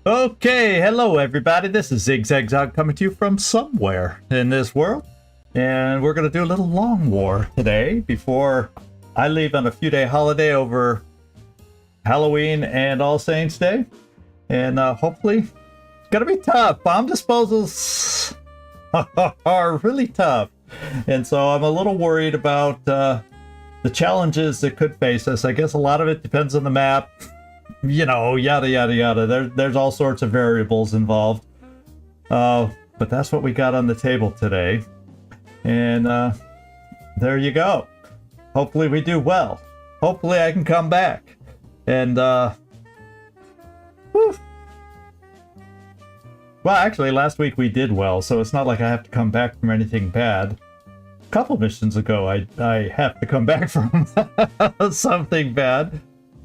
Okay, hello everybody. This is Zigzag coming to you from somewhere in this world. And we're going to do a little long war today before I leave on a few-day holiday over Halloween and All Saints Day. And hopefully it's going to be tough. Bomb disposals are really tough. And so I'm a little worried about the challenges that could face us. I guess a lot of it depends on the map. You know, yada yada yada. There's all sorts of variables involved, but that's what we got on the table today, and there you go. Hopefully we do well. Hopefully I can come back, and whew. Well, actually last week we did well, so it's not like I have to come back from anything bad. A couple missions ago I have to come back from something bad.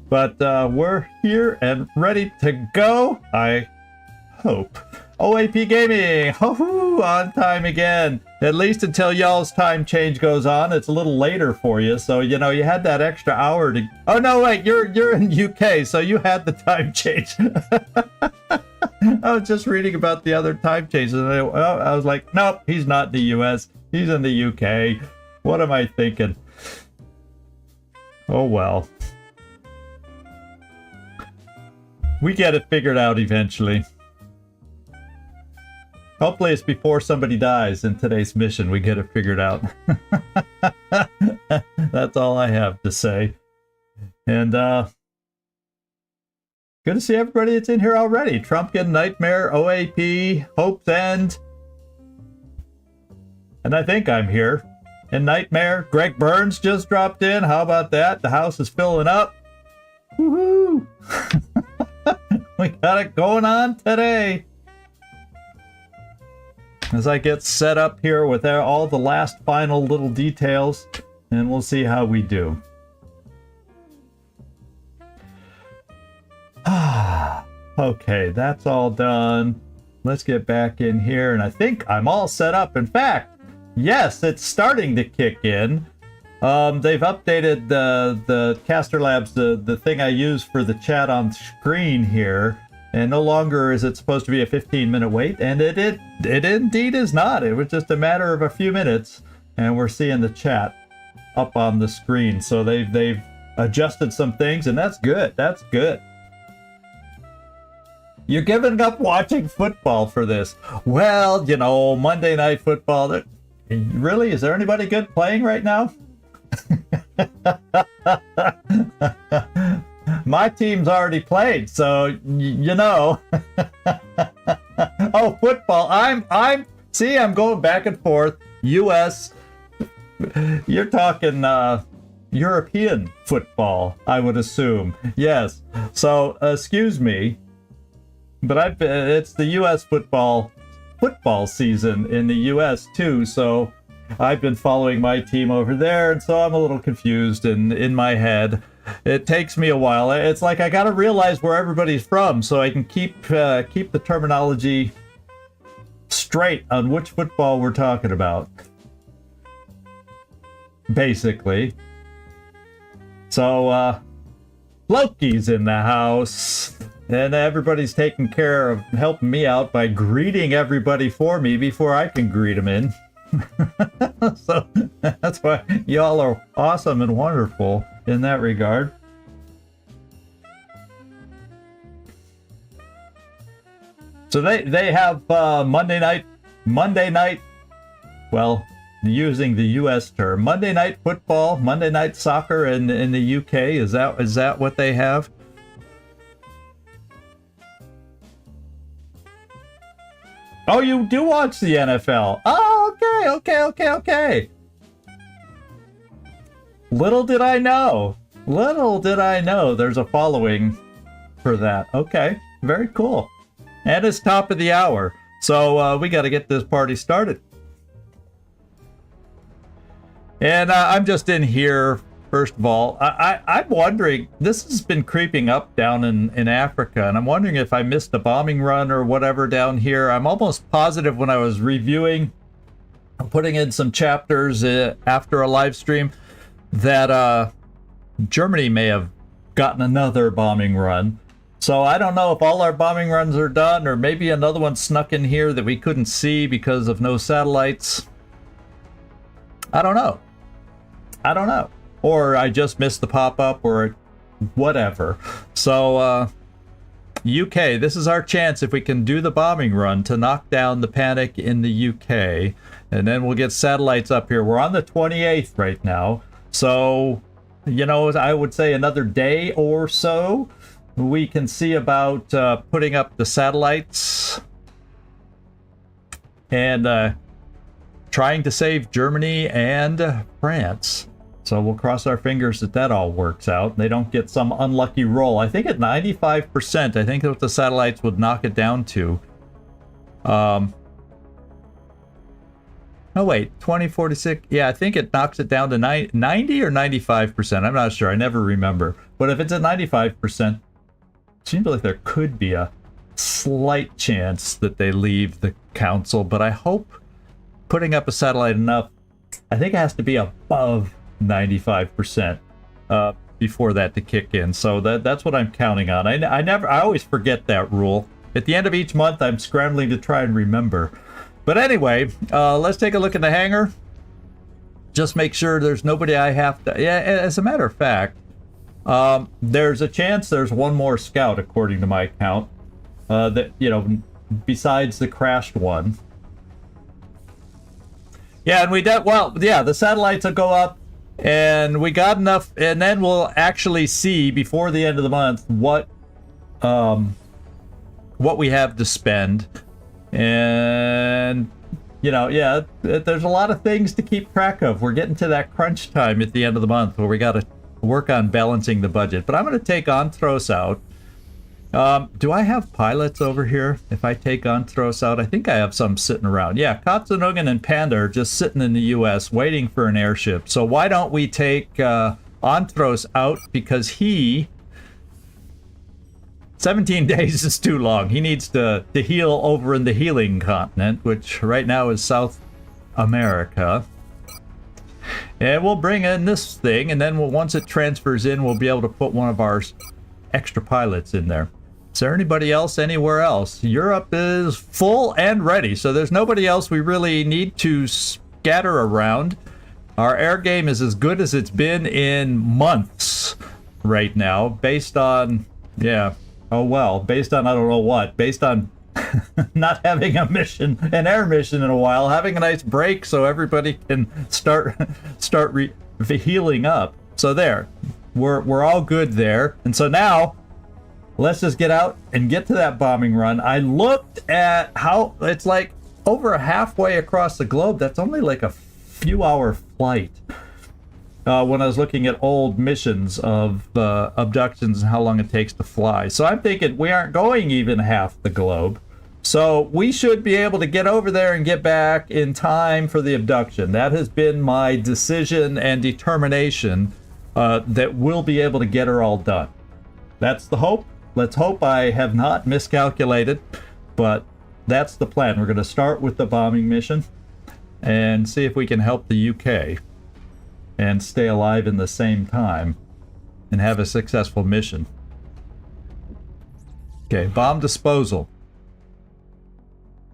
But we're here and ready to go, I hope. OAP Gaming, on time again. At least until y'all's time change goes on. It's a little later for you, so you know you had that extra hour to. Oh no, wait, you're in UK, so you had the time change. I was just reading about the other time changes, and I was like, nope, he's not in the US. He's in the UK. What am I thinking? Oh well. We get it figured out eventually. Hopefully it's before somebody dies in today's mission. We get it figured out. That's all I have to say. And good to see everybody that's in here already. Trumpkin, Nightmare, OAP, Hope's End. And I think I'm here. And Nightmare, Greg Burns just dropped in. How about that? The house is filling up. Woohoo! We got it going on today. As I get set up here with all the last final little details, and we'll see how we do. Okay, that's all done. Let's get back in here, and I think I'm all set up. In fact, yes, it's starting to kick in. They've updated the Caster Labs, the thing I use for the chat on screen here, and no longer is it supposed to be a 15-minute wait, and it indeed is not. It was just a matter of a few minutes, and we're seeing the chat up on the screen. So they've adjusted some things, and that's good. That's good. You're giving up watching football for this. Well, you know, Monday Night Football. Really, is there anybody good playing right now? My team's already played, so you know. Oh, football. I'm going back and forth. US. You're talking European football, I would assume. Yes. So, excuse me, but it's the US football season in the US too, so I've been following my team over there, and so I'm a little confused in my head. It takes me a while. It's like I gotta realize where everybody's from so I can keep the terminology straight on which football we're talking about. Basically. So, Loki's in the house, and everybody's taking care of helping me out by greeting everybody for me before I can greet them in. So that's why y'all are awesome and wonderful in that regard. So they have Monday night, well, using the US term, Monday Night Football, Monday Night Soccer in the UK. Is that what they have? Oh, you do watch the NFL. Oh, okay. Little did I know there's a following for that. Okay, very cool. And it's top of the hour, so we got to get this party started. And I'm just in here. First of all, I'm wondering, this has been creeping up down in Africa, and I'm wondering if I missed a bombing run or whatever down here. I'm almost positive when I was reviewing, putting in some chapters after a live stream, that Germany may have gotten another bombing run. So I don't know if all our bombing runs are done, or maybe another one snuck in here that we couldn't see because of no satellites. I don't know. I don't know. Or I just missed the pop-up, or whatever. So, UK, this is our chance if we can do the bombing run to knock down the panic in the UK. And then we'll get satellites up here. We're on the 28th right now. So, you know, I would say another day or so, we can see about putting up the satellites and trying to save Germany and France. So we'll cross our fingers that that all works out. They don't get some unlucky roll. I think at 95%, I think what the satellites would knock it down to. Oh wait, 2046. Yeah, I think it knocks it down to 90 or 95%. I'm not sure. I never remember. But if it's at 95%, it seems like there could be a slight chance that they leave the council. But I hope putting up a satellite enough, I think it has to be above 95% before that to kick in. So that's what I'm counting on. I always forget that rule. At the end of each month, I'm scrambling to try and remember. But anyway, let's take a look at the hangar. Just make sure there's nobody I have to... Yeah, as a matter of fact, there's a chance there's one more scout, according to my count, that, you know, besides the crashed one. Yeah, and we did... Well, yeah, the satellites will go up, and we got enough, and then we'll actually see, before the end of the month, what we have to spend. And, you know, yeah, there's a lot of things to keep track of. We're getting to that crunch time at the end of the month where we got to work on balancing the budget. But I'm going to take Onthros out. Do I have pilots over here? If I take Onthros out, I think I have some sitting around. Yeah, Katsunugan and Panda are just sitting in the U.S. waiting for an airship. So why don't we take Onthros out, because he... 17 days is too long. He needs to heal over in the healing continent, which right now is South America. And we'll bring in this thing, and then once it transfers in, we'll be able to put one of our extra pilots in there. Is there anybody else anywhere else? Europe is full and ready, so there's nobody else we really need to scatter around. Our air game is as good as it's been in months right now, based on, yeah... Oh well, based on I don't know what, based on not having a mission, an air mission in a while, having a nice break so everybody can start healing up. So there, we're all good there. And so now, let's just get out and get to that bombing run. I looked at how it's like over halfway across the globe. That's only like a few hour flight. When I was looking at old missions of abductions and how long it takes to fly. So I'm thinking we aren't going even half the globe. So we should be able to get over there and get back in time for the abduction. That has been my decision and determination, that we'll be able to get her all done. That's the hope. Let's hope I have not miscalculated, but that's the plan. We're going to start with the bombing mission and see if we can help the UK and stay alive in the same time and have a successful mission. Okay, bomb disposal.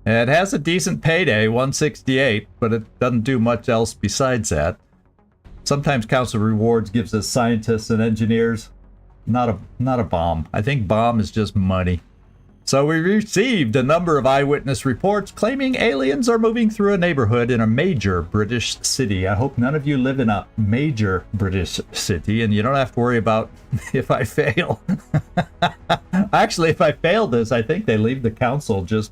It has a decent payday, 168, but it doesn't do much else besides that. Sometimes Council Rewards gives us scientists and engineers. Not a bomb. I think bomb is just money. So we received a number of eyewitness reports claiming aliens are moving through a neighborhood in a major British city. I hope none of you live in a major British city and you don't have to worry about if I fail. Actually, if I fail this, I think they leave the council just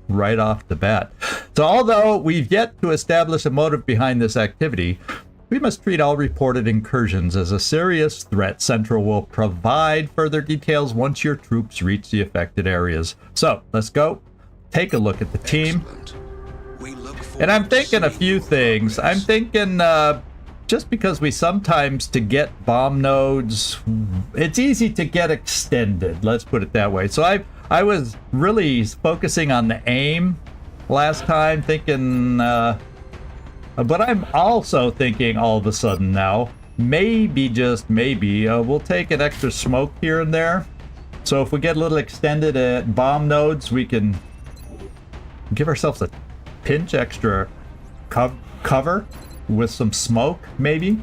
right off the bat. So although we've yet to establish a motive behind this activity, we must treat all reported incursions as a serious threat. Central will provide further details once your troops reach the affected areas. So, let's go. Take a look at the team. And I'm thinking a few things. I'm thinking, just because we sometimes, to get bomb nodes, it's easy to get extended. Let's put it that way. So I was really focusing on the aim last time, thinking... but I'm also thinking all of a sudden now, maybe, just maybe, we'll take an extra smoke here and there So if we get a little extended at bomb nodes, we can give ourselves a pinch extra cover with some smoke, maybe.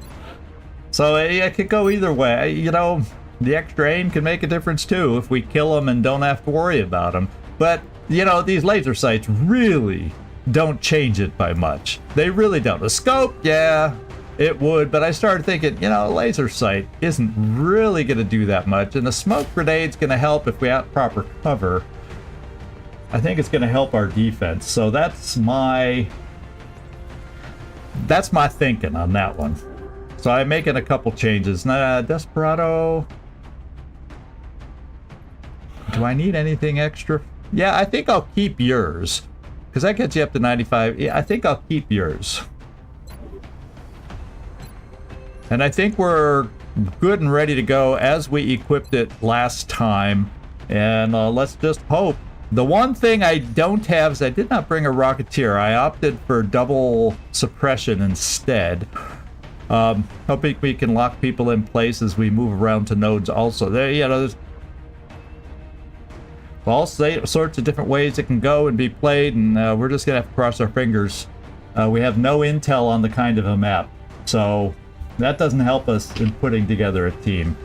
So it could go either way. You know, the extra aim can make a difference too if we kill them and don't have to worry about them. But, you know, these laser sights really don't change it by much. They really don't. A scope, yeah, it would, but I started thinking, you know, a laser sight isn't really going to do that much, and the smoke grenade's going to help if we have proper cover. I think it's going to help our defense, so that's my thinking on that one. So I'm making a couple changes. Desperado. Do I need anything extra? Yeah, I think I'll keep yours, because that gets you up to 95. Yeah, I think I'll keep yours. And I think we're good and ready to go as we equipped it last time. And let's just hope. The one thing I don't have is I did not bring a Rocketeer. I opted for double suppression instead. Hoping we can lock people in place as we move around to nodes also. There, you know, there's all sorts of different ways it can go and be played, and we're just going to have to cross our fingers. We have no intel on the kind of a map, so that doesn't help us in putting together a team.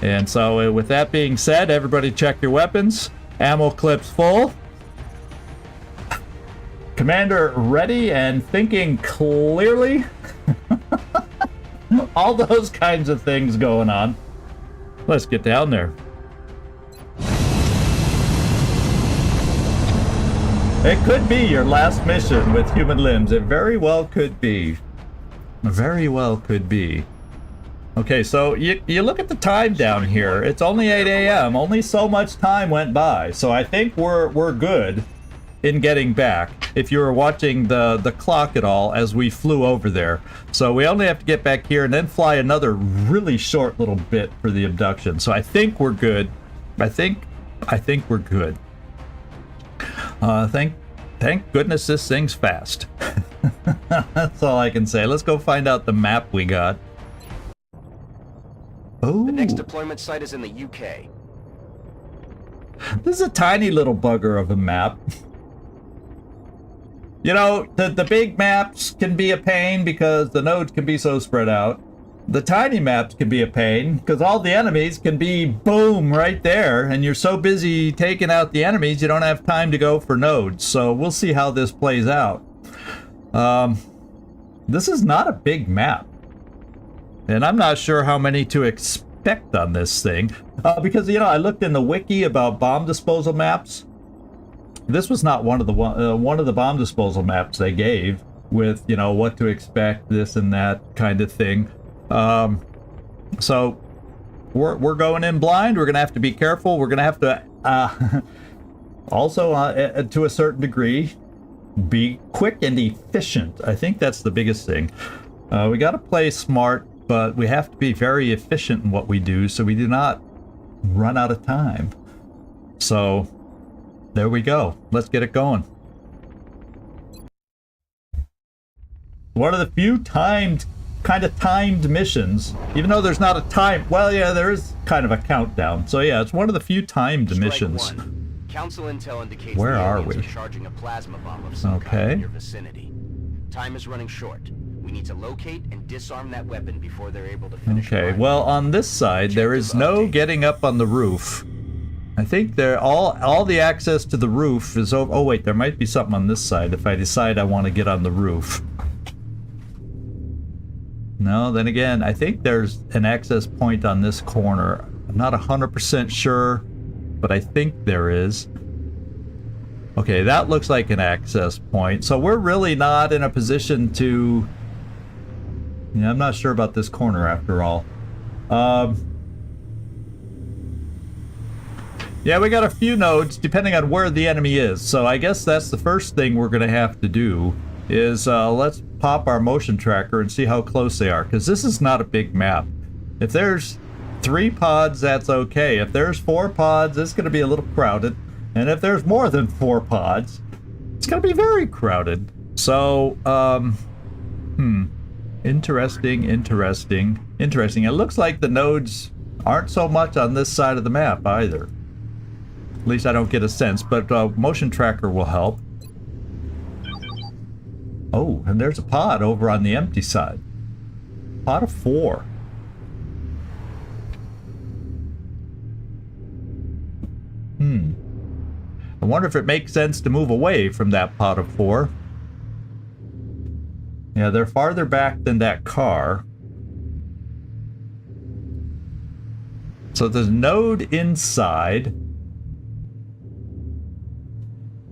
And so with that being said, everybody check your weapons. Ammo clips full. Commander ready and thinking clearly. All those kinds of things going on. Let's get down there. It could be your last mission with human limbs. It very well could be. Very well could be. Okay, so you look at the time down here. It's only 8 a.m. Only so much time went by. So I think we're good in getting back. If you were watching the clock at all as we flew over there. So we only have to get back here and then fly another really short little bit for the abduction. So I think we're good. I think we're good. Thank goodness this thing's fast. That's all I can say. Let's go find out the map we got. Oh. The next deployment site is in the UK. This is a tiny little bugger of a map. You know, the big maps can be a pain because the nodes can be so spread out. The tiny maps can be a pain because all the enemies can be boom right there, and you're so busy taking out the enemies you don't have time to go for nodes. So we'll see how this plays out. This is not a big map, and I'm not sure how many to expect on this thing because, you know, I looked in the wiki about bomb disposal maps. This was not one of the bomb disposal maps they gave with, you know, what to expect, this and that kind of thing. So we're going in blind. We're gonna have to be careful. We're gonna have to also to a certain degree be quick and efficient. I think that's the biggest thing. We got to play smart, but we have to be very efficient in what we do so we do not run out of time. So there we go. Let's get it going. One of the few timed missions, even though there's not a time. Well, yeah, there is kind of a countdown. So yeah, it's one of the few timed missions. Council intel indicates where the are aliens we? Are charging a plasma bomb of some kind in your vicinity. Time is running short. We need to locate and disarm that weapon before they're able to finish. Okay, well, on this side, there is no getting up on the roof. I think all the access to the roof is over. Oh wait, there might be something on this side if I decide I want to get on the roof. No, then again, I think there's an access point on this corner. I'm not 100% sure, but I think there is. Okay, that looks like an access point. So we're really not in a position to... Yeah, I'm not sure about this corner after all. Yeah, we got a few nodes depending on where the enemy is. So I guess that's the first thing we're going to have to do is let's pop our motion tracker and see how close they are, because this is not a big map. If there's 3 pods, that's okay. If there's 4 pods, it's going to be a little crowded. And if there's more than 4 pods, it's going to be very crowded. So, interesting. It looks like the nodes aren't so much on this side of the map either. At least I don't get a sense, but motion tracker will help. Oh, and there's a pod over on the empty side. Pod of 4. I wonder if it makes sense to move away from that pod of 4. Yeah, they're farther back than that car. So there's a node inside.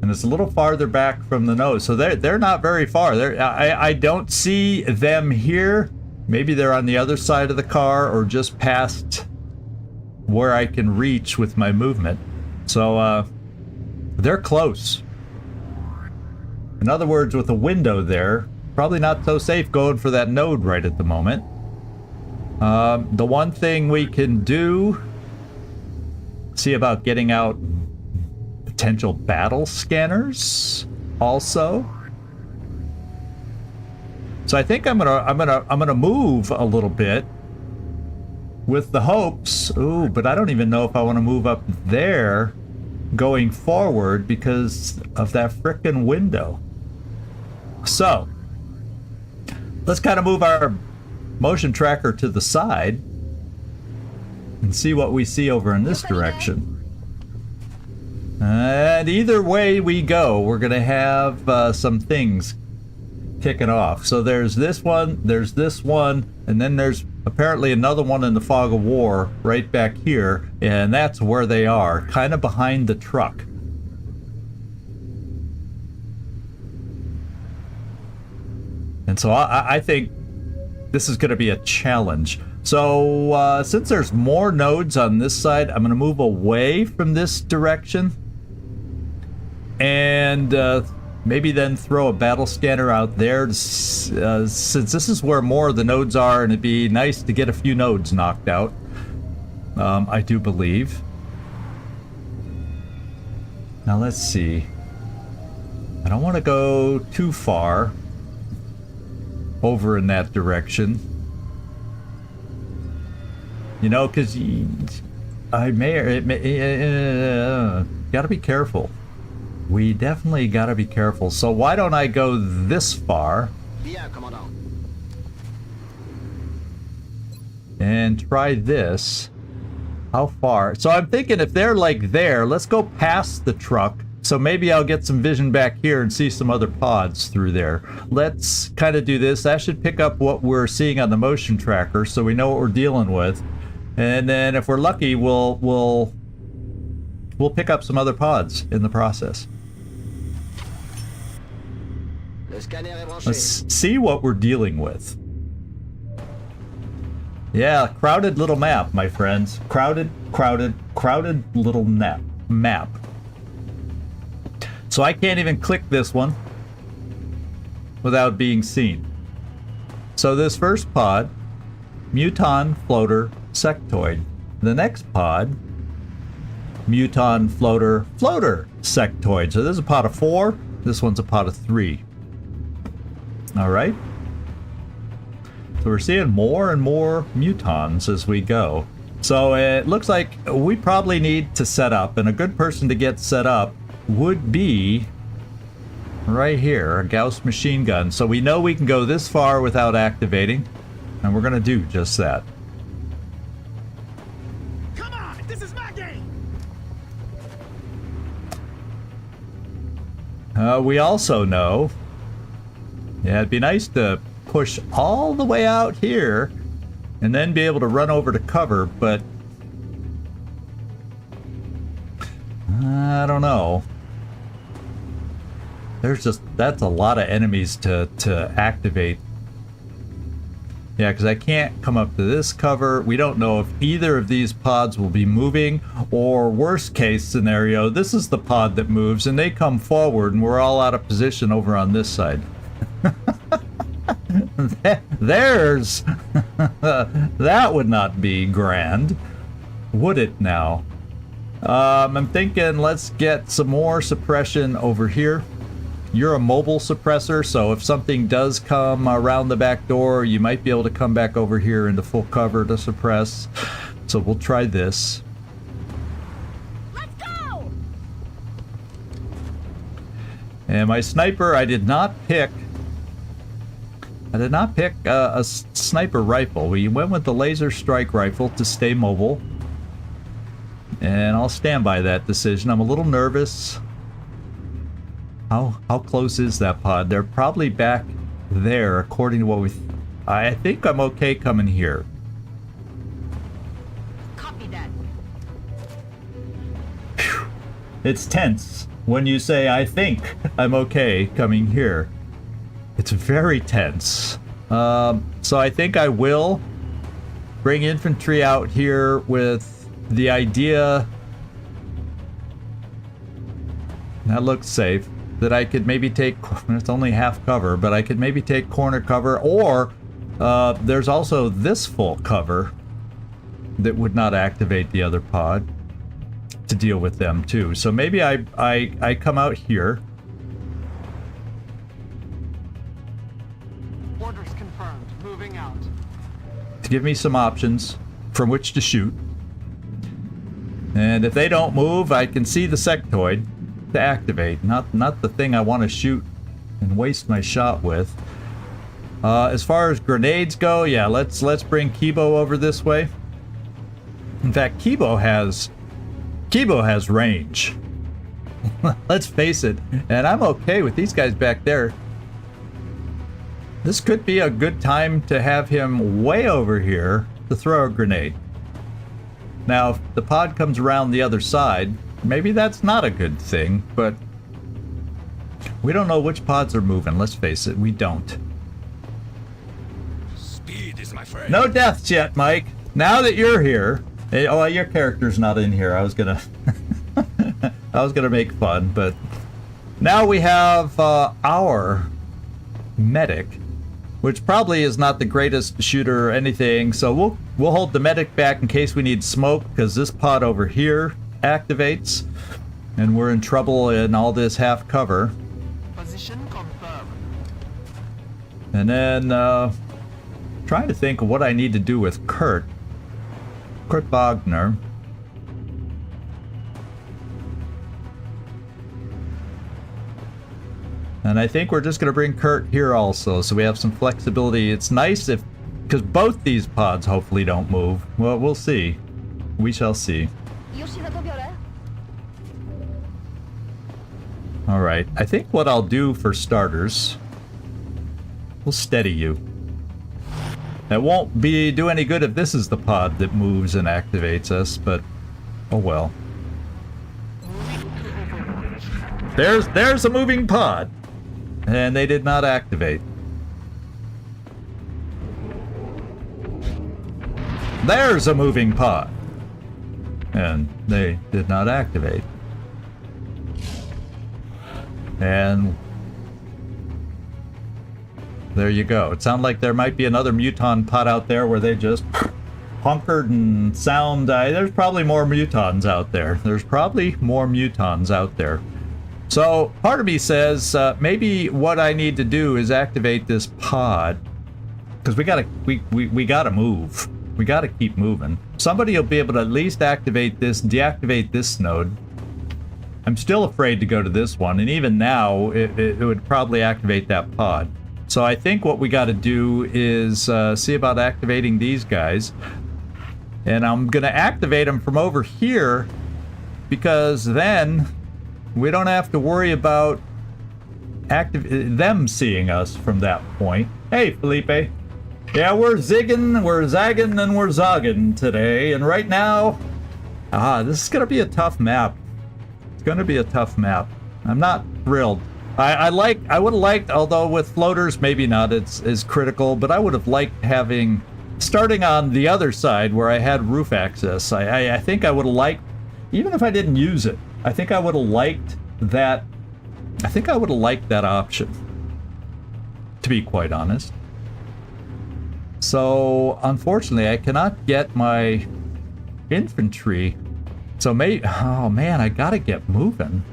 And it's a little farther back from the node. So they're not very far. I don't see them here. Maybe they're on the other side of the car or just past where I can reach with my movement. So they're close. In other words, with a window there, probably not so safe going for that node right at the moment. The one thing we can do, see about getting out potential battle scanners also. So I think I'm gonna move a little bit with the hopes. Ooh, but I don't even know if I want to move up there going forward because of that frickin' window. So let's kind of move our motion tracker to the side and see what we see over in this direction. And either way we go, we're gonna have some things kicking off. So there's this one, and then there's apparently another one in the fog of war right back here, and that's where they are, kind of behind the truck. And so I think this is going to be a challenge. So since there's more nodes on this side, I'm going to move away from this direction and maybe then throw a battle scanner out there since this is where more of the nodes are, and it'd be nice to get a few nodes knocked out. I do believe. Now let's see. I don't want to go too far over in that direction. You know, because I may, or it may, gotta be careful. We definitely gotta be careful. So why don't I go this far and try this? How far? So I'm thinking if they're like there, let's go past the truck. So maybe I'll get some vision back here and see some other pods through there. Let's kind of do this. That should pick up what we're seeing on the motion tracker, so we know what we're dealing with. And then if we're lucky, we'll pick up some other pods in the process. Let's see what we're dealing with. Yeah, crowded little map, my friends. Crowded little map. So I can't even click this one without being seen. So this first pod, Muton Floater Sectoid. The next pod, Muton Floater Sectoid. So this is a pod of 4. This one's a pod of 3. All right. So we're seeing more and more mutons as we go. So it looks like we probably need to set up, and a good person to get set up would be right here, a Gauss machine gun. So we know we can go this far without activating, and we're gonna do just that. Come on, this is my game. We also know, yeah, it'd be nice to push all the way out here and then be able to run over to cover, but I don't know. That's a lot of enemies to activate. Yeah, because I can't come up to this cover. We don't know if either of these pods will be moving, or worst case scenario, this is the pod that moves and they come forward and we're all out of position over on this side. There's that would not be grand, would it now? I'm thinking let's get some more suppression over here. You're a mobile suppressor, so if something does come around the back door, you might be able to come back over here into full cover to suppress. So we'll try this. Let's go. And my sniper, I did not pick a sniper rifle. We went with the laser strike rifle to stay mobile. And I'll stand by that decision. I'm a little nervous. How close is that pod? They're probably back there, according to what we... I think I'm okay coming here. Copy that. Whew. It's tense when you say, I think I'm okay coming here. It's very tense. So I think I will bring infantry out here with the idea... That looks safe. That I could maybe take... It's only half cover, but I could maybe take corner cover, or there's also this full cover that would not activate the other pod to deal with them too. So maybe I come out here. Orders confirmed. Moving out. To give me some options from which to shoot. And if they don't move, I can see the sectoid to activate. Not the thing I want to shoot and waste my shot with. As far as grenades go, yeah, let's bring Kibo over this way. In fact, Kibo has range. Let's face it. And I'm okay with these guys back there. This could be a good time to have him way over here to throw a grenade. Now, if the pod comes around the other side, maybe that's not a good thing, but we don't know which pods are moving. Let's face it, we don't. Speed is my friend. No deaths yet, Mike. Now that you're here, oh, your character's not in here. I was gonna, I was gonna make fun, but now we have our medic, which probably is not the greatest shooter or anything. So we'll hold the medic back in case we need smoke, because this pod over here activates, and we're in trouble in all this half cover. Position confirmed. And then trying to think of what I need to do with Kurt Wagner. And I think we're just going to bring Kurt here also, so we have some flexibility. It's nice if, because both these pods hopefully don't move. Well, we'll see. We shall see. All right, I think what I'll do for starters, we'll steady you. It won't do any good if this is the pod that moves and activates us, but oh well. There's a moving pod, and they did not activate. There's a moving pod, and they did not activate. And there you go. It sounds like there might be another Muton pod out there where they just hunkered and sound. There's probably more Mutons out there. There's probably more Mutons out there. So part of me says maybe what I need to do is activate this pod, because we gotta move. We gotta keep moving. Somebody will be able to at least activate this, deactivate this node. I'm still afraid to go to this one, and even now, it would probably activate that pod. So I think what we got to do is see about activating these guys. And I'm going to activate them from over here, because then we don't have to worry about them seeing us from that point. Hey, Felipe. Yeah, we're zigging, we're zagging, and we're zogging today. And right now, this is going to be a tough map. It's going to be a tough map. I'm not thrilled. I would have liked, although with floaters, maybe not as critical, but I would have liked having, starting on the other side where I had roof access. I think I would have liked, even if I didn't use it, I think I would have liked that. I think I would have liked that option, to be quite honest. So unfortunately, I cannot get my infantry. So oh man, I gotta get moving.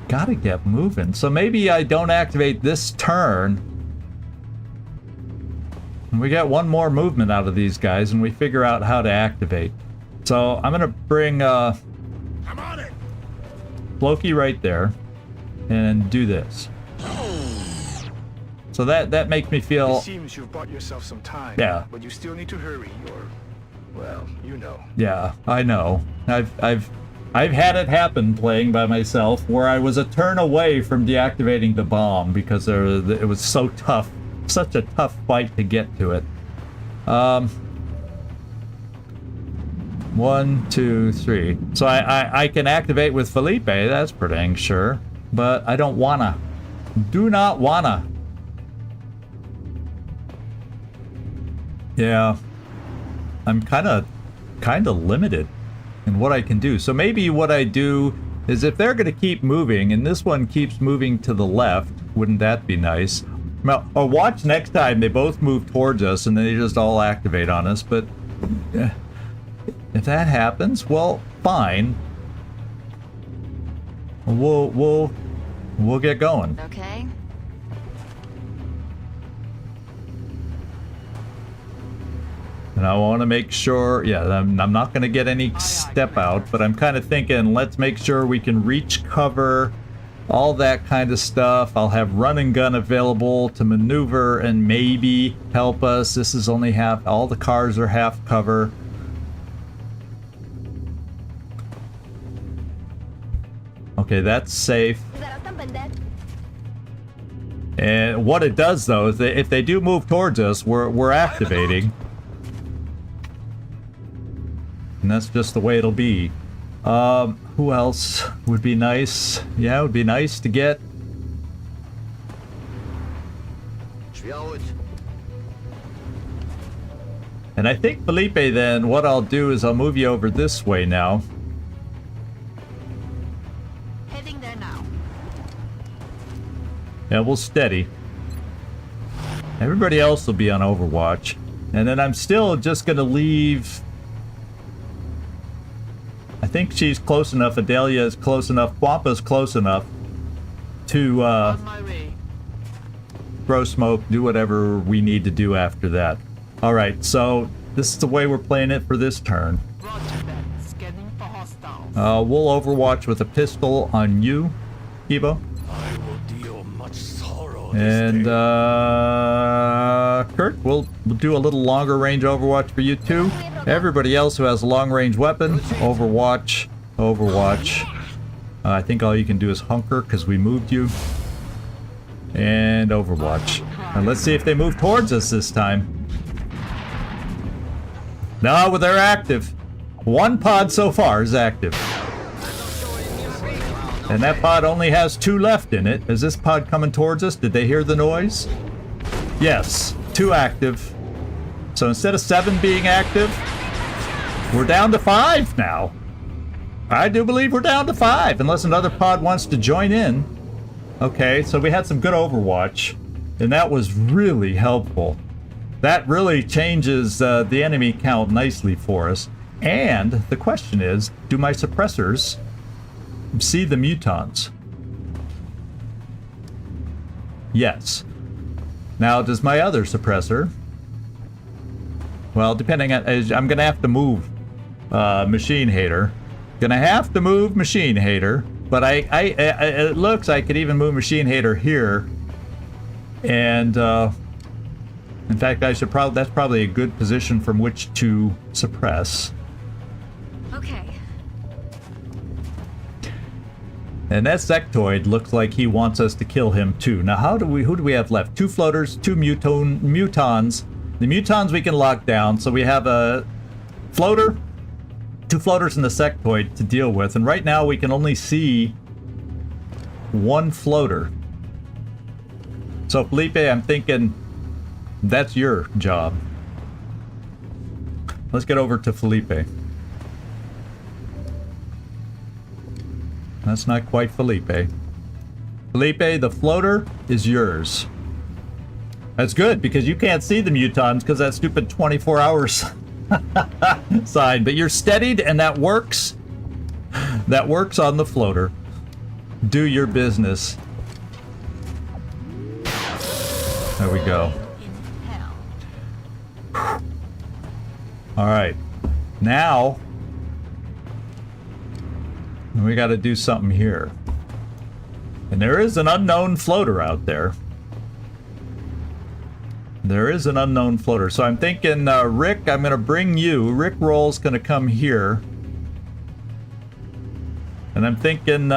Gotta get moving. So maybe I don't activate this turn. And we get one more movement out of these guys, and we figure out how to activate. So I'm gonna bring I'm on it. Loki right there. and do this. So that makes me feel... It seems you've bought yourself some time. Yeah. But you still need to hurry, or, well, you know. Yeah, I know. I've had it happen playing by myself where I was a turn away from deactivating the bomb because it was so tough, such a tough fight to get to it. 1, 2, 3. So I can activate with Felipe, that's pretty dang sure. But I don't wanna. Do not wanna. Yeah. I'm kinda limited in what I can do. So maybe what I do is if they're gonna keep moving and this one keeps moving to the left, wouldn't that be nice? Well, or watch next time they both move towards us and then they just all activate on us, but if that happens, well, fine. We'll get going. Okay. And I want to make sure, yeah, I'm not going to get any step out, but I'm kind of thinking, let's make sure we can reach cover, all that kind of stuff. I'll have run and gun available to maneuver and maybe help us. This is only half, all the cars are half cover. Okay, that's safe. And what it does though is that if they do move towards us, we're activating. And that's just the way it'll be. Who else would be nice? Yeah, it would be nice to get. And I think Felipe then, what I'll do is I'll move you over this way now. Heading there now. Yeah, we'll steady. Everybody else will be on Overwatch. And then I'm still just gonna leave. I think she's close enough, Adelia is close enough, Kwampa's close enough to On my way. throw smoke, do whatever we need to do after that. Alright, so this is the way we're playing it for this turn. Roger that. Scanning for hostiles. We'll Overwatch with a pistol on you, Kibo. I will deal much sorrow And Kurt, we'll do a little longer range Overwatch for you too. Everybody else who has a long range weapon, Overwatch. I think all you can do is hunker because we moved you. And Overwatch. And let's see if they move towards us this time. No, well, they're active. One pod so far is active. And that pod only has 2 left in it. Is this pod coming towards us? Did they hear the noise? Yes, 2 active. So instead of 7 being active, we're down to 5 now. I do believe we're down to 5, unless another pod wants to join in. Okay, so we had some good Overwatch, and that was really helpful. That really changes the enemy count nicely for us. And the question is, do my suppressors see the mutons? Yes. Now, does my other suppressor? Well, depending on, I'm gonna have to move Machine Hater. Gonna have to move Machine Hater, but it looks I could even move Machine Hater here. And in fact, I should that's probably a good position from which to suppress. Okay. And that sectoid looks like he wants us to kill him too. Now, who do we have left? 2 floaters, 2 mutons. The mutons we can lock down, so we have a floater, 2 floaters and the sectoid to deal with. And right now we can only see 1 floater. So Felipe, I'm thinking that's your job. Let's get over to Felipe. That's not quite Felipe. Felipe, the floater is yours. That's good, because you can't see the mutons because that stupid 24 hours sign. But you're steadied, and that works. That works on the floater. Do your business. There we go. All right. Now, we got to do something here. And there is an unknown floater out there. There is an unknown floater. So I'm thinking, Rick, I'm going to bring you. Rick Roll's going to come here. And I'm thinking,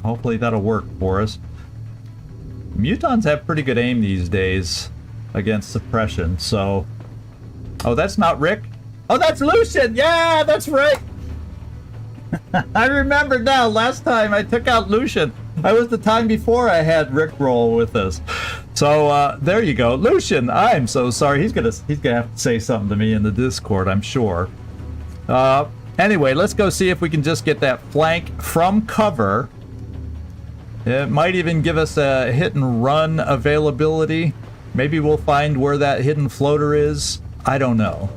hopefully that'll work for us. Mutons have pretty good aim these days against suppression, so... Oh, that's not Rick? Oh, that's Lucian! Yeah, that's right! I remember now, last time I took out Lucian. I was the time before I had Rick Roll with us. So, there you go. Lucian, I'm so sorry. He's gonna have to say something to me in the Discord, I'm sure. Anyway, let's go see if we can just get that flank from cover. It might even give us a hit and run availability. Maybe we'll find where that hidden floater is. I don't know.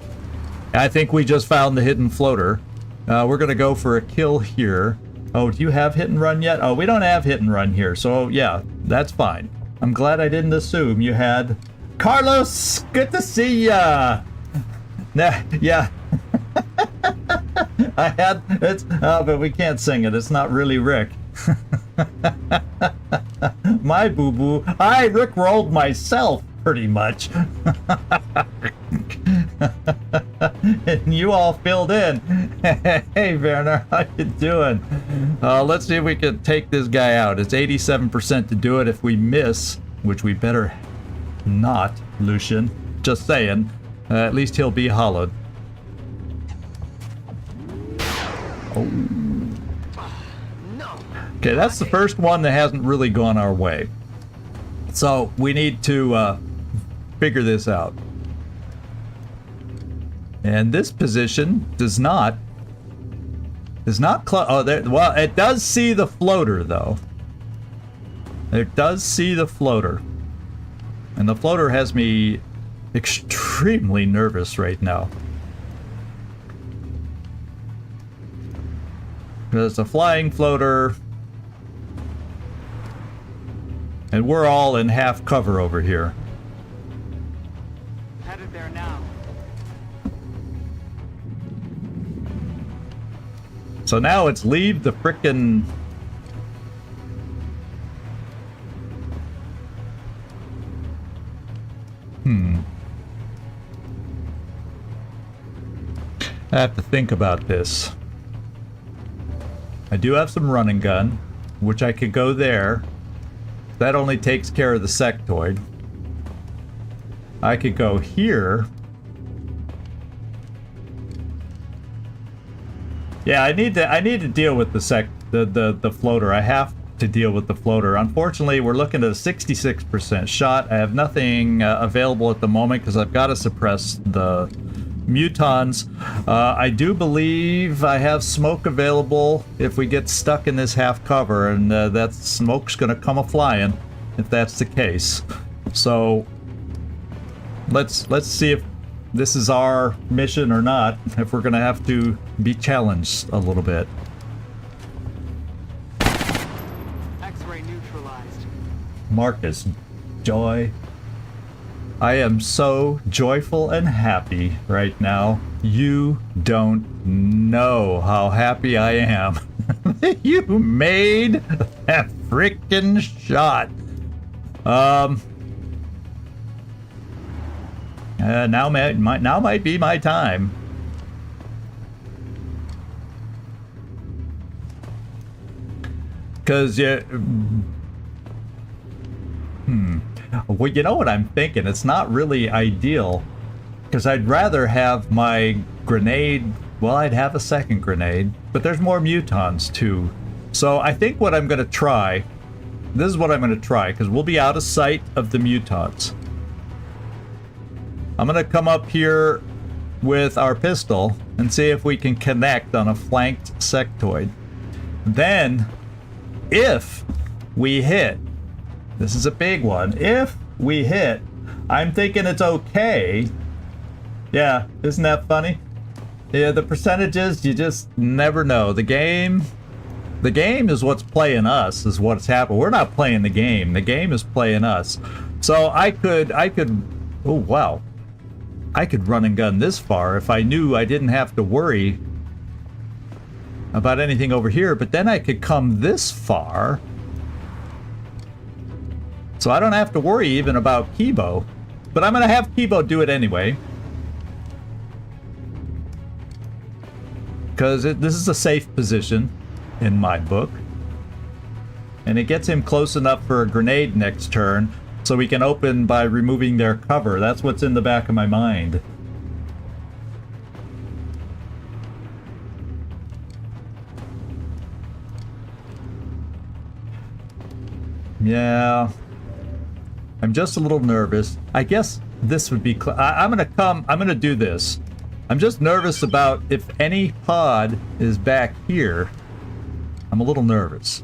I think we just found the hidden floater. We're going to go for a kill here. Oh, do you have hit and run yet? Oh, we don't have hit and run here. So, yeah, that's fine. I'm glad I didn't assume you had. Carlos, good to see ya. Nah, yeah. I had it's but we can't sing it. It's not really Rick. My boo-boo. I Rick rolled myself pretty much. And you all filled in. Hey Werner, how you doing? Let's see if we can take this guy out. It's 87% to do it. If we miss, which we better not, Lucian, just saying, at least he'll be hollowed. Oh. Okay, that's the first one that hasn't really gone our way. So we need to figure this out. And this position does not oh, there, well, it does see the floater though. It does see the floater. And the floater has me extremely nervous right now. There's a flying floater. And we're all in half cover over here. Headed there now. So now it's leave the frickin'... I have to think about this. I do have some running gun, which I could go there. That only takes care of the sectoid. I could go here. Yeah, I need to deal with the floater. I have to deal with the floater. Unfortunately, we're looking at a 66% shot. I have nothing available at the moment because I've got to suppress the mutons. I do believe I have smoke available if we get stuck in this half cover, and that smoke's gonna come a-flying if that's the case. So let's see if this is our mission or not, if we're gonna have to be challenged a little bit. X-ray neutralized. Marcus, joy. I am so joyful and happy right now. You don't know how happy I am. You made that freaking shot. Now might be my time. Cause well, you know what I'm thinking? It's not really ideal, because I'd rather have my grenade. Well, I'd have a second grenade, but there's more mutons too. So I think what I'm going to try, this is what I'm going to try, because we'll be out of sight of the mutons. I'm going to come up here with our pistol and see if we can connect on a flanked sectoid. Then, if we hit, this is a big one. If we hit, I'm thinking it's okay. Yeah, isn't that funny? Yeah, the percentages, you just never know. The game is what's playing us, is what's happening. We're not playing the game. The game is playing us. So I could, oh wow. I could run and gun this far if I knew I didn't have to worry about anything over here, but then I could come this far. So I don't have to worry even about Kibo. But I'm going to have Kibo do it anyway. Because this is a safe position in my book. And it gets him close enough for a grenade next turn so we can open by removing their cover. That's what's in the back of my mind. Yeah. I'm just a little nervous. I guess this would be... I'm gonna do this. I'm just nervous about if any pod is back here. I'm a little nervous.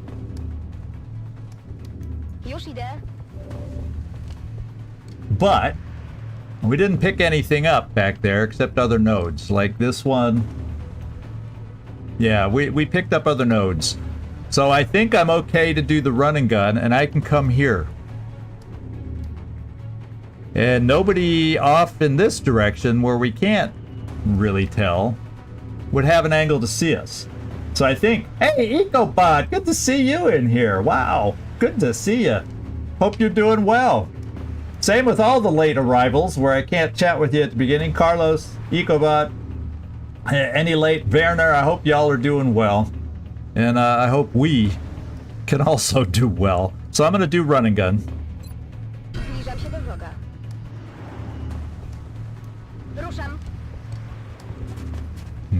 But we didn't pick anything up back there except other nodes. Like this one. Yeah, we picked up other nodes. So I think I'm okay to do the run and gun, and I can come here. And nobody off in this direction where we can't really tell would have an angle to see us. So I think, hey, EcoBot, good to see you in here. Wow, good to see you. Hope you're doing well. Same with all the late arrivals where I can't chat with you at the beginning. Carlos, EcoBot, any late, Werner, I hope y'all are doing well. And I hope we can also do well. So I'm going to do run and gun.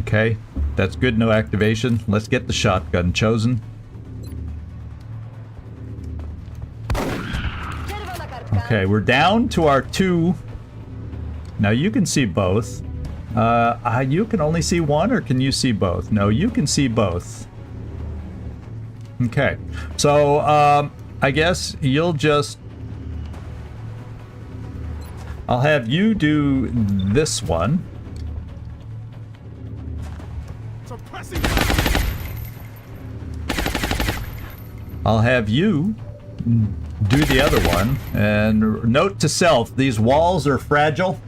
Okay, that's good, no activation. Let's get the shotgun chosen. Okay, we're down to our 2. Now you can see both. You can only see one, or can you see both? No, you can see both. Okay, so I guess you'll just... I'll have you do this one. I'll have you do the other one. And note to self, these walls are fragile.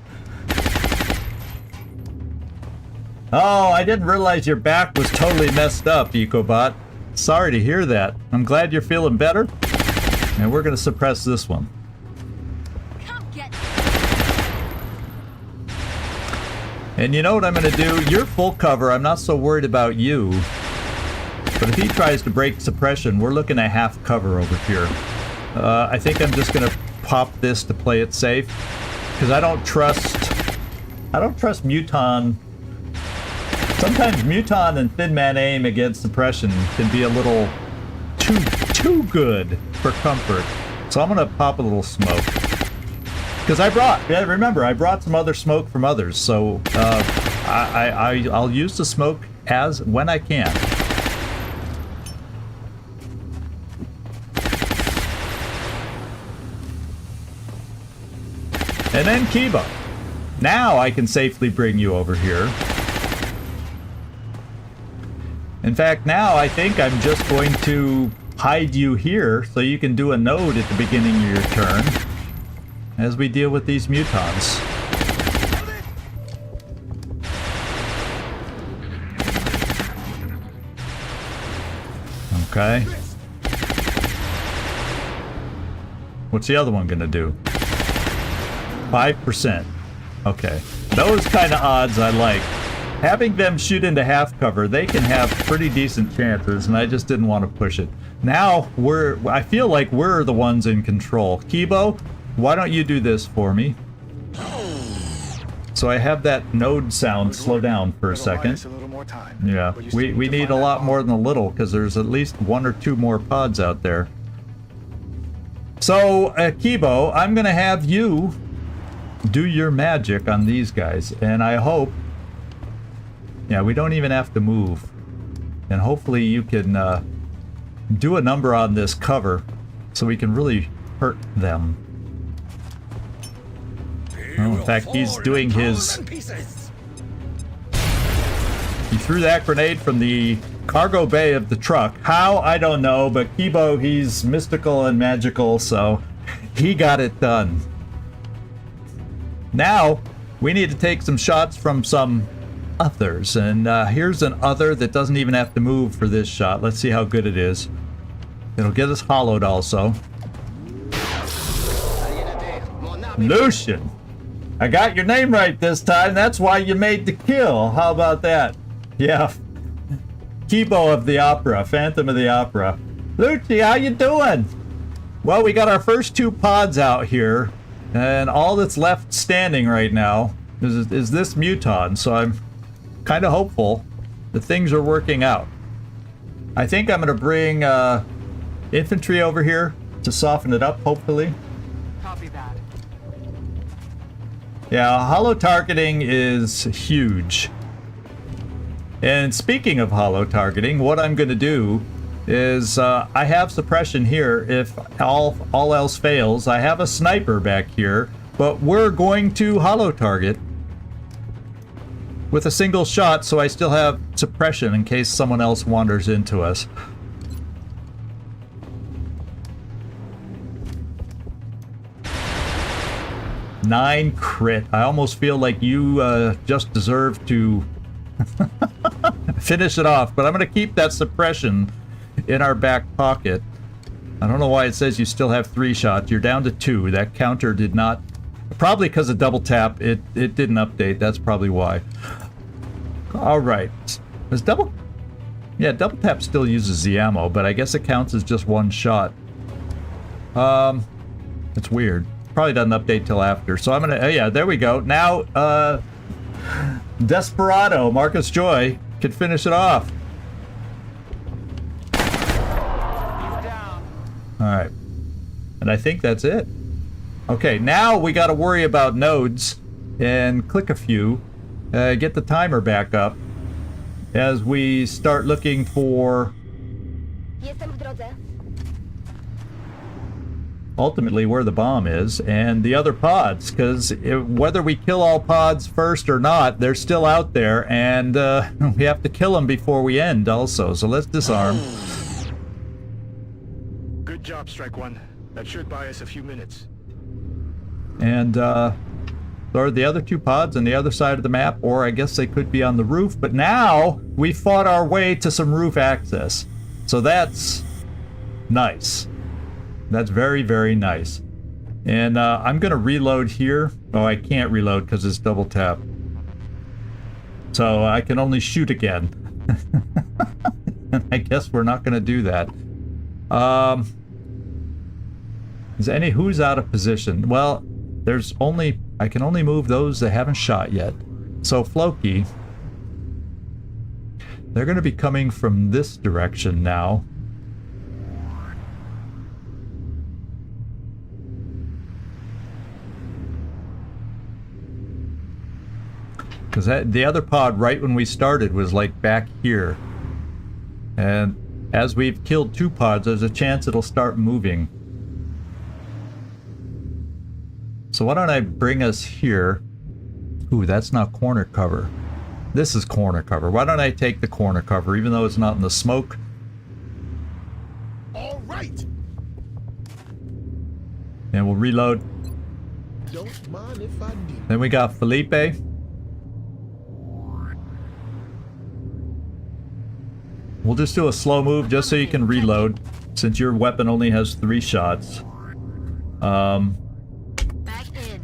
Oh, I didn't realize your back was totally messed up, EcoBot. Sorry to hear that. I'm glad you're feeling better. And we're going to suppress this one. And you know what I'm going to do? You're full cover. I'm not so worried about you. But if he tries to break suppression, we're looking at half cover over here. I think I'm just going to pop this to play it safe. Because I don't trust Muton. Sometimes Muton and Thin Man aim against suppression can be a little too good for comfort. So I'm going to pop a little smoke. Because remember, I brought some other smoke from others, so I'll use the smoke when I can. And then Kibo. Now I can safely bring you over here. In fact, now I think I'm just going to hide you here so you can do a node at the beginning of your turn. As we deal with these mutons. Okay. What's the other one gonna do? 5%. Okay. Those kind of odds I like. Having them shoot into half cover, they can have pretty decent chances, and I just didn't want to push it. Now, I feel like we're the ones in control. Kibo, why don't you do this for me? So I have that node sound slow down for a second. Yeah, we need a lot more than a little, because there's at least 1 or 2 more pods out there. So, Kibo, I'm going to have you do your magic on these guys, and I hope... Yeah, we don't even have to move. And hopefully you can do a number on this cover so we can really hurt them. Oh, in fact, he's doing his... He threw that grenade from the cargo bay of the truck. How? I don't know, but Kibo, he's mystical and magical, so he got it done. Now, we need to take some shots from some others. And here's an other that doesn't even have to move for this shot. Let's see how good it is. It'll get us hollowed also. Lucian! I got your name right this time. That's why you made the kill. How about that? Yeah. Kibo of the Opera. Phantom of the Opera. Luci, how you doing? Well, we got our first 2 pods out here. And all that's left standing right now is this Muton. So I'm kind of hopeful that things are working out. I think I'm going to bring infantry over here to soften it up, hopefully. Copy that. Yeah, holo targeting is huge. And speaking of holo targeting, what I'm going to do is I have suppression here. If all else fails, I have a sniper back here, but we're going to holo target with a single shot, so I still have suppression in case someone else wanders into us. Nine crit. I almost feel like you just deserve to finish it off, but I'm going to keep that suppression in our back pocket. I don't know why it says you still have 3 shots. You're down to 2. That counter did not... Probably because of double tap, it didn't update. That's probably why. Alright. Does double... Yeah, double tap still uses the ammo, but I guess it counts as just 1 shot. It's weird. Probably doesn't update till after. So I'm gonna... Oh yeah, there we go. Now, Desperado, Marcus Joy, can finish it off. He's down. Alright. And I think that's it. Okay, now we gotta worry about nodes and click a few. Get the timer back up as we start looking for ultimately where the bomb is and the other pods, because whether we kill all pods first or not, they're still out there, and we have to kill them before we end also. So let's disarm. Good job, Strike One. That should buy us a few minutes. And there are the other 2 pods on the other side of the map, or I guess they could be on the roof, but now we fought our way to some roof access. So that's nice. That's very, very nice. And I'm going to reload here. Oh, I can't reload because it's double tap. So I can only shoot again. I guess we're not going to do that. Who's out of position? Well, there's only... I can only move those that haven't shot yet. So Floki, they're going to be coming from this direction now. Because the other pod right when we started was like back here. And as we've killed 2 pods, there's a chance it'll start moving. So why don't I bring us here? Ooh, that's not corner cover. This is corner cover. Why don't I take the corner cover, even though it's not in the smoke? All right. And we'll reload. Don't mind if I do. Then we got Felipe. We'll just do a slow move just so you can reload, since your weapon only has 3 shots. Back in.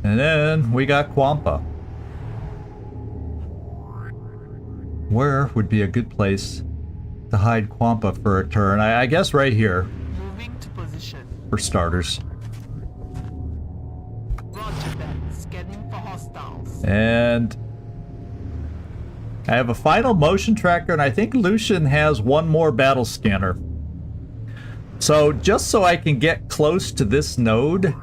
And then we got Quampa. Where would be a good place to hide Quampa for a turn? I guess right here, Moving to position. for starters. Roger that. Scanning for hostiles. And I have a final motion tracker, and I think Lucian has 1 more battle scanner. So just so I can get close to this node,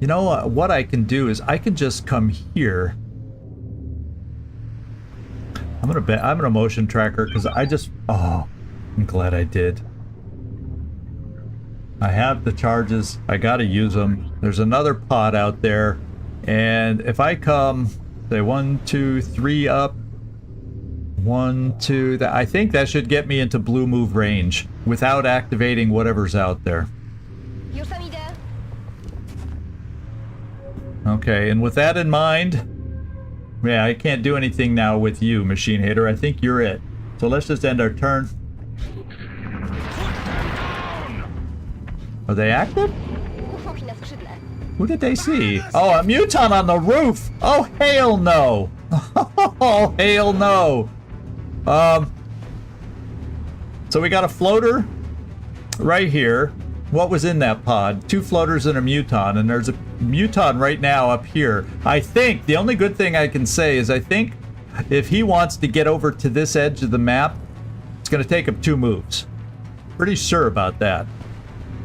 you know what I can do is I can just come here. I'm gonna motion tracker because oh, I'm glad I did. I have the charges. I gotta use them. There's another pod out there, and if I come, say 1, 2, 3 up, 1, 2. I think that should get me into blue move range without activating whatever's out there. Okay, and with that in mind, Yeah, I can't do anything now with you, Machine Hater. I think you're it. So let's just end our turn. Are they active? Who did they see? Oh, a Muton on the roof! Oh, hail no! Oh, hail no! So we got a floater right here. What was in that pod? 2 floaters and a Muton, and there's a Muton right now up here. I think, the only good thing I can say is I think if he wants to get over to this edge of the map, it's going to take him 2 moves. Pretty sure about that.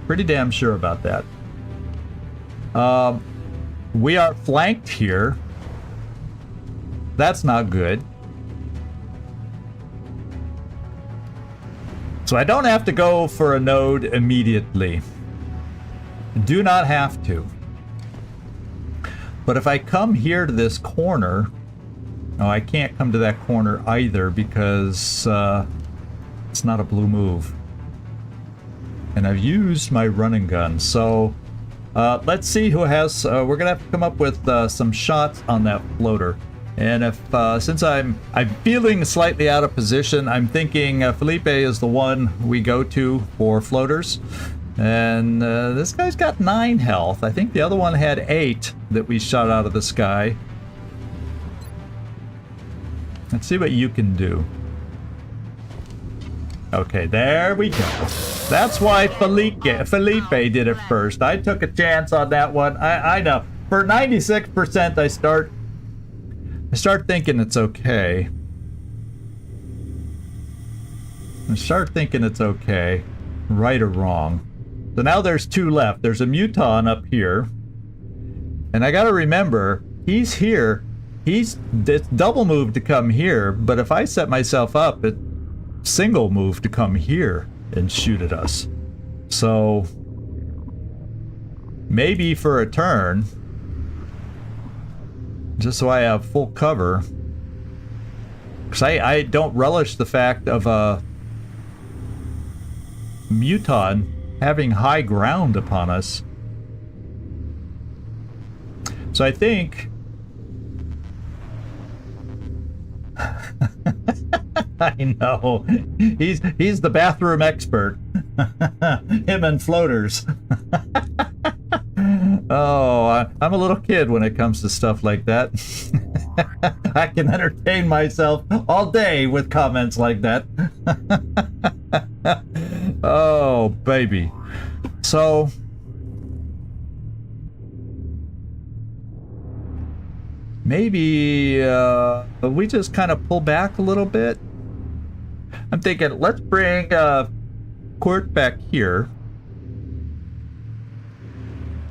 Pretty damn sure about that. We are flanked here. That's not good. So I don't have to go for a node immediately. Do not have to. But if I come here to this corner... Oh, I can't come to that corner either because it's not a blue move. And I've used my running gun. So let's see who has... we're going to have to come up with some shots on that floater. And if since I'm feeling slightly out of position, I'm thinking Felipe is the one we go to for floaters. And this guy's got 9 health. I think the other one had 8 that we shot out of the sky. Let's see what you can do. Okay, there we go. That's why Felipe did it first. I took a chance on that one. I know. For 96%, I start thinking it's okay. I start thinking it's okay, right or wrong. So now there's 2 left. There's a Muton up here. And I gotta remember, he's here. It's double move to come here, but if I set myself up, it's single move to come here and shoot at us. So maybe for a turn, just so I have full cover, because I don't relish the fact of a Muton having high ground upon us. So I think I know. He's the bathroom expert. Him and floaters. Oh, I'm a little kid when it comes to stuff like that. I can entertain myself all day with comments like that. Oh, baby. So maybe we just kind of pull back a little bit. I'm thinking, let's bring Court back here.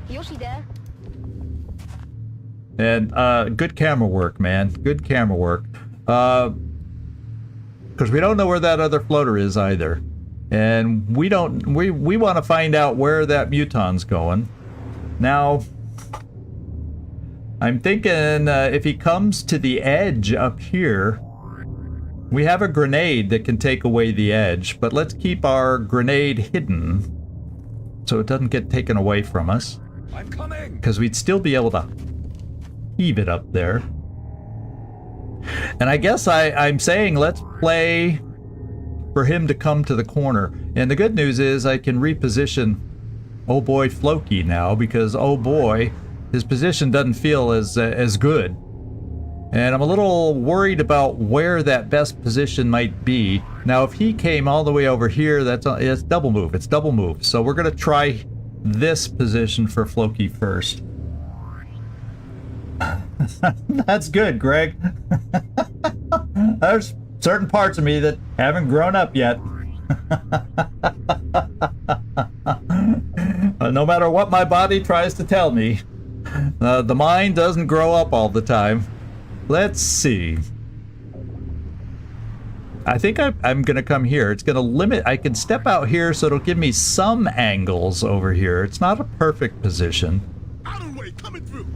Yoshi there. And good camera work, man. Good camera work. Because we don't know where that other floater is either. And we want to find out where that Muton's going. Now, I'm thinking if he comes to the edge up here, we have a grenade that can take away the edge, but let's keep our grenade hidden so it doesn't get taken away from us. I'm coming. Because we'd still be able to heave it up there. And I guess I'm saying let's play for him to come to the corner. And the good news is I can reposition oh boy Floki now, because oh boy, his position doesn't feel as good. And I'm a little worried about where that best position might be. Now, if he came all the way over here, it's double move. It's double move. So we're going to try this position for Floki first. That's good, Greg. There's certain parts of me that haven't grown up yet. No matter what my body tries to tell me, the mind doesn't grow up all the time. Let's see. I think I'm going to come here. It's going to limit. I can step out here so it'll give me some angles over here. It's not a perfect position. Out of the way, coming through.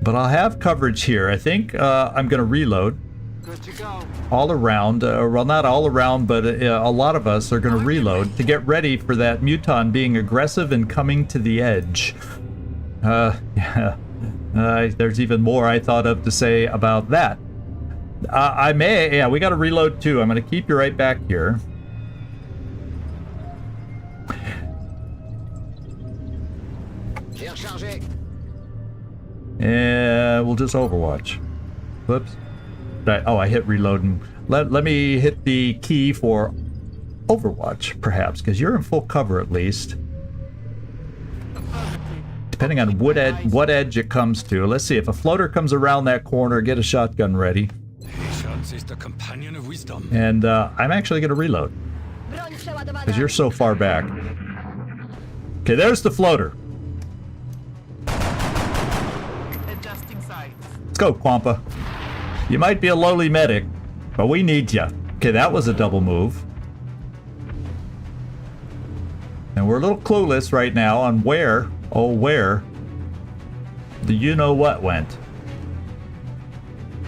But I'll have coverage here. I think I'm going to reload. Good to go. All around. Well, not all around, but a lot of us are going to reload to get ready for that Muton being aggressive and coming to the edge. Yeah. There's even more I thought of to say about that. Yeah, we got to reload too. I'm going to keep you right back here. And we'll just Overwatch. Whoops. Oh, I hit reload. And let me hit the key for Overwatch, perhaps, because you're in full cover at least. Depending on what edge it comes to. Let's see, if a floater comes around that corner, get a shotgun ready. Patience is the companion of wisdom. And I'm actually going to reload. Because you're so far back. Okay, there's the floater. Adjusting sights. Let's go, Quampa. You might be a lowly medic, but we need you. Okay, that was a double move. And we're a little clueless right now on where, oh where, the you-know-what went.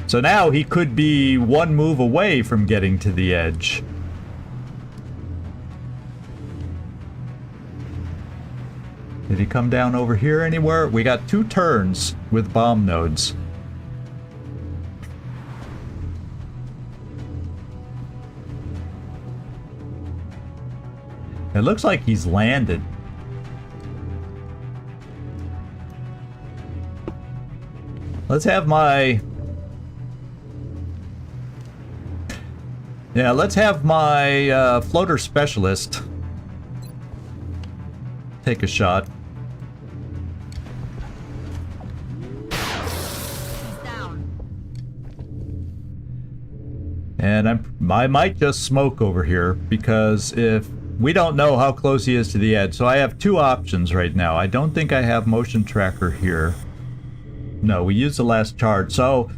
So now he could be one move away from getting to the edge. Did he come down over here anywhere? We got 2 turns with bomb nodes. It looks like he's landed. Let's have my... Yeah, let's have my floater specialist take a shot. And I might just smoke over here because if we don't know how close he is to the edge, so I have 2 options right now. I don't think I have motion tracker here. No, we used the last charge, so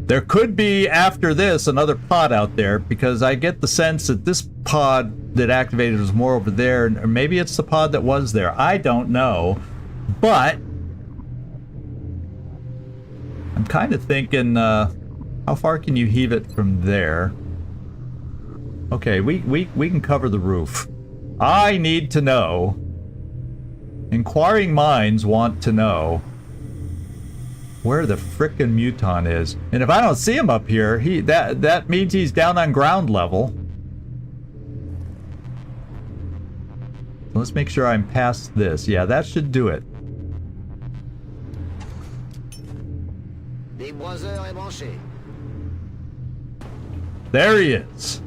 there could be after this another pod out there because I get the sense that this pod that activated was more over there, or maybe it's the pod that was there. I don't know, but I'm kind of thinking, how far can you heave it from there? Okay, we can cover the roof. I need to know. Inquiring minds want to know where the frickin' muton is. And if I don't see him up here, that means he's down on ground level. Let's make sure I'm past this. Yeah, that should do it. There he is.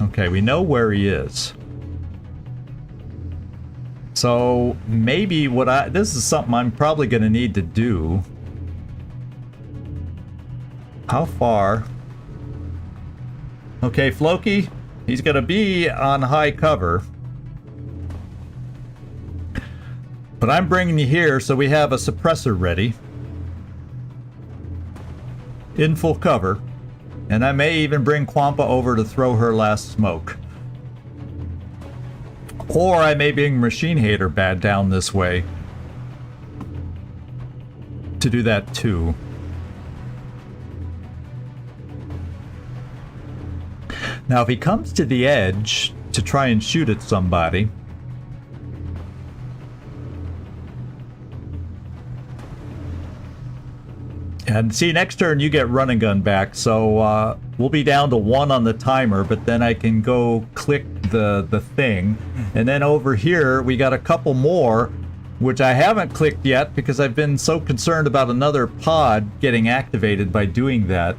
Okay, we know where he is. So maybe this is something I'm probably going to need to do. How far? Okay, Floki, he's going to be on high cover. But I'm bringing you here so we have a suppressor ready. In full cover. And I may even bring Quampa over to throw her last smoke. Or I may bring Machine Hater bad down this way. To do that too. Now if he comes to the edge to try and shoot at somebody... And see, next turn you get run and gun back, so we'll be down to 1 on the timer, but then I can go click the thing. And then over here, we got a couple more, which I haven't clicked yet because I've been so concerned about another pod getting activated by doing that.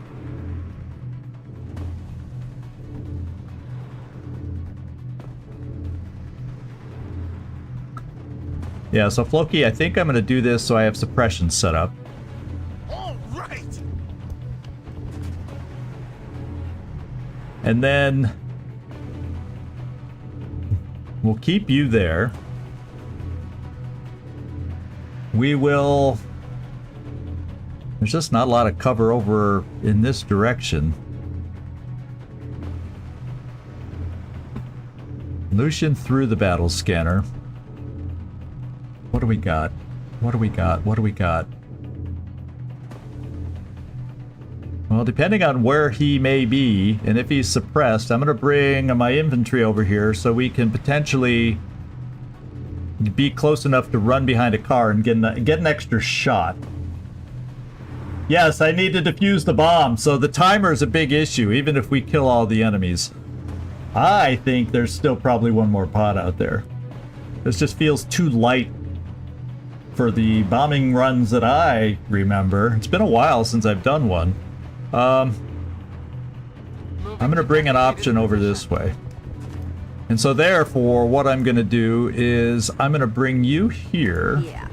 Yeah, so Floki, I think I'm going to do this so I have suppression set up. And then we'll keep you there. We will... There's just not a lot of cover over in this direction. Lucian through the battle scanner. What do we got? What do we got? What do we got? Well, depending on where he may be, and if he's suppressed, I'm going to bring my infantry over here so we can potentially be close enough to run behind a car and get an extra shot. Yes, I need to defuse the bomb, so the timer is a big issue, even if we kill all the enemies. I think there's still probably one more pod out there. This just feels too light for the bombing runs that I remember. It's been a while since I've done one. I'm going to bring an option over this way. And so therefore, what I'm going to do is I'm going to bring you here. Yeah.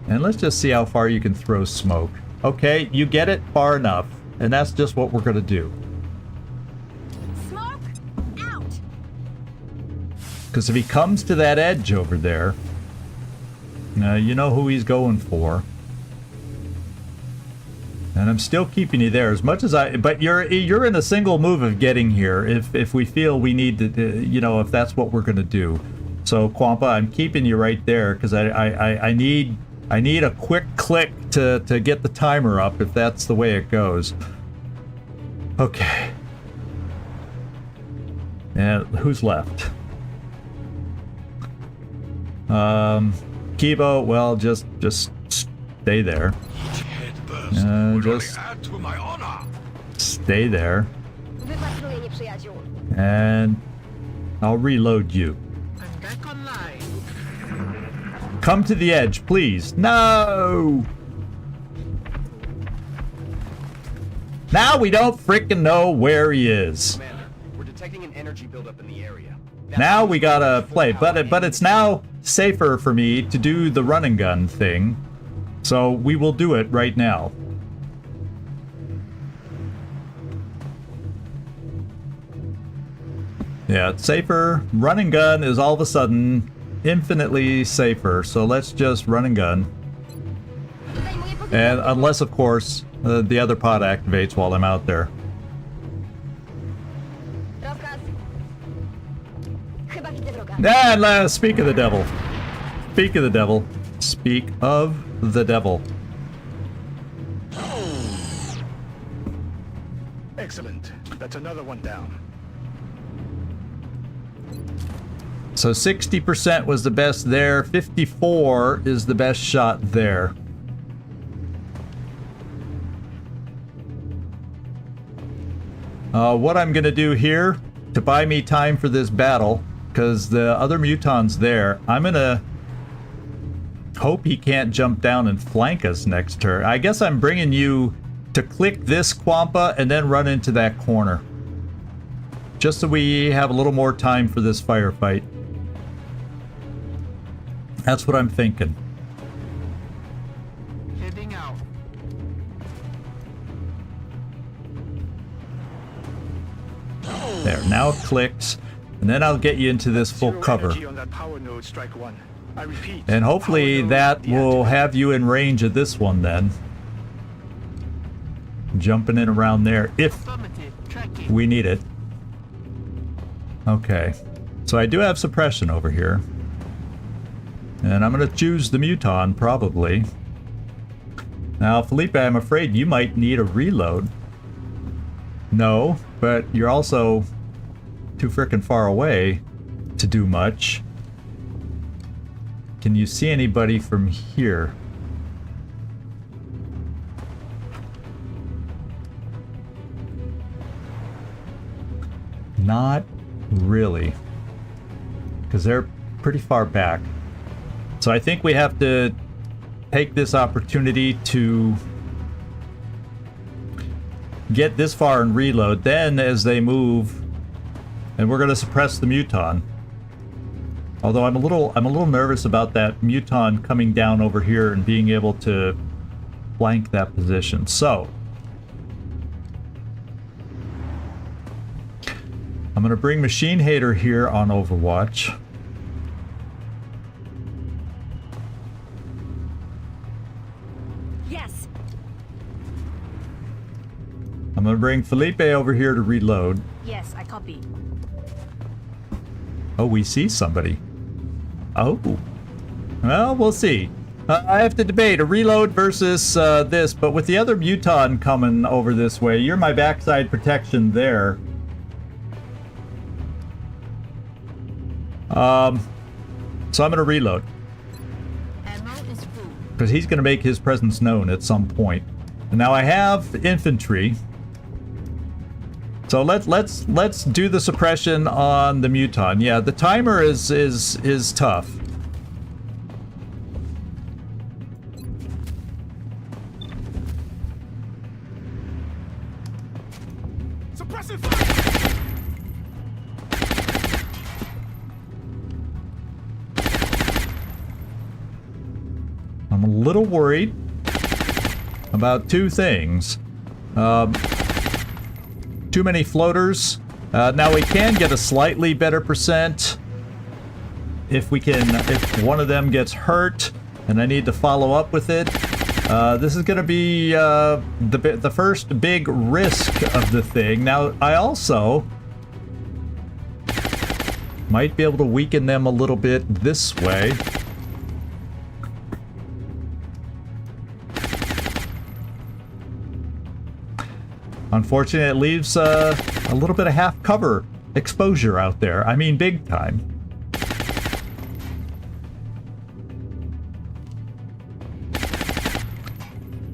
And let's just see how far you can throw smoke. Okay, you get it far enough. And that's just what we're going to do. Smoke out. Because if he comes to that edge over there, you know who he's going for. And I'm still keeping you there as much as I... But you're in a single move of getting here if we feel we need to, you know, if that's what we're going to do. So, Quampa, I'm keeping you right there because I need a quick click to get the timer up if that's the way it goes. Okay. And who's left? Kibo, well, just stay there. Just add to my honor. stay there. Wypatruję nieprzyjaciół. And I'll reload you. I'm back online. Come to the edge, please. No! Now we don't frickin' know where he is. Commander, we're detecting an energy buildup in the area. Now we gotta play, but it's now safer for me to do the run and gun thing. So we will do it right now. Yeah, it's safer. Run and gun is all of a sudden infinitely safer. So let's just run and gun. And unless, of course, the other pod activates while I'm out there. Rozkaz. Chyba widzę wroga. And speak of the devil. Speak of the devil. Speak of the devil. Excellent. That's another one down. So 60% was the best there. 54 is the best shot there. What I'm going to do here to buy me time for this battle, because the other muton's there, I'm going to hope he can't jump down and flank us next turn. I guess I'm bringing you to click this Quampa and then run into that corner. Just so we have a little more time for this firefight. That's what I'm thinking. Heading out. There, now it clicks. And then I'll get you into this full Zero cover. energy on that power node, strike one. I repeat. And hopefully power node that will deactivated. have you in range of this one then. Jumping in around there if Affirmative. Tracking. we need it. Okay. So I do have suppression over here. And I'm going to choose the Muton, probably. Now, Felipe, I'm afraid you might need a reload. No, but you're also too frickin' far away to do much. Can you see anybody from here? Not really. Because they're pretty far back. So I think we have to take this opportunity to get this far and reload. Then as they move, and we're going to suppress the Muton. Although I'm a little nervous about that Muton coming down over here and being able to flank that position. So I'm going to bring Machine Hater here on Overwatch. Yes. I'm going to bring Felipe over here to reload. Yes, I copy. Oh, we see somebody. Oh. Well, we'll see. I have to debate a reload versus this, but with the other Muton coming over this way, you're my backside protection there. So I'm going to reload. Ammo is full. Because he's going to make his presence known at some point. Now I have infantry. So let's do the suppression on the Muton. Yeah, the timer is tough. Suppressing fire! I'm a little worried about two things. Too many floaters. Now we can get a slightly better percent if one of them gets hurt and I need to follow up with it. This is going to be the first big risk of the thing. Now I also might be able to weaken them a little bit this way. Unfortunately, it leaves a little bit of half-cover exposure out there. I mean, big time.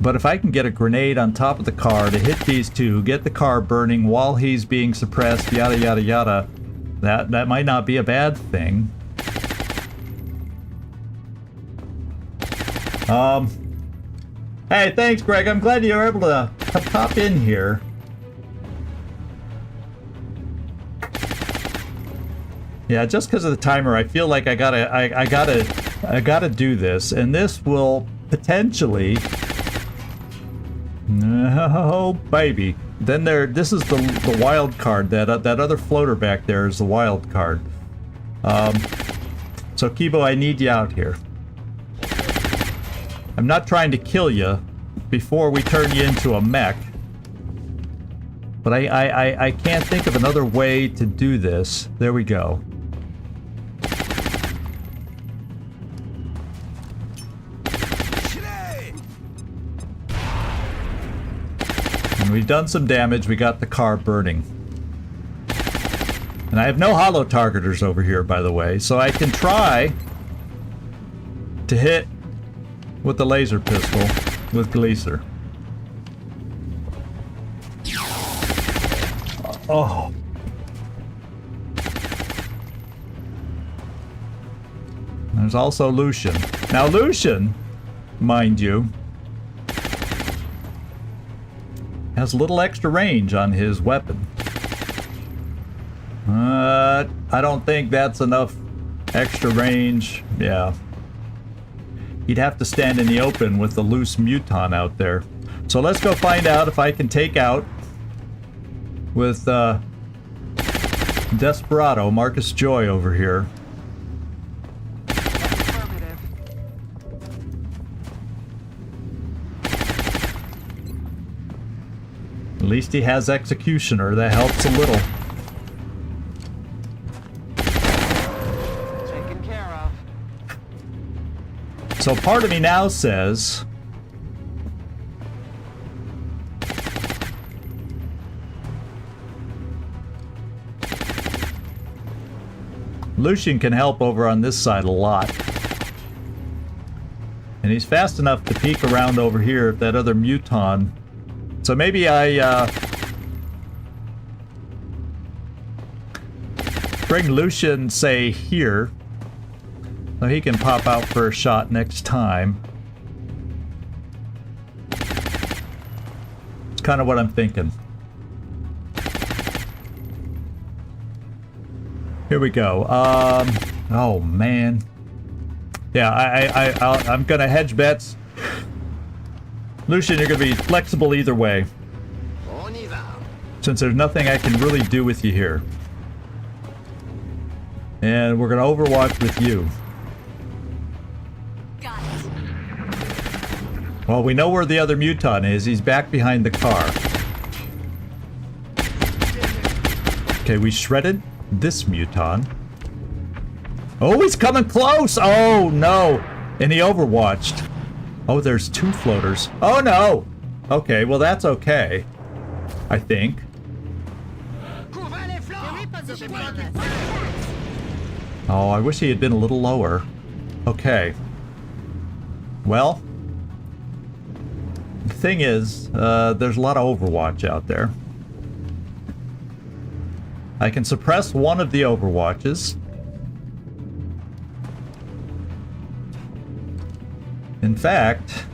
But if I can get a grenade on top of the car to hit these two, get the car burning while he's being suppressed, yada yada yada, that might not be a bad thing. Hey, thanks, Greg. I'm glad you were able to pop in here. Yeah, just because of the timer, I feel like I gotta do this, and this will potentially. Oh baby! Then this is the wild card. That other floater back there is the wild card. So Kibo, I need you out here. I'm not trying to kill you before we turn you into a mech. But I can't think of another way to do this. There we go. And we've done some damage. We got the car burning. And I have no hollow targeters over here, by the way. So I can try to hit with the laser pistol with Gleaser. Oh. There's also Lucian. Now Lucian, mind you, has a little extra range on his weapon. I don't think that's enough extra range. Yeah. He'd have to stand in the open with the loose Muton out there. So let's go find out if I can take out with Desperado, Marcus Joy over here. At least he has Executioner. That helps a little. Taken care of. So part of me now says Lucian can help over on this side a lot. And he's fast enough to peek around over here if that other Muton. So maybe I bring Lucian, say, here. So he can pop out for a shot next time. It's kind of what I'm thinking. Here we go. Oh man. Yeah, I'm gonna hedge bets. Lucian, you're gonna be flexible either way. Since there's nothing I can really do with you here. And we're gonna Overwatch with you. Got it. Well, we know where the other Muton is. He's back behind the car. Okay, we shredded this Muton. Oh, he's coming close! Oh, no! And he Overwatched. Oh, there's two floaters. Oh, no! Okay, well, that's okay. I think. Oh, I wish he had been a little lower. Okay. Well. The thing is, there's a lot of Overwatch out there. I can suppress one of the Overwatches. In fact,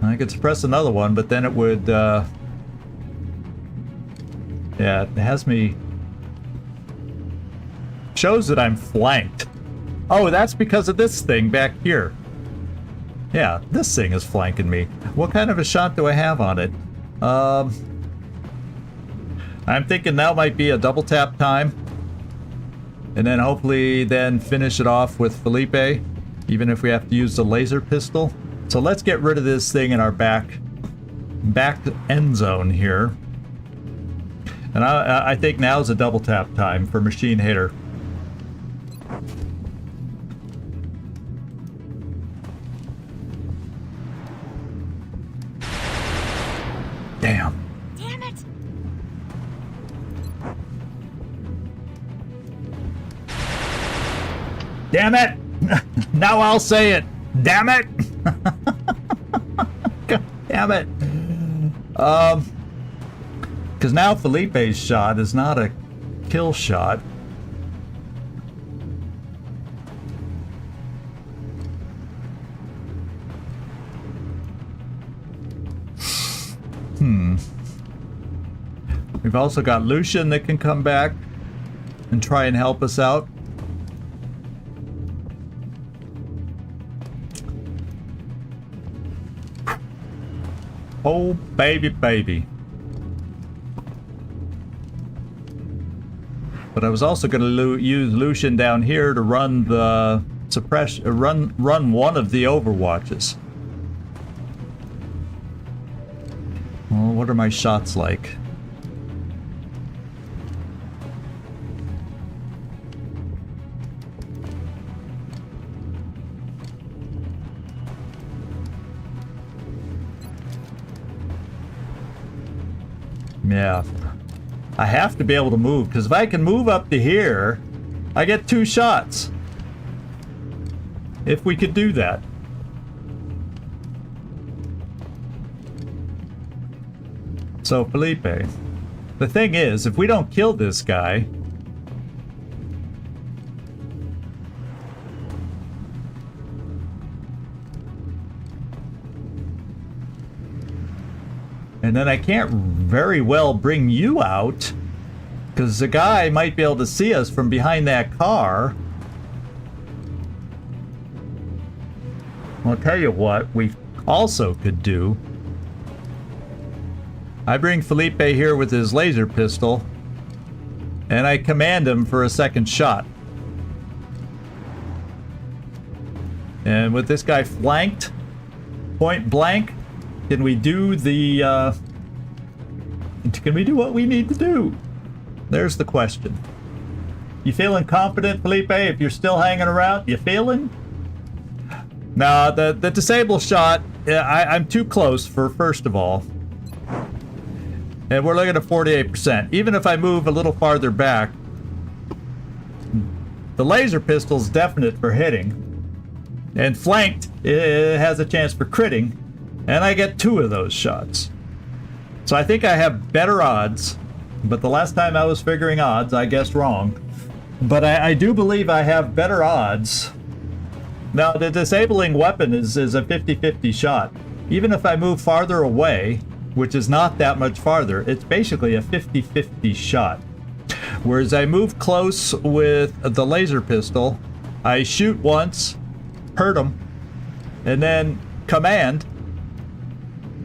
I could suppress another one, but then it would, yeah, it has me... shows that I'm flanked. Oh, that's because of this thing back here. Yeah, this thing is flanking me. What kind of a shot do I have on it? I'm thinking that might be a double tap time. And then hopefully then finish it off with Felipe, even if we have to use the laser pistol. So let's get rid of this thing in our back end zone here. And I think now is a double tap time for Machine Hater. Damn. Damn it! Damn it! Now I'll say it. Damn it! God damn it! Because now Felipe's shot is not a kill shot. We've also got Lucian that can come back and try and help us out. Oh, baby, baby. But I was also going to use Lucian down here to run the suppression, run one of the Overwatches. Well, what are my shots like? Yeah, I have to be able to move, because if I can move up to here, I get 2 shots. If we could do that. So, Felipe, the thing is, if we don't kill this guy, and then I can't very well bring you out, because the guy might be able to see us from behind that car. I'll tell you what we also could do. I bring Felipe here with his laser pistol, and I command him for a second shot. And with this guy flanked, point blank, can we do the, can we do what we need to do? There's the question. You feeling confident, Felipe, if you're still hanging around? You feeling? Now, the disable shot, I'm too close for, first of all. And we're looking at 48%. Even if I move a little farther back, the laser pistol's definite for hitting. And flanked, it has a chance for critting. And I get 2 of those shots. So I think I have better odds. But the last time I was figuring odds, I guessed wrong. But I do believe I have better odds. Now, the disabling weapon is a 50-50 shot. Even if I move farther away, which is not that much farther, it's basically a 50-50 shot. Whereas I move close with the laser pistol, I shoot once, hurt him, and then command,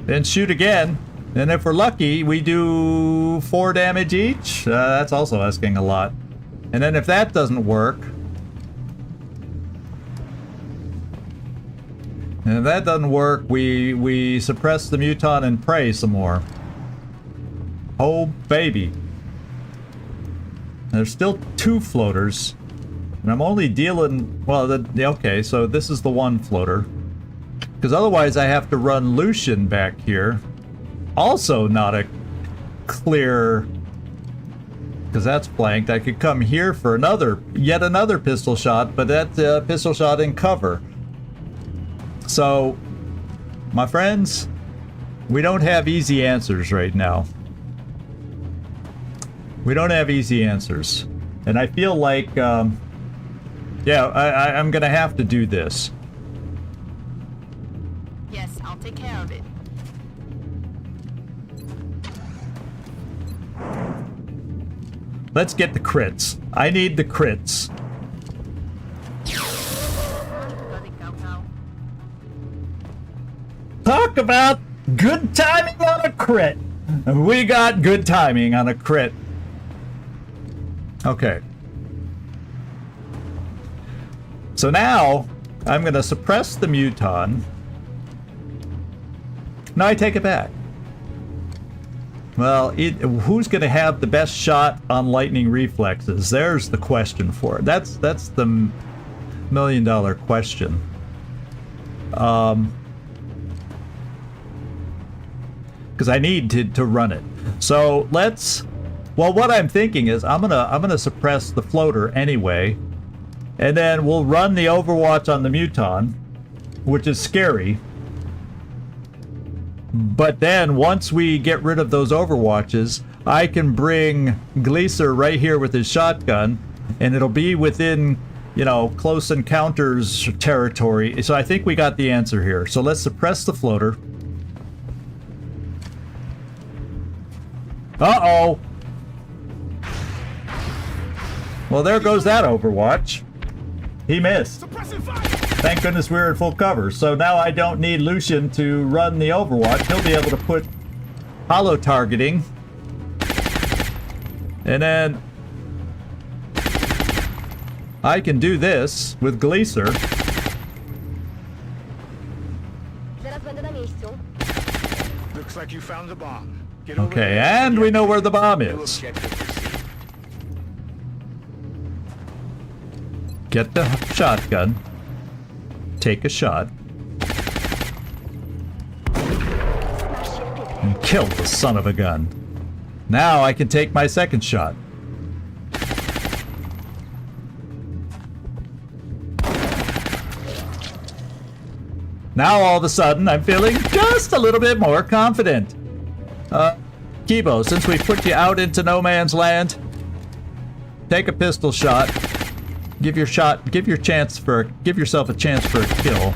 then shoot again, and if we're lucky, we do 4 damage each. That's also asking a lot. And then if that doesn't work, we suppress the muton and pray some more. Oh, baby. There's still 2 floaters. And I'm only dealing... Well, okay, so this is the 1 floater. Because otherwise I have to run Lucian back here. Also not a clear... Because that's flanked. I could come here for yet another pistol shot, but that's a pistol shot in cover. So, my friends, we don't have easy answers right now. We don't have easy answers. And I feel like, yeah, I'm gonna have to do this. Yes, I'll take care of it. Let's get the crits. I need the crits. Bloody cow. Talk about good timing on a crit. We got good timing on a crit. Okay. So now I'm gonna suppress the muton. No, I take it back. Well, who's gonna have the best shot on lightning reflexes? There's the question for it. That's the million-dollar question. Because I need to run it. So let's. Well, what I'm thinking is I'm gonna suppress the floater anyway, and then we'll run the Overwatch on the muton, which is scary. But then once we get rid of those Overwatches, I can bring Gleaser right here with his shotgun, and it'll be within, you know, close encounters territory. So I think we got the answer here. So let's suppress the floater. Uh-oh. Well, there goes that Overwatch. He missed. Suppressing fire! Thank goodness we're at full cover. So now I don't need Lucian to run the Overwatch. He'll be able to put hollow targeting. And then I can do this with Gleaser. Zaraz będę na miejscu. Looks like you found the bomb. Get over Okay, there. and we know where the bomb New is. objective received. Get the shotgun. Take a shot. And kill the son of a gun. Now I can take my second shot. Now all of a sudden I'm feeling just a little bit more confident. Kibo, since we put you out into no man's land, take a pistol shot. Give yourself a chance for a kill.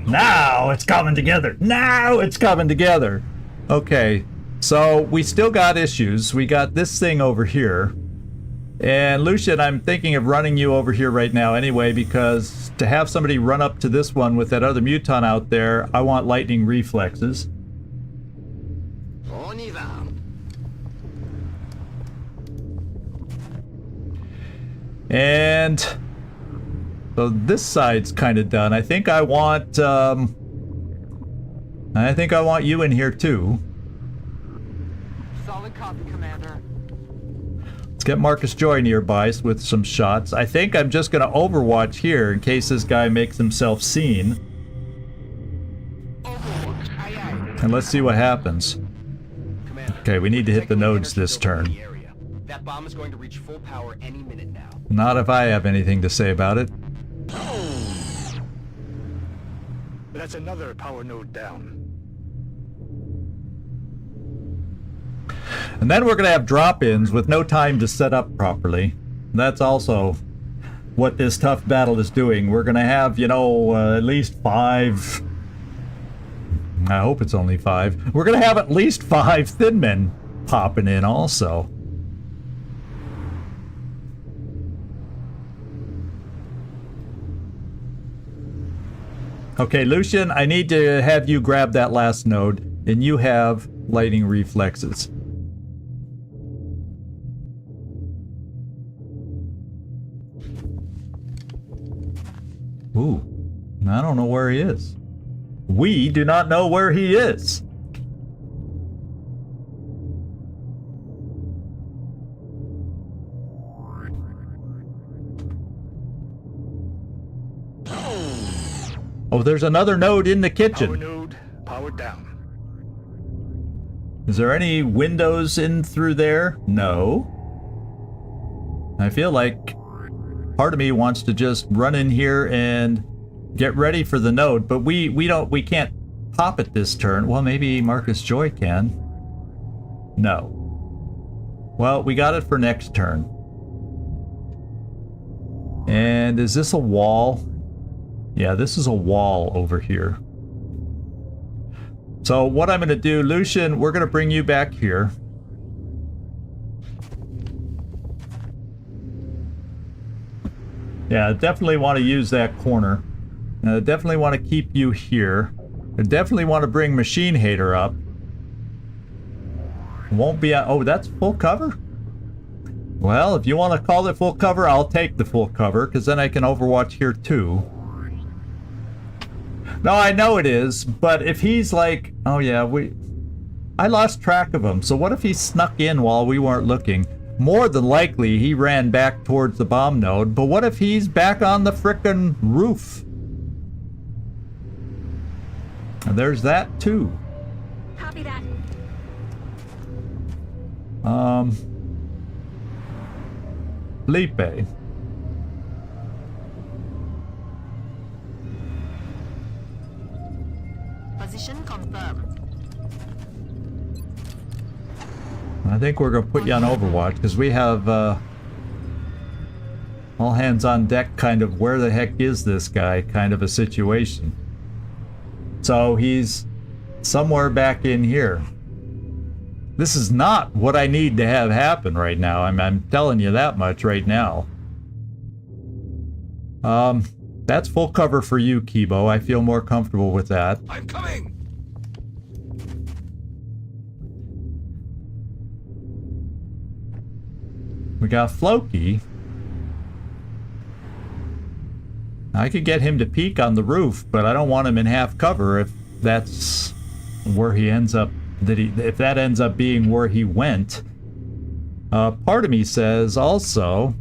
Now it's coming together. Now it's coming together. Okay, so we still got issues. We got this thing over here. And Lucian, I'm thinking of running you over here right now anyway, because to have somebody run up to this one with that other muton out there, I want lightning reflexes. On y va. And so this side's kind of done. I think I want you in here too. Solid copy, Commander. Let's get Marcus Joy nearby with some shots. I think I'm just gonna Overwatch here in case this guy makes himself seen. Overwatch, aye aye. And let's see what happens. Commander, Okay, we need to hit the protecting nodes energy this building in turn. the area. That bomb is going to reach full power any minute now. Not if I have anything to say about it. That's another power node down. And then we're gonna have drop-ins with no time to set up properly. That's also what this tough battle is doing. We're gonna have, you know, at least 5. I hope it's only 5. We're gonna have at least 5 thin men popping in also. Okay, Lucian, I need to have you grab that last node, and you have lightning reflexes. Ooh, I don't know where he is. We do not know where he is. Oh, there's another node in the Power kitchen. node, powered down. Is there any windows in through there? No. I feel like part of me wants to just run in here and get ready for the node, but we can't pop it this turn. Well, maybe Marcus Joy can. No. Well, we got it for next turn. And is this a wall? Yeah, this is a wall over here. So what I'm going to do, Lucian, we're going to bring you back here. Yeah, I definitely want to use that corner. And I definitely want to keep you here. I definitely want to bring Machine Hater up. Won't be... Oh, that's full cover? Well, if you want to call it full cover, I'll take the full cover, because then I can Overwatch here too. No, I know it is, but if he's like... Oh yeah, I lost track of him, so what if he snuck in while we weren't looking? More than likely, he ran back towards the bomb node, but what if he's back on the frickin' roof? And there's that too. Copy that. Felipe. Position confirmed. I think we're gonna put you on Overwatch because we have all hands on deck kind of where the heck is this guy kind of a situation. So he's somewhere back in here. This is not what I need to have happen right now. I'm telling you that much right now. That's full cover for you, Kibo. I feel more comfortable with that. I'm coming! We got Floki. I could get him to peek on the roof, but I don't want him in half cover if that's where he ends up. If that ends up being where he went. Part of me says also,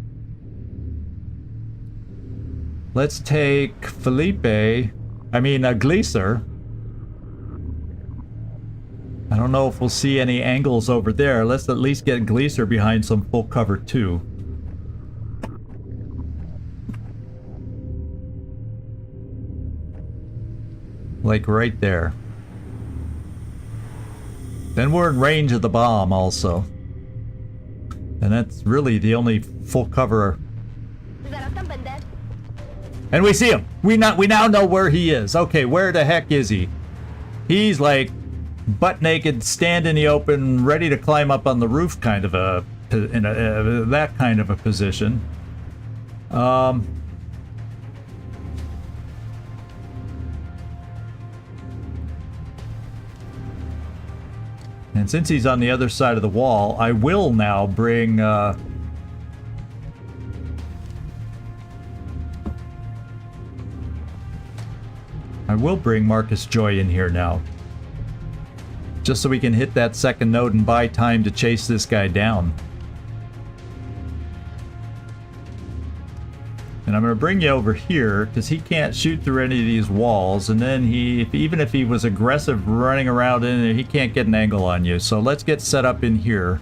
let's take Gleaser. I don't know if we'll see any angles over there. Let's at least get Gleaser behind some full cover too. Like right there. Then we're in range of the bomb also. And that's really the only full cover. And we see him! We now know where he is. Okay, where the heck is he? He's like butt naked, stand in the open, ready to climb up on the roof kind of that kind of a position. And since he's on the other side of the wall, I will now bring I will bring Marcus Joy in here now. Just so we can hit that second node and buy time to chase this guy down. And I'm going to bring you over here because he can't shoot through any of these walls, and then even if he was aggressive running around in there, he can't get an angle on you. So let's get set up in here.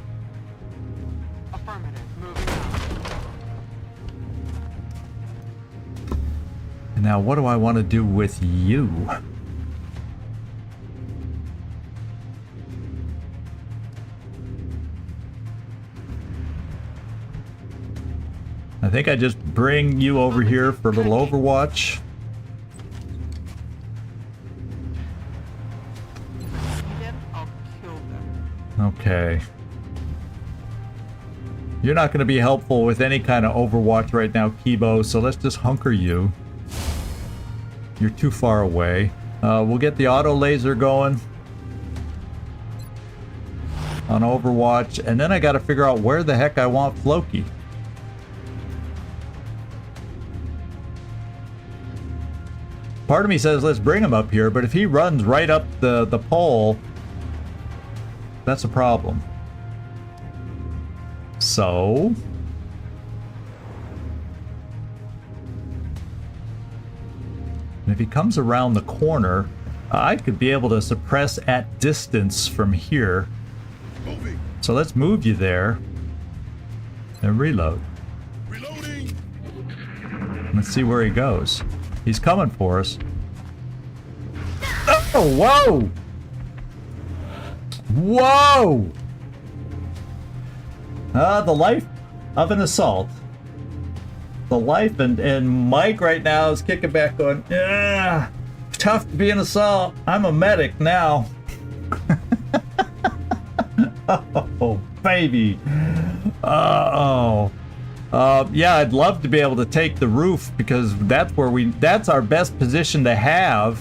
Affirmative. Moving out. And now what do I want to do with you? I think I just bring you over here for a little Overwatch. I'll kill them. Okay. You're not going to be helpful with any kind of Overwatch right now, Kibo, so let's just hunker you. You're too far away. We'll get the auto laser going on Overwatch, and then I got to figure out where the heck I want Floki. Part of me says let's bring him up here, but if he runs right up the pole, that's a problem. So... and if he comes around the corner, I could be able to suppress at distance from here. So let's move you there and reload. Reloading. Let's see where he goes. He's coming for us. Oh, whoa! Whoa! The life of an assault. The life and Mike right now is kicking back going, yeah, tough to be an assault. I'm a medic now. Oh, baby. Uh-oh. Yeah, I'd love to be able to take the roof because that's our best position to have.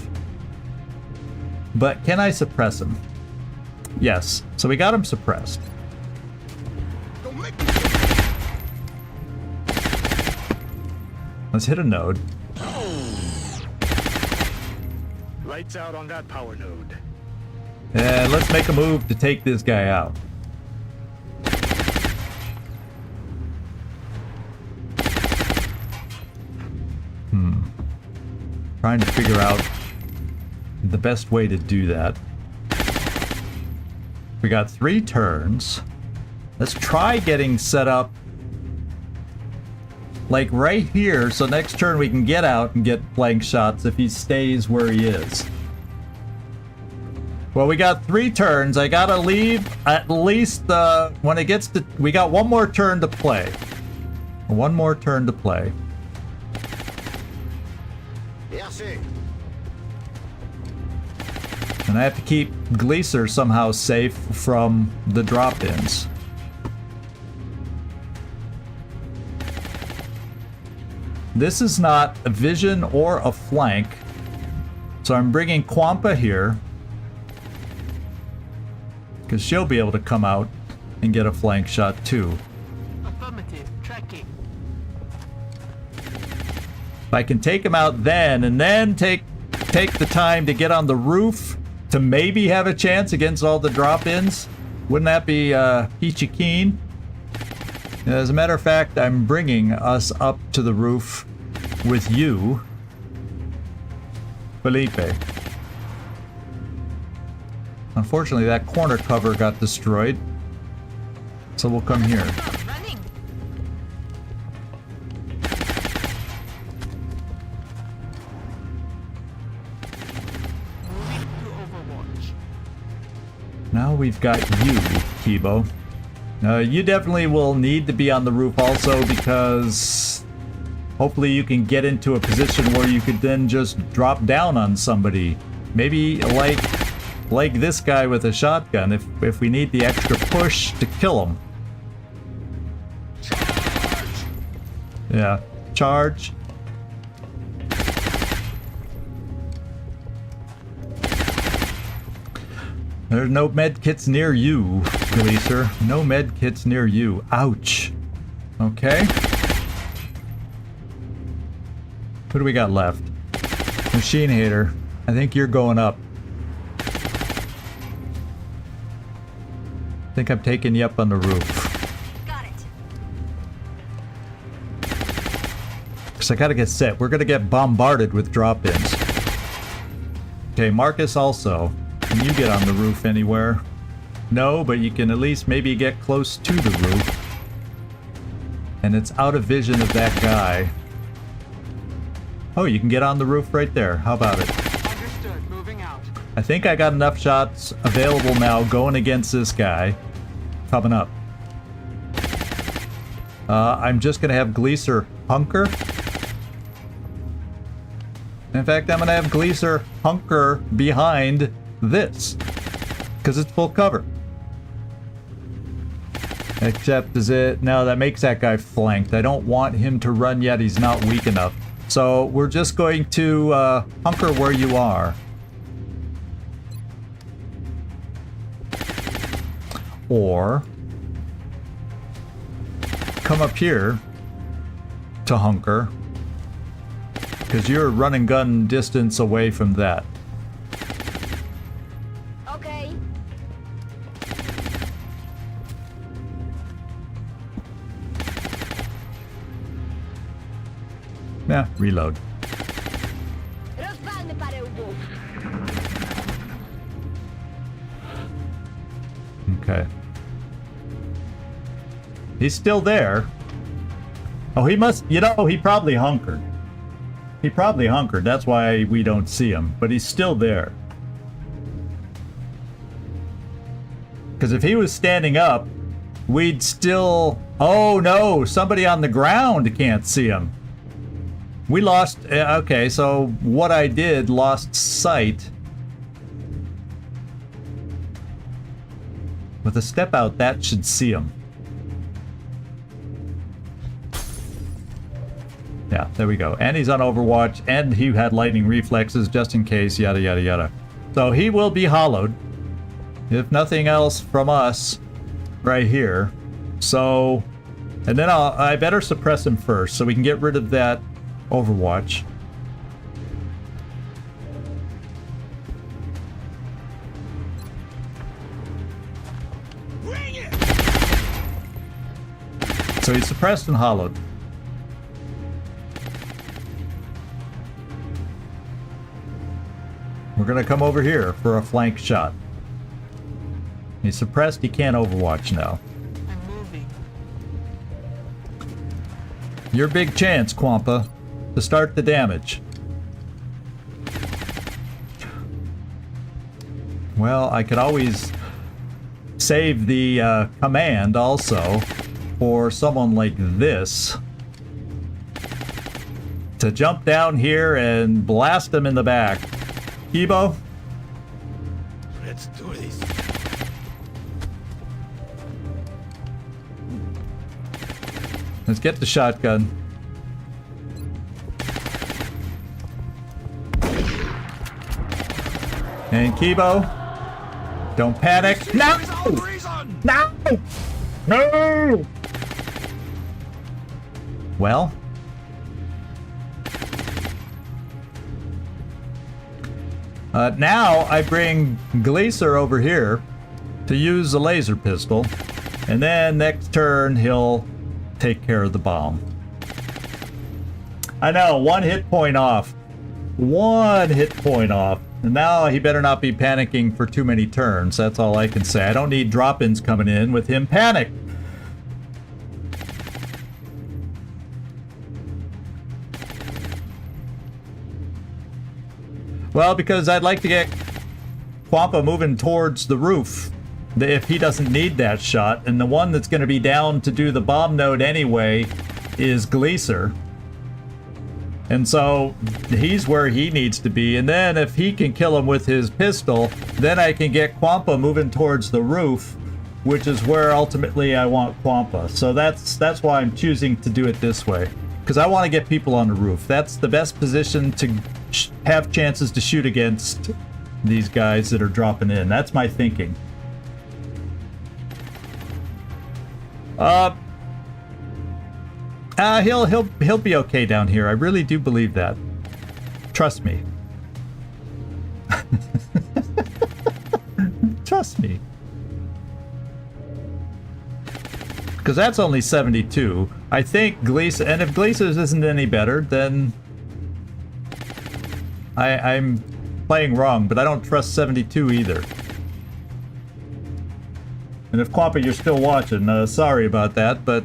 But can I suppress him? Yes. So we got him suppressed. Let's hit a node. Lights out on that power node. And let's make a move to take this guy out. Trying to figure out the best way to do that. We got 3 turns. Let's try getting set up like right here, so next turn we can get out and get flank shots if he stays where he is. Well, we got 3 turns. I gotta leave at least when it gets to... We got 1 more turn to play. 1 more turn to play. And I have to keep Gleaser somehow safe from the drop-ins. This is not a vision or a flank. So I'm bringing Kwampa here. Because she'll be able to come out and get a flank shot too. Affirmative. Tracking. If I can take him out then, and then take the time to get on the roof to maybe have a chance against all the drop-ins, wouldn't that be peachy keen? As a matter of fact, I'm bringing us up to the roof with you, Felipe. Unfortunately, that corner cover got destroyed, so we'll come here. Running. Moving to Overwatch. Now we've got you, Kibo. You definitely will need to be on the roof also because hopefully you can get into a position where you could then just drop down on somebody. Maybe like this guy with a shotgun if we need the extra push to kill him. Charge! Yeah, charge. There's no med kits near you, Gleaser. No med kits near you. Ouch. Okay. What do we got left? Machine Hater. I think you're going up. I think I'm taking you up on the roof. Got it. Because I gotta get set. We're gonna get bombarded with drop-ins. Okay, Marcus also. Can you get on the roof anywhere? No, but you can at least maybe get close to the roof. And it's out of vision of that guy. Oh, you can get on the roof right there. How about it? Understood. Moving out. I think I got enough shots available now going against this guy. Coming up. I'm just going to have Gleaser hunker. In fact, I'm going to have Gleaser hunker behind this. Because it's full cover. Except no, that makes that guy flanked. I don't want him to run yet. He's not weak enough. So we're just going to hunker where you are. Or come up here to hunker. Because you're run and gun distance away from that. Okay. Yeah, reload. Rozwalmy parę łbów. Okay. He's still there. Oh, he must, he probably hunkered. He probably hunkered. That's why we don't see him. But he's still there. Because if he was standing up, we'd still... Oh no! Somebody on the ground can't see him. We lost... Okay, so what I did lost sight. With a step out, that should see him. Yeah, there we go. And he's on Overwatch, and he had lightning reflexes just in case, yada yada yada. So he will be hollowed, if nothing else from us, right here. So, and then I better suppress him first, so we can get rid of that Overwatch. Bring it! So he's suppressed and hollowed. We're gonna come over here for a flank shot. He's suppressed, he can't Overwatch now. I'm moving. Your big chance, Quampa, to start the damage. Well, I could always save the command also for someone like this to jump down here and blast him in the back. Ebo? Let's do this. Let's get the shotgun. And Kibo, don't panic. No! No! No! Well. Now I bring Gleaser over here to use the laser pistol. And then next turn he'll take care of the bomb. I know, 1 hit point off. 1 hit point off. And now he better not be panicking for too many turns. That's all I can say. I don't need drop-ins coming in with him panicked. Well, because I'd like to get Quampa moving towards the roof if he doesn't need that shot. And the one that's going to be down to do the bomb node anyway is Gleaser. And so he's where he needs to be. And then if he can kill him with his pistol, then I can get Quampa moving towards the roof, which is where ultimately I want Quampa. So that's why I'm choosing to do it this way. Because I want to get people on the roof. That's the best position to have chances to shoot against these guys that are dropping in. That's my thinking. He'll be okay down here. I really do believe that. Trust me. Trust me. Because that's only 72. I think Gleaser, and if Gleaser's isn't any better, then I'm playing wrong, but I don't trust 72 either. And if Quampa, you're still watching, sorry about that, but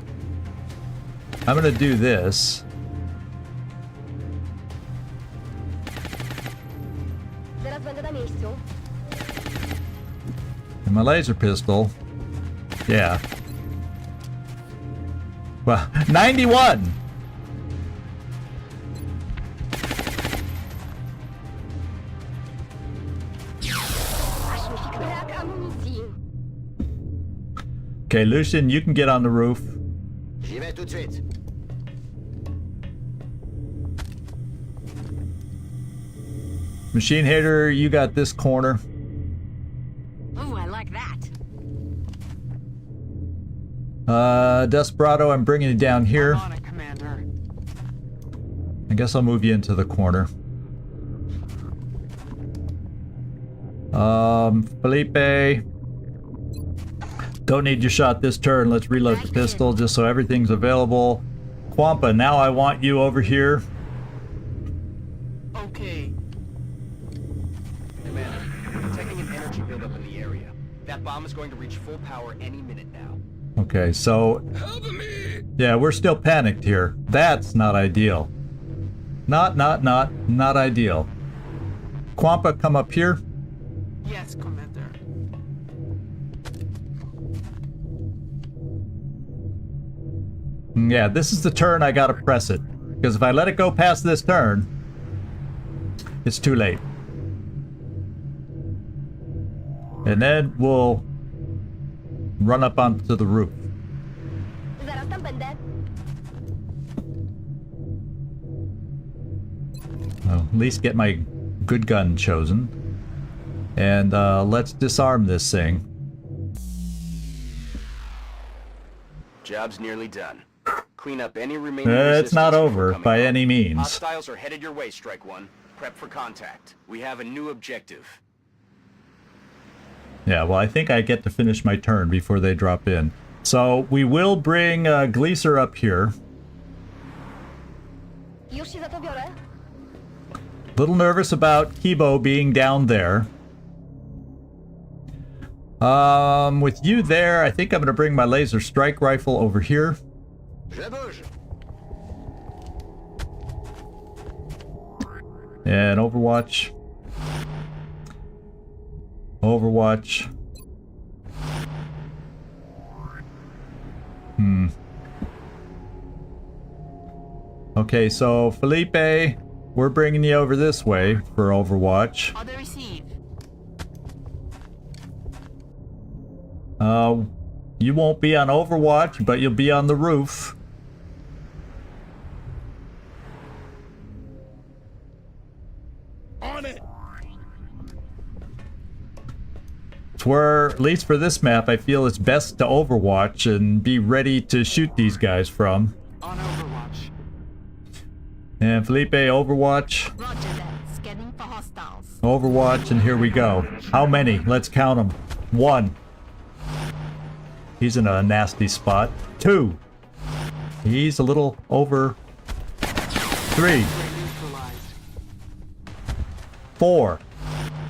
I'm gonna do this. And my laser pistol, yeah. Well, 91! Okay, Lucian, you can get on the roof. J'y vais tout de suite. Machine Hater, you got this corner. Ooh, I like that. Desperado, I'm bringing you down here. I'm on it, Commander. I guess I'll move you into the corner. Felipe. Don't need your shot this turn. Let's reload the pistol just so everything's available. Quampa, now I want you over here. Okay. Commander, we're detecting an energy buildup in the area. That bomb is going to reach full power any minute now. Okay, so... Help me! Yeah, we're still panicked here. That's not ideal. Not ideal. Quampa, come up here. Yes, Commander. Yeah, this is the turn I gotta press it. Because if I let it go past this turn, it's too late. And then we'll run up onto the roof. Well, at least get my good gun chosen. And let's disarm this thing. Job's nearly done. Clean up any remaining It's not resistance before over coming by up. any means. Hostiles are headed your way, Strike One. Prep for contact. We have a new objective. Yeah, well, I think I get to finish my turn before they drop in. So we will bring Gleaser up here. Little nervous about Kibo being down there. With you there, I think I'm going to bring my laser strike rifle over here. And Overwatch. Overwatch. Okay, so Felipe, we're bringing you over this way for Overwatch. Order received. You won't be on Overwatch, but you'll be on the roof. On it. It's where, at least for this map, I feel it's best to Overwatch and be ready to shoot these guys from. On Overwatch. And Felipe, Overwatch. Roger that. Scanning for hostiles. Overwatch, and here we go. How many? Let's count them. 1. He's in a nasty spot. 2. He's a little over. 3. Neutralized. 4.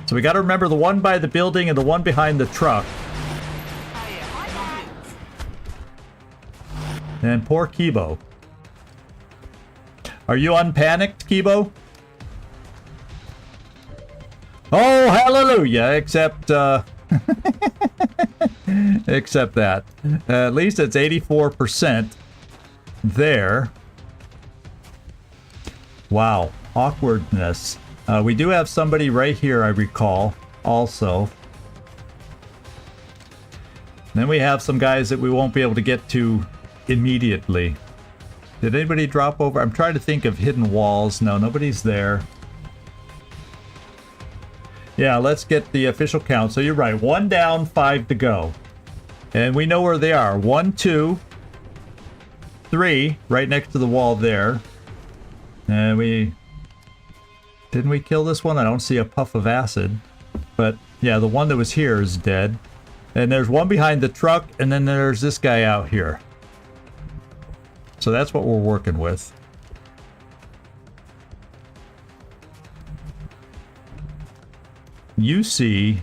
So we got to remember the one by the building and the one behind the truck. And poor Kibo. Are you unpanicked, Kibo? Oh, hallelujah! Except, except that. At least it's 84% there. Wow. Awkwardness. We do have somebody right here, I recall, also. Then we have some guys that we won't be able to get to immediately. Did anybody drop over? I'm trying to think of hidden walls. No, nobody's there. Yeah, let's get the official count. So you're right. 1 down, 5 to go. And we know where they are. 1, 2, 3, right next to the wall there. And we... Didn't we kill this one? I don't see a puff of acid. But, yeah, the one that was here is dead. And there's one behind the truck, and then there's this guy out here. So that's what we're working with. You see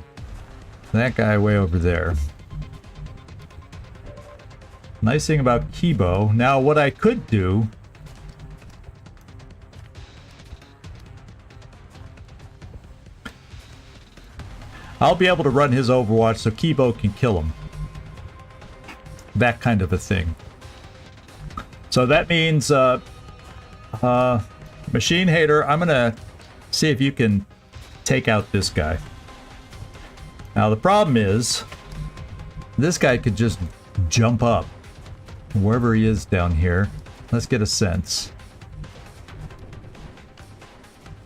that guy way over there. Nice thing about Kibo. Now what I could do... I'll be able to run his Overwatch so Kibo can kill him. That kind of a thing. So that means, Machine Hater, I'm gonna see if you can take out this guy. Now the problem is, this guy could just jump up wherever he is down here. Let's get a sense.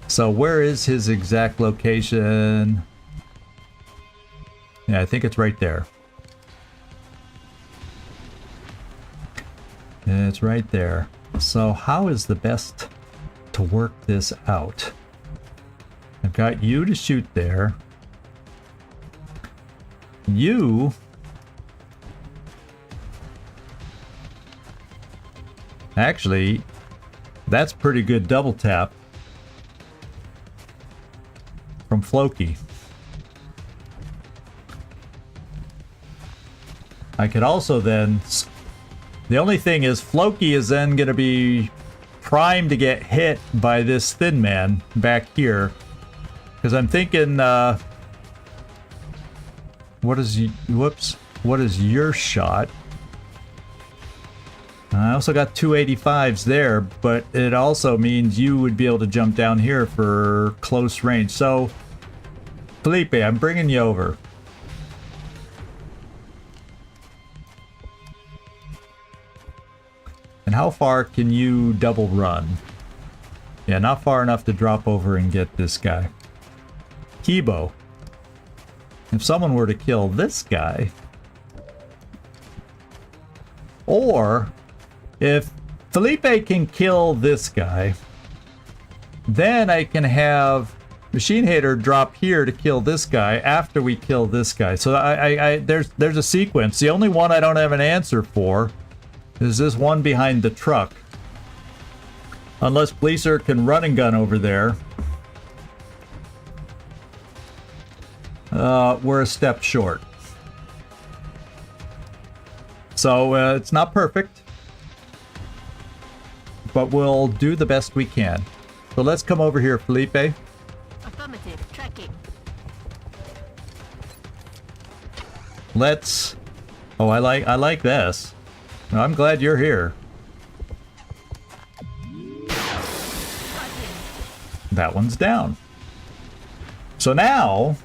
So where is his exact location? Yeah, I think it's right there. It's right there. So how is the best to work this out? I've got you to shoot there. You... Actually, that's pretty good double tap from Floki. I could also then... The only thing is, Floki is then going to be primed to get hit by this thin man back here. Because I'm thinking, what is your shot? I also got 285s there, but it also means you would be able to jump down here for close range. So, Felipe, I'm bringing you over. And how far can you double run? Yeah, not far enough to drop over and get this guy. Kibo. If someone were to kill this guy, or if Felipe can kill this guy, then I can have Machine Hater drop here to kill this guy after we kill this guy. So there's a sequence. The only one I don't have an answer for is this one behind the truck. Unless Bleaser can run and gun over there. We're a step short. So it's not perfect, but we'll do the best we can. So let's come over here, Felipe. Affirmative. Tracking. Let's... Oh, I like this. I'm glad you're here. That one's down. So now...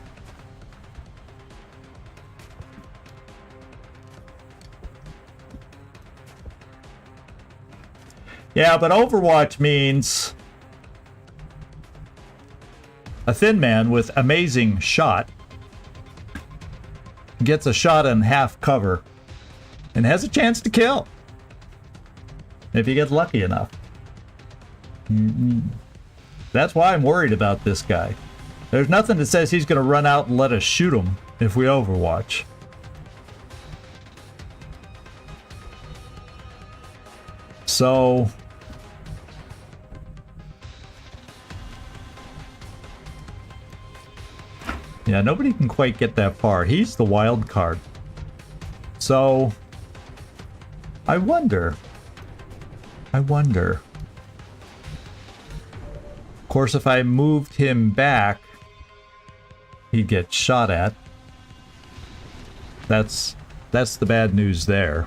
Yeah, but Overwatch means a thin man with amazing shot gets a shot in half cover and has a chance to kill if he gets lucky enough. That's why I'm worried about this guy. There's nothing that says he's going to run out and let us shoot him if we Overwatch. So... yeah, nobody can quite get that far. He's the wild card. So, I wonder. Of course, if I moved him back, he'd get shot at. That's the bad news there.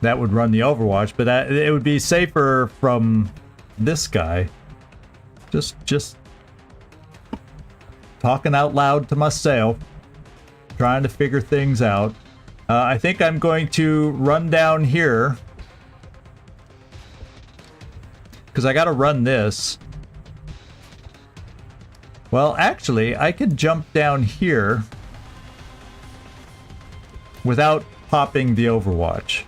That would run the Overwatch, but it would be safer from this guy. Just talking out loud to myself, trying to figure things out. I think I'm going to run down here because I got to run this. Well, actually, I could jump down here without popping the Overwatch.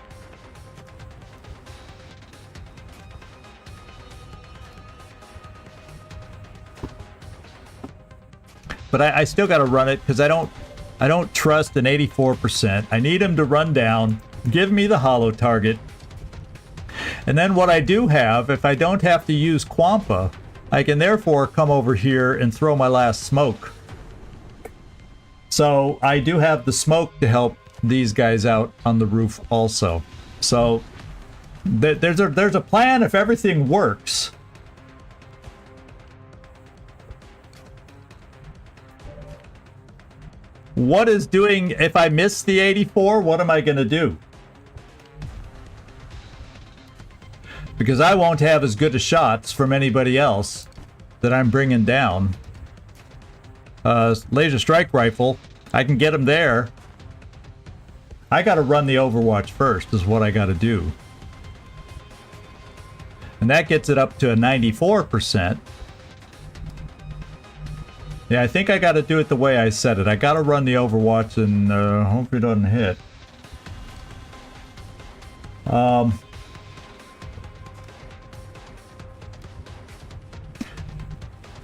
But I still got to run it because I don't trust an 84%. I need him to run down, give me the hollow target. And then what I do have, if I don't have to use Quampa, I can therefore come over here and throw my last smoke. So I do have the smoke to help these guys out on the roof also. So there's a plan if everything works. What is doing, if I miss the 84, what am I going to do? Because I won't have as good a shots from anybody else that I'm bringing down. Laser strike rifle, I can get him there. I got to run the Overwatch first is what I got to do. And that gets it up to a 94%. Yeah, I think I got to do it the way I said it. I got to run the Overwatch and hope it doesn't hit.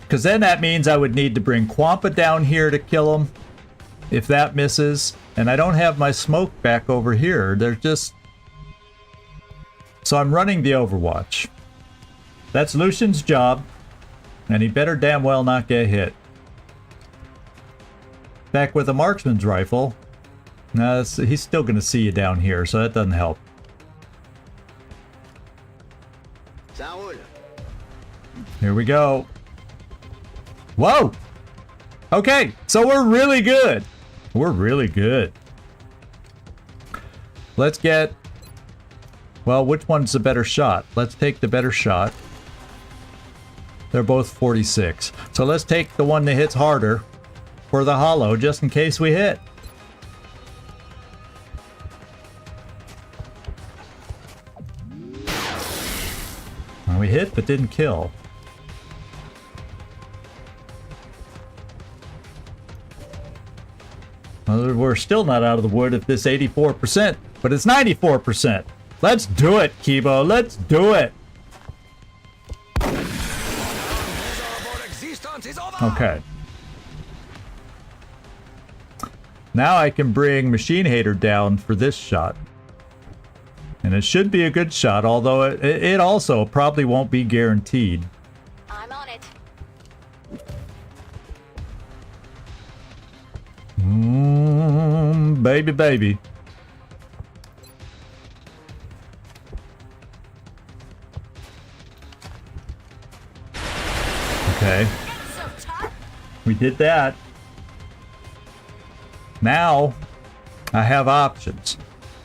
Because then that means I would need to bring Quampa down here to kill him if that misses. And I don't have my smoke back over here. They're just... So I'm running the Overwatch. That's Lucian's job. And he better damn well not get hit. Back with a marksman's rifle. He's still going to see you down here, so that doesn't help. Here we go. Whoa! Okay, so we're really good. We're really good. Let's get... Well, which one's the better shot? Let's take the better shot. They're both 46. So let's take the one that hits harder for the hollow, just in case we hit. Well, we hit, but didn't kill. Well, we're still not out of the wood at this 84%, but it's 94%. Let's do it, Kibo. Let's do it. Okay. Now I can bring Machine Hater down for this shot. And it should be a good shot, although it also probably won't be guaranteed. I'm on it. Baby, baby. Okay. We did that. Now, I have options.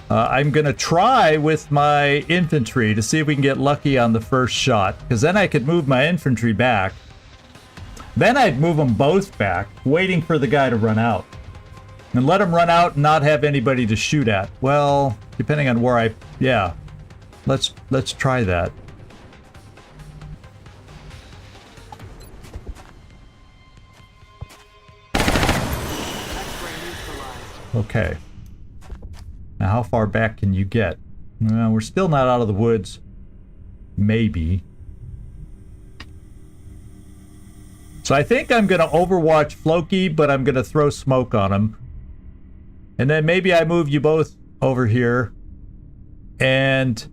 I'm going to try with my infantry to see if we can get lucky on the first shot, because then I could move my infantry back. Then I'd move them both back, waiting for the guy to run out. And let him run out and not have anybody to shoot at. Well, depending on where I... Yeah. Let's try that. Okay. Now, how far back can you get? Well, we're still not out of the woods. Maybe. So I think I'm going to Overwatch Floki, but I'm going to throw smoke on him. And then maybe I move you both over here, and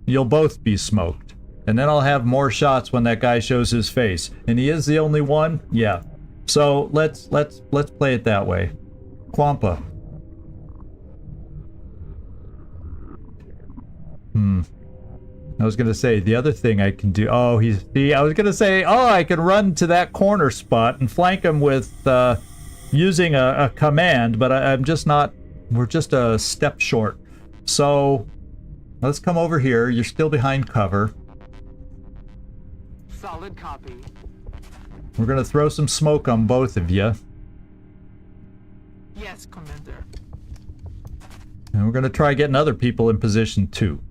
you'll both be smoked. And then I'll have more shots when that guy shows his face. And he is the only one? Yeah. So let's play it that way. Quampa. I was gonna say the other thing I can do. Oh, I was gonna say, oh, I can run to that corner spot and flank him with using a command, but I'm just not. We're just a step short. So let's come over here. You're still behind cover. Solid copy. We're gonna throw some smoke on both of you. Yes, Commander. And we're gonna try getting other people in position too.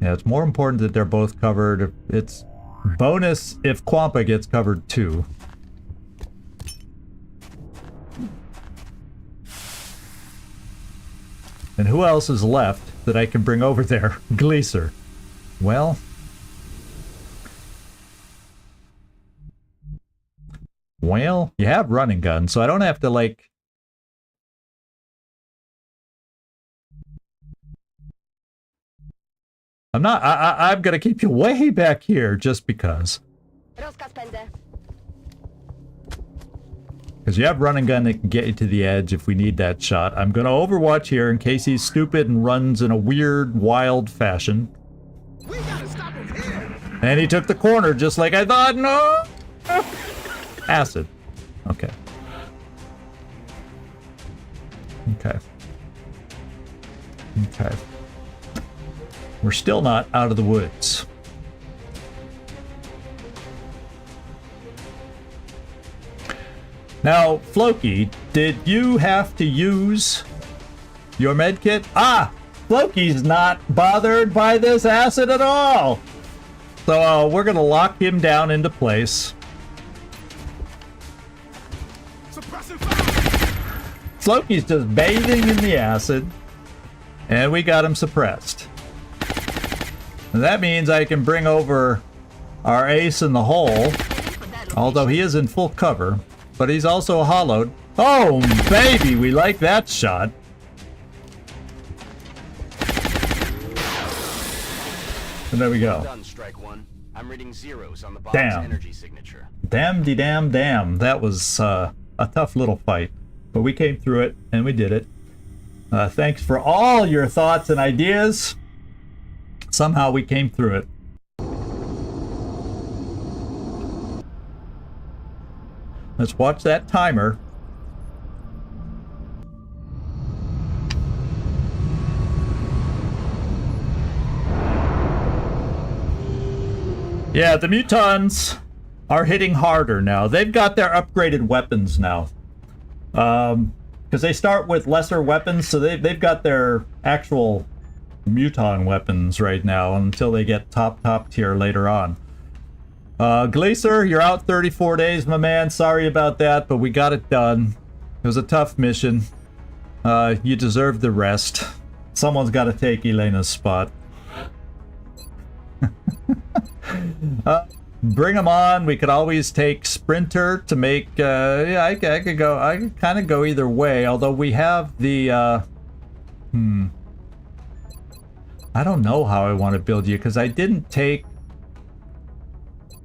Yeah, it's more important that they're both covered. It's bonus if Quampa gets covered too. And who else is left that I can bring over there? Gleaser. Well... Well, you have running guns, so I don't have to, like... I'm not... I'm gonna keep you way back here, just because. Because you have running gun that can get you to the edge if we need that shot. I'm gonna Overwatch here in case he's stupid and runs in a weird, wild fashion. We gotta stop him here. And he took the corner just like I thought. No! Acid. Okay. Okay. Okay. We're still not out of the woods. Now, Floki, did you have to use your medkit? Ah! Floki's not bothered by this acid at all! So we're gonna lock him down into place. Floki's just bathing in the acid, and we got him suppressed. And that means I can bring over our ace in the hole, although he is in full cover, but he's also hollowed. Oh, baby, we like that shot. And there we go. Done, strike one. I'm reading zeros on the bomb's energy signature. Damn. That was a tough little fight. But we came through it, and we did it. Thanks for all your thoughts and ideas. Somehow we came through it. Let's watch that timer. Yeah, the mutons are hitting harder now. They've got their upgraded weapons now. Because they start with lesser weapons, so they've got their actual muton weapons right now until they get top tier later on. Glacier, you're out 34 days, my man. Sorry about that, but we got it done. It was a tough mission. You deserve the rest. Someone's got to take Elena's spot. Bring them on. We could always take Sprinter to make. Yeah, I could go. I could kind of go either way. Although we have the. I don't know how I want to build you because I didn't take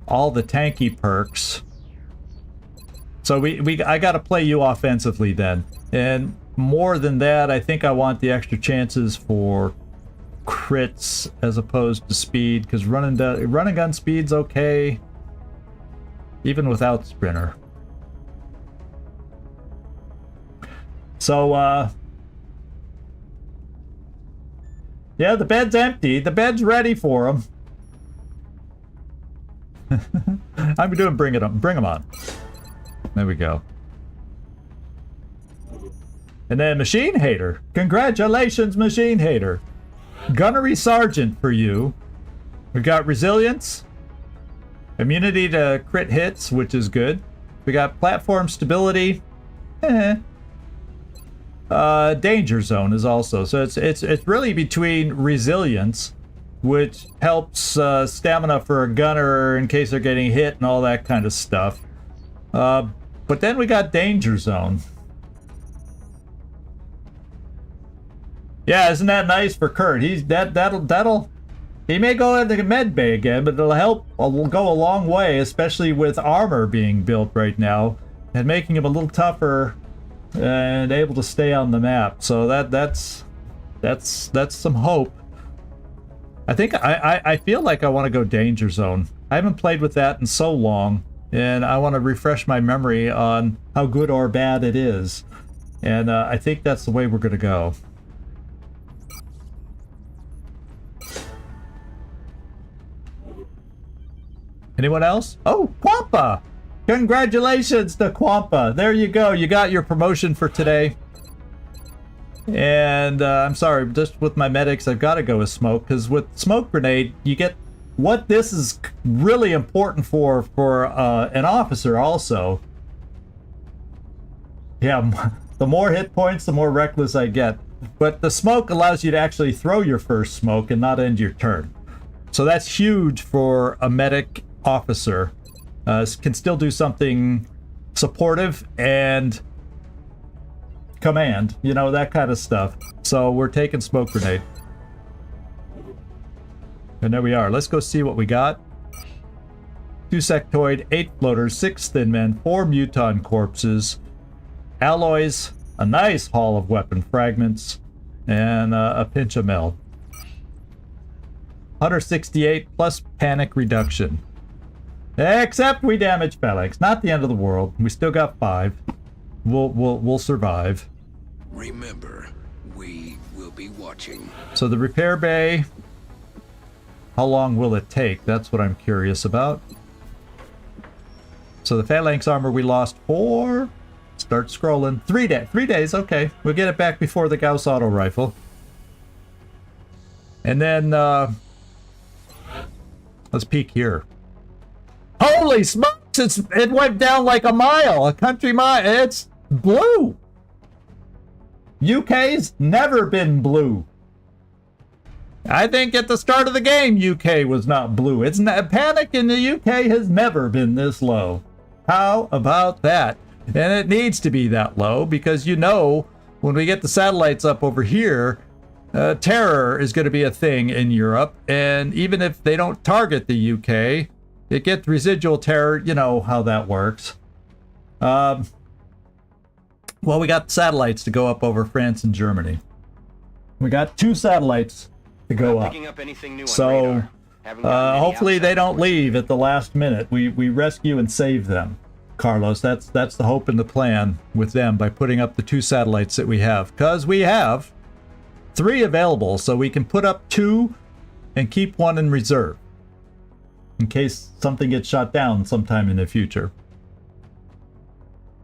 all the tanky perks. So I got to play you offensively then, and more than that, I think I want the extra chances for crits as opposed to speed, because running gun speed's okay even without Sprinter. So yeah, the bed's empty. The bed's ready for them. I'm doing bring them on. There we go. And then Machine Hater. Congratulations, Machine Hater. Gunnery Sergeant for you. We got Resilience. Immunity to crit hits, which is good. We got Platform Stability. Danger Zone is also. So it's really between Resilience, which helps stamina for a gunner in case they're getting hit and all that kind of stuff. But then we got Danger Zone. Yeah, isn't that nice for Kurt? That'll he may go into med bay again, but it'll help. Will go a long way, especially with armor being built right now and making him a little tougher and able to stay on the map. So that's some hope. I think I feel like I want to go Danger Zone. I haven't played with that in so long, and I want to refresh my memory on how good or bad it is. And I think that's the way we're going to go. Anyone else? Oh, Quampa! Congratulations to Quampa. There you go. You got your promotion for today. And I'm sorry, just with my medics, I've got to go with Smoke, because with Smoke Grenade, you get what this is really important for an officer also. Yeah, the more hit points, the more reckless I get. But the smoke allows you to actually throw your first smoke and not end your turn. So that's huge for a medic officer. Can still do something supportive and command, you know, that kind of stuff. So we're taking Smoke Grenade. And there we are. Let's go see what we got. 2 sectoid, 8 floaters, 6 thin men, 4 muton corpses, alloys, a nice haul of weapon fragments, and a pinch of meld. 168 plus panic reduction. Except we damage phalanx. Not the end of the world. We still got 5. We'll survive. Remember, we will be watching. So the repair bay. How long will it take? That's what I'm curious about. So the phalanx armor we lost 4. Start scrolling. 3 days. 3 days. Okay, we'll get it back before the Gauss auto rifle. And then let's peek here. Holy smokes! It went down like a mile, a country mile. It's blue. UK's never been blue. I think at the start of the game, UK was not blue. It's not, panic in the UK has never been this low. How about that? And it needs to be that low because, you know, when we get the satellites up over here, terror is going to be a thing in Europe. And even if they don't target the UK, it gets residual terror. You know how that works. Well, we got satellites to go up over France and Germany. We got 2 satellites to go up. Picking up anything new on So, radar. Haven't gotten any hopefully they outside don't reports. leave at the last minute. We rescue and save them, Carlos. That's the hope and the plan with them by putting up the 2 satellites that we have. Because we have 3 available, so we can put up 2 and keep 1 in reserve in case something gets shot down sometime in the future.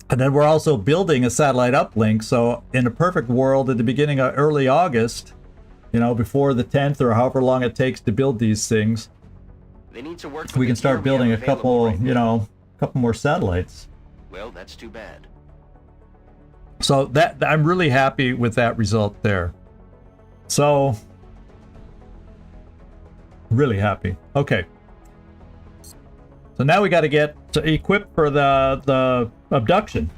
And then we're also building a satellite uplink, so in a perfect world at the beginning of early August, you know, before the 10th or however long it takes to build these things, They need to work with we the can start gear we building a have available couple, right you now. know, a couple more satellites. Well, that's too bad. So that I'm really happy with that result there. So really happy. Okay. So now we got to get equipped for the abduction.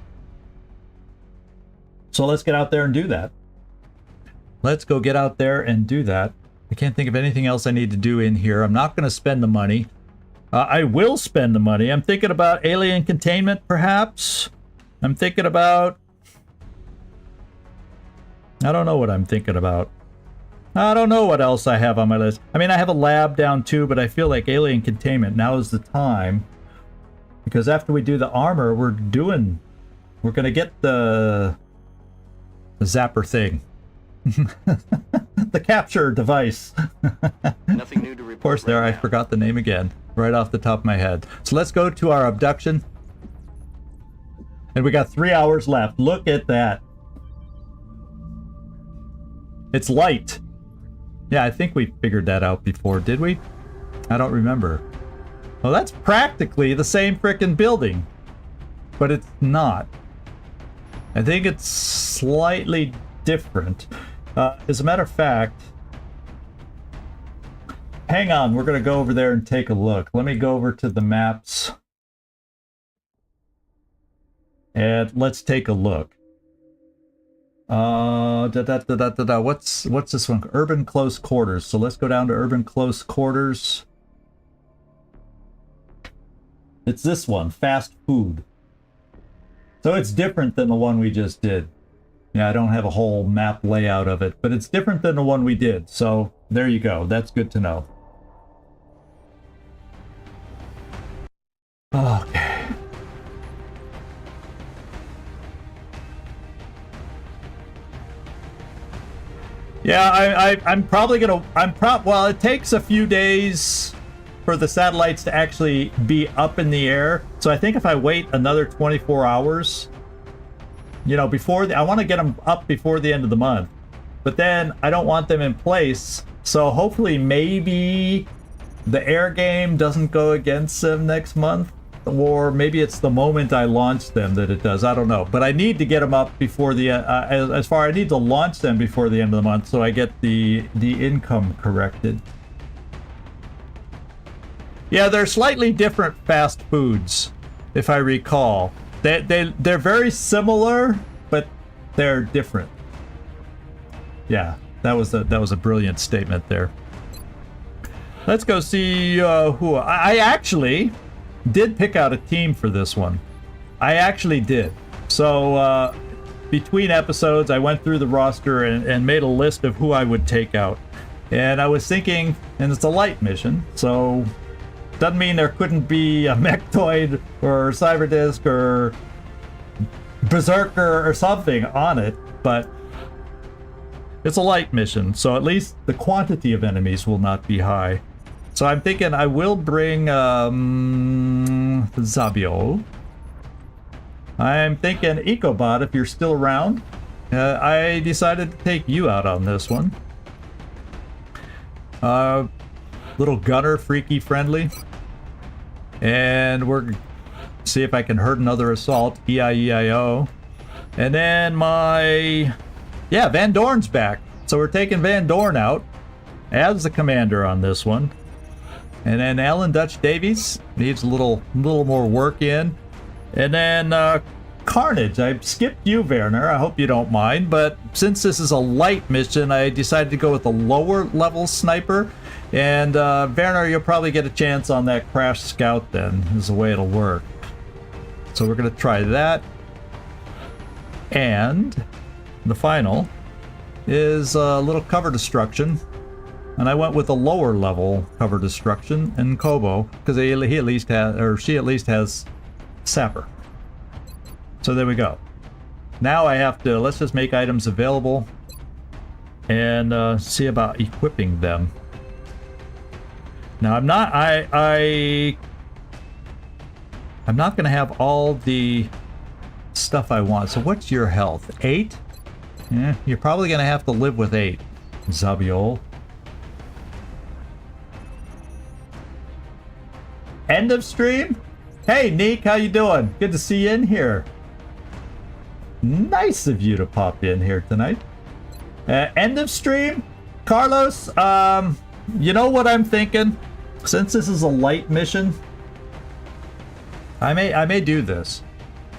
So let's get out there and do that. Let's go get out there and do that. I can't think of anything else I need to do in here. I'm not going to spend the money. I will spend the money. I'm thinking about alien containment, perhaps. I'm thinking about... I don't know what I'm thinking about. I don't know what else I have on my list. I mean, I have a lab down too, but I feel like alien containment, now is the time. Because after we do the armor, we're going to get the zapper thing. The capture device. Nothing new to report. Of course, there, right I now. forgot the name again, right off the top of my head. So let's go to our abduction. And we got 3 hours left. Look at that. It's light. Yeah, I think we figured that out before, did we? I don't remember. Well, that's practically the same frickin' building. But it's not. I think it's slightly different. As a matter of fact, hang on, we're going to go over there and take a look. Let me go over to the maps. And let's take a look. What's this one? Urban close quarters. So let's go down to urban close quarters. It's this one, fast food. So it's different than the one we just did. Yeah, I don't have a whole map layout of it, but it's different than the one we did. So there you go. That's good to know. Okay. Yeah, I'm probably gonna, well, it takes a few days for the satellites to actually be up in the air. So I think if I wait another 24 hours, you know, I want to get them up before the end of the month. But then I don't want them in place. So hopefully maybe the air game doesn't go against them next month. Or maybe it's the moment I launch them that it does. I don't know. But I need to get them up before the I need to launch them before the end of the month so I get the income corrected. Yeah, they're slightly different fast foods, if I recall. They're very similar, but they're different. Yeah, that was a brilliant statement there. Let's go see who I actually did pick out a team for this one. I actually did. So between episodes, I went through the roster and made a list of who I would take out. And I was thinking, and it's a light mission, so doesn't mean there couldn't be a Mechtoid or Cyberdisc or Berserker or something on it, but it's a light mission, so at least the quantity of enemies will not be high. So I'm thinking I will bring Zabio. I'm thinking Ecobot, if you're still around. I decided to take you out on this one. Little gunner, freaky friendly. And we're see if I can hurt another assault. EIEIO. And then Van Dorn's back. So we're taking Van Dorn out as the commander on this one. And then Alan Dutch Davies needs a little more work in. And then Carnage. I skipped you, Werner. I hope you don't mind. But since this is a light mission, I decided to go with a lower level sniper. And Werner, you'll probably get a chance on that Crash Scout then, is the way it'll work. So we're going to try that. And the final is a little cover destruction. And I went with a lower level cover destruction in Kobo, because he at least has, or she at least has Sapper. So there we go. Now I have to, let's just make items available and see about equipping them. Now I'm not, I'm not going to have all the stuff I want. So what's your health? 8? Yeah, you're probably going to have to live with 8, Zabiol. End of stream? Hey, Neek, how you doing? Good to see you in here. Nice of you to pop in here tonight. End of stream? Carlos, you know what I'm thinking? Since this is a light mission, I may do this.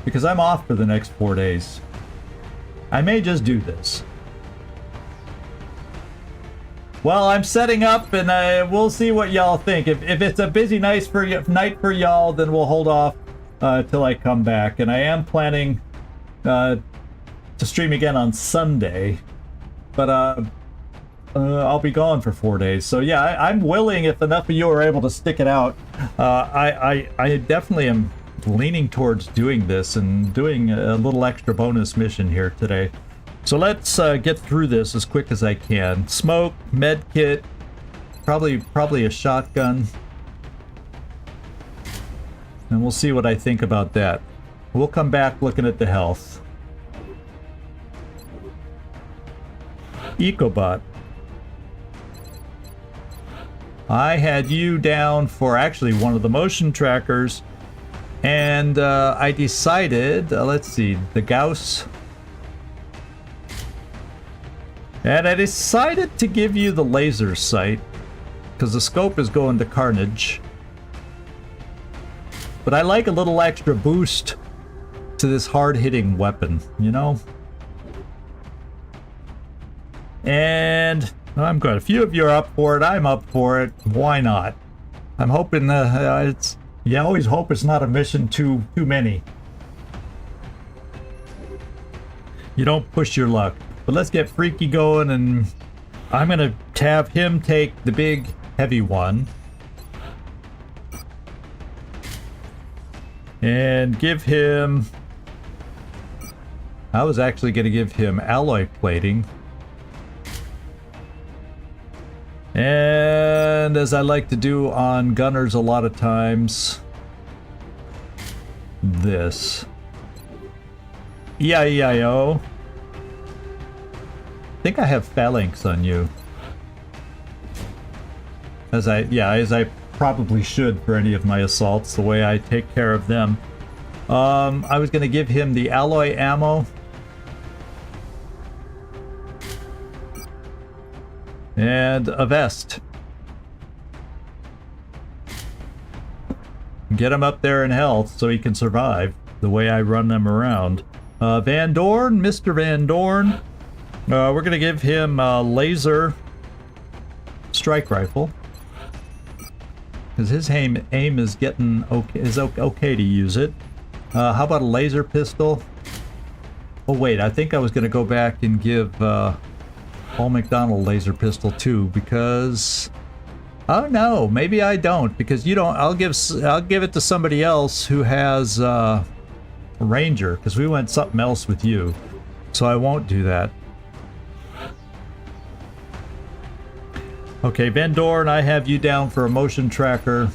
Because I'm off for the next 4 days. I may just do this. Well, I'm setting up, and we'll see what y'all think. If it's a busy night for y'all, then we'll hold off till I come back. And I am planning to stream again on Sunday, but I'll be gone for 4 days. So yeah, I'm willing if enough of you are able to stick it out. I definitely am leaning towards doing this and doing a little extra bonus mission here today. So let's get through this as quick as I can. Smoke, med kit, probably a shotgun. And we'll see what I think about that. We'll come back looking at the health. Ecobot. I had you down for actually one of the motion trackers. And I decided, let's see, the Gauss. And I decided to give you the laser sight, because the scope is going to Carnage. But I like a little extra boost to this hard-hitting weapon, you know? And I'm good. A few of you are up for it. I'm up for it. Why not? I'm hoping it's... You always hope it's not a mission too many. You don't push your luck. But let's get Freaky going, and I'm gonna have him take the big heavy one. And give him... I was actually gonna give him alloy plating. And as I like to do on gunners a lot of times, this. E-I-E-I-O. I think I have phalanx on you. As I probably should for any of my assaults, the way I take care of them. I was gonna give him the alloy ammo. And a vest. Get him up there in health so he can survive the way I run them around. Van Dorn, Mr. Van Dorn. We're gonna give him a laser strike rifle. Because his aim is getting okay to use it. How about a laser pistol? Oh wait, I think I was gonna go back and give Paul McDonald laser pistol too, because oh no, maybe I don't, because you don't. I'll give it to somebody else who has Ranger, because we went something else with you, so I won't do that. Okay, Van Dorn, I have you down for a motion tracker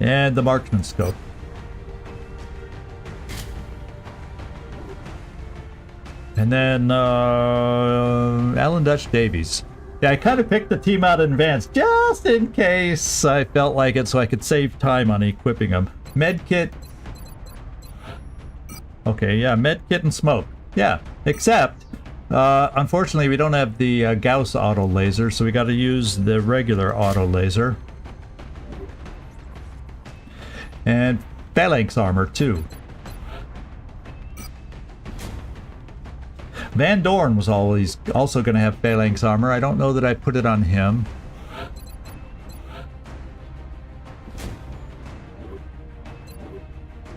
and the marksman scope. And then Alan Dutch Davies. Yeah, I kind of picked the team out in advance just in case I felt like it, so I could save time on equipping them. Medkit. Okay, yeah, medkit and smoke. Yeah, except unfortunately we don't have the Gauss auto laser, so we got to use the regular auto laser. And phalanx armor too. Van Dorn was also going to have phalanx armor. I don't know that I put it on him.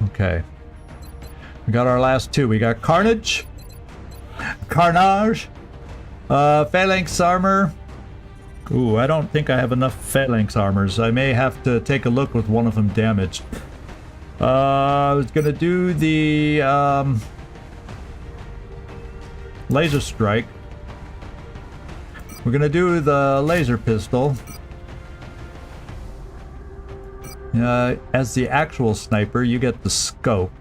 Okay. We got our last two. We got Carnage. carnage. Phalanx armor. Ooh, I don't think I have enough phalanx armors. I may have to take a look with one of them damaged. I was gonna do the laser strike. We're gonna do the laser pistol. As the actual sniper, you get the scope.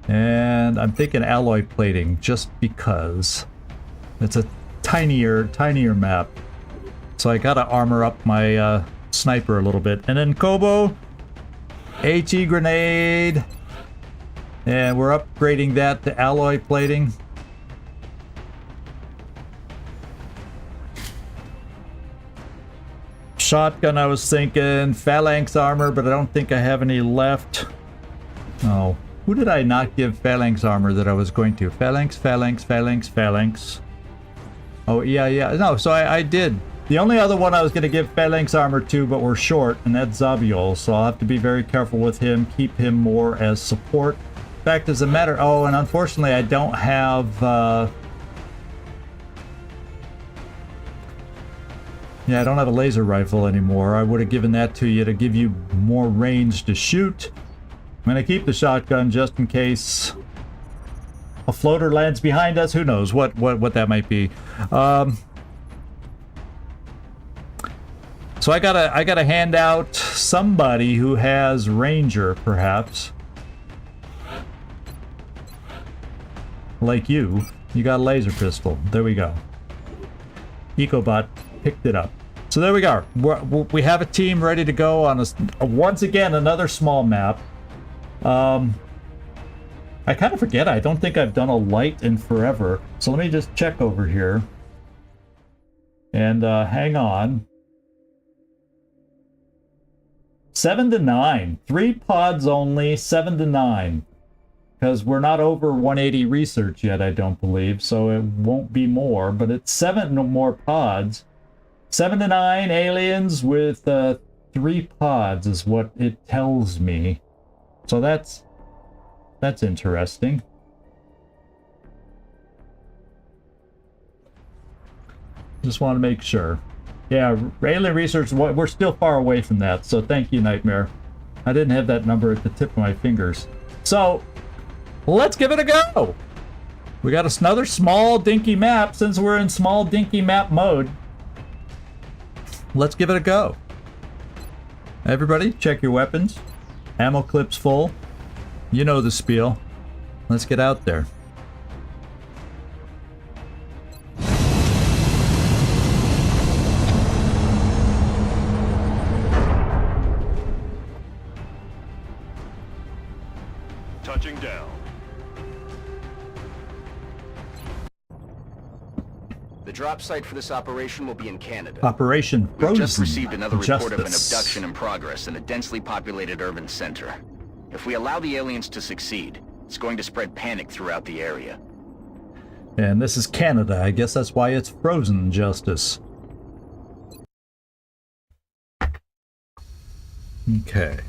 And I'm thinking alloy plating, just because it's a tinier map. So I gotta armor up my sniper a little bit. And then Kobo, HE grenade, and we're upgrading that to alloy plating. Shotgun, I was thinking phalanx armor, but I don't think I have any left. Oh. Who did I not give phalanx armor that I was going to? Phalanx. Oh, yeah. No, so I did. The only other one I was going to give phalanx armor to, but we're short, and that's Zabiol, so I'll have to be very careful with him, keep him more as support. In fact, as a matter... Oh, and unfortunately, I don't have... Yeah, I don't have a laser rifle anymore. I would have given that to you to give you more range to shoot. I'm gonna keep the shotgun just in case a floater lands behind us. Who knows what that might be. So I gotta hand out somebody who has Ranger, perhaps. Like you. You got a laser pistol. There we go. EcoBot picked it up. So there we go. We have a team ready to go on once again another small map. I kind of forget. I don't think I've done a light in forever. So let me just check over here. And hang on. 7 to 9. 3 pods only, 7 to 9. Because we're not over 180 research yet, I don't believe. So it won't be more. But it's 7 more pods. 7 to 9 aliens with 3 pods is what it tells me. So that's interesting. Just want to make sure. Yeah, alien research, we're still far away from that, so thank you, Nightmare. I didn't have that number at the tip of my fingers. So, let's give it a go! We got another small dinky map. Since we're in small dinky map mode, let's give it a go. Everybody, check your weapons. Ammo clips full. You know the spiel. Let's get out there. Touching down. The drop site for this operation will be in Canada. Operation Frozen We've just received another report of an Justice. abduction in progress in a densely populated urban center. If we allow the aliens to succeed, it's going to spread panic throughout the area. And this is Canada. I guess that's why it's Frozen Justice. Okay.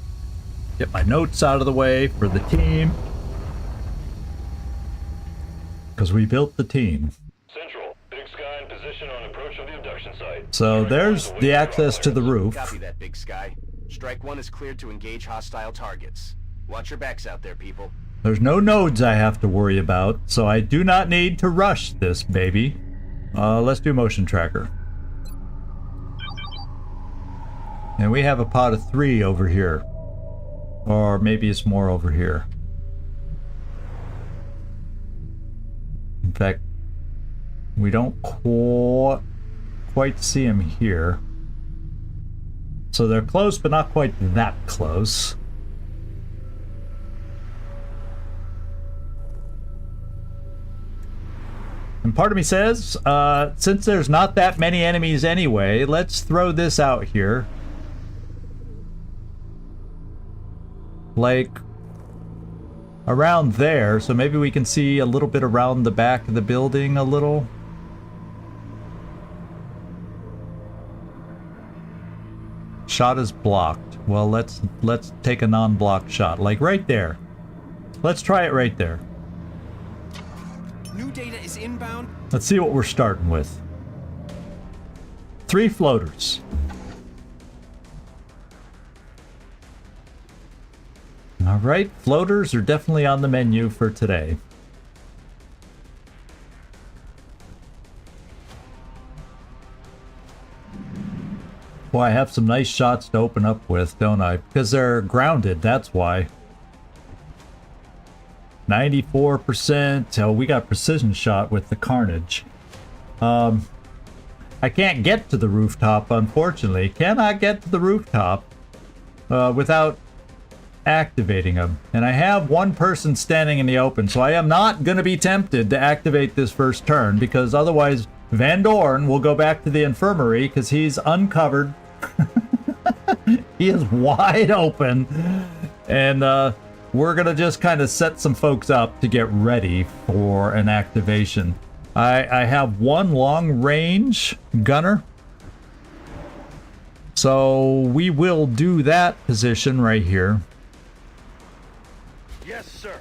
Get my notes out of the way for the team. Because we built the team. Central, Big Sky in position on approach of the abduction site. So there's the access to the roof. Copy that, Big Sky. Strike 1 is cleared to engage hostile targets. Watch your backs out there, people. There's no nodes I have to worry about, so I do not need to rush this baby. Let's do motion tracker. And we have a pod of 3 over here. Or maybe it's more over here. In fact, we don't quite see them here. So they're close, but not quite that close. And part of me says, since there's not that many enemies anyway, let's throw this out here. Like, around there, so maybe we can see a little bit around the back of the building a little. shot is blocked. Well, let's take a non-blocked shot, like right there. Let's try it right there. New data is inbound. Let's see what we're starting with. 3 floaters. All right, floaters are definitely on the menu for today. Boy, I have some nice shots to open up with, don't I? Because they're grounded, that's why. 94%. Oh, we got precision shot with the Carnage. I can't get to the rooftop, unfortunately. Cannot get to the rooftop without activating them. And I have one person standing in the open, so I am not going to be tempted to activate this first turn, because otherwise Van Dorn will go back to the infirmary because he's uncovered. He is wide open. And we're going to just kind of set some folks up to get ready for an activation. I have one long range gunner. So we will do that position right here. Yes, sir.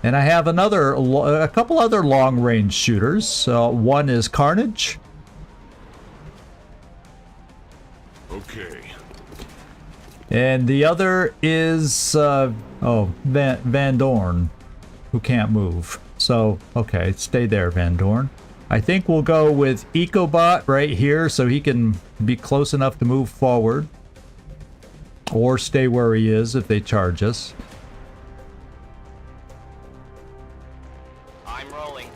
And I have a couple other long range shooters. One is Carnage. Okay. And the other is Van Dorn, who can't move. So, okay, stay there, Van Dorn. I think we'll go with EcoBot right here so he can be close enough to move forward. Or stay where he is if they charge us. I'm rolling.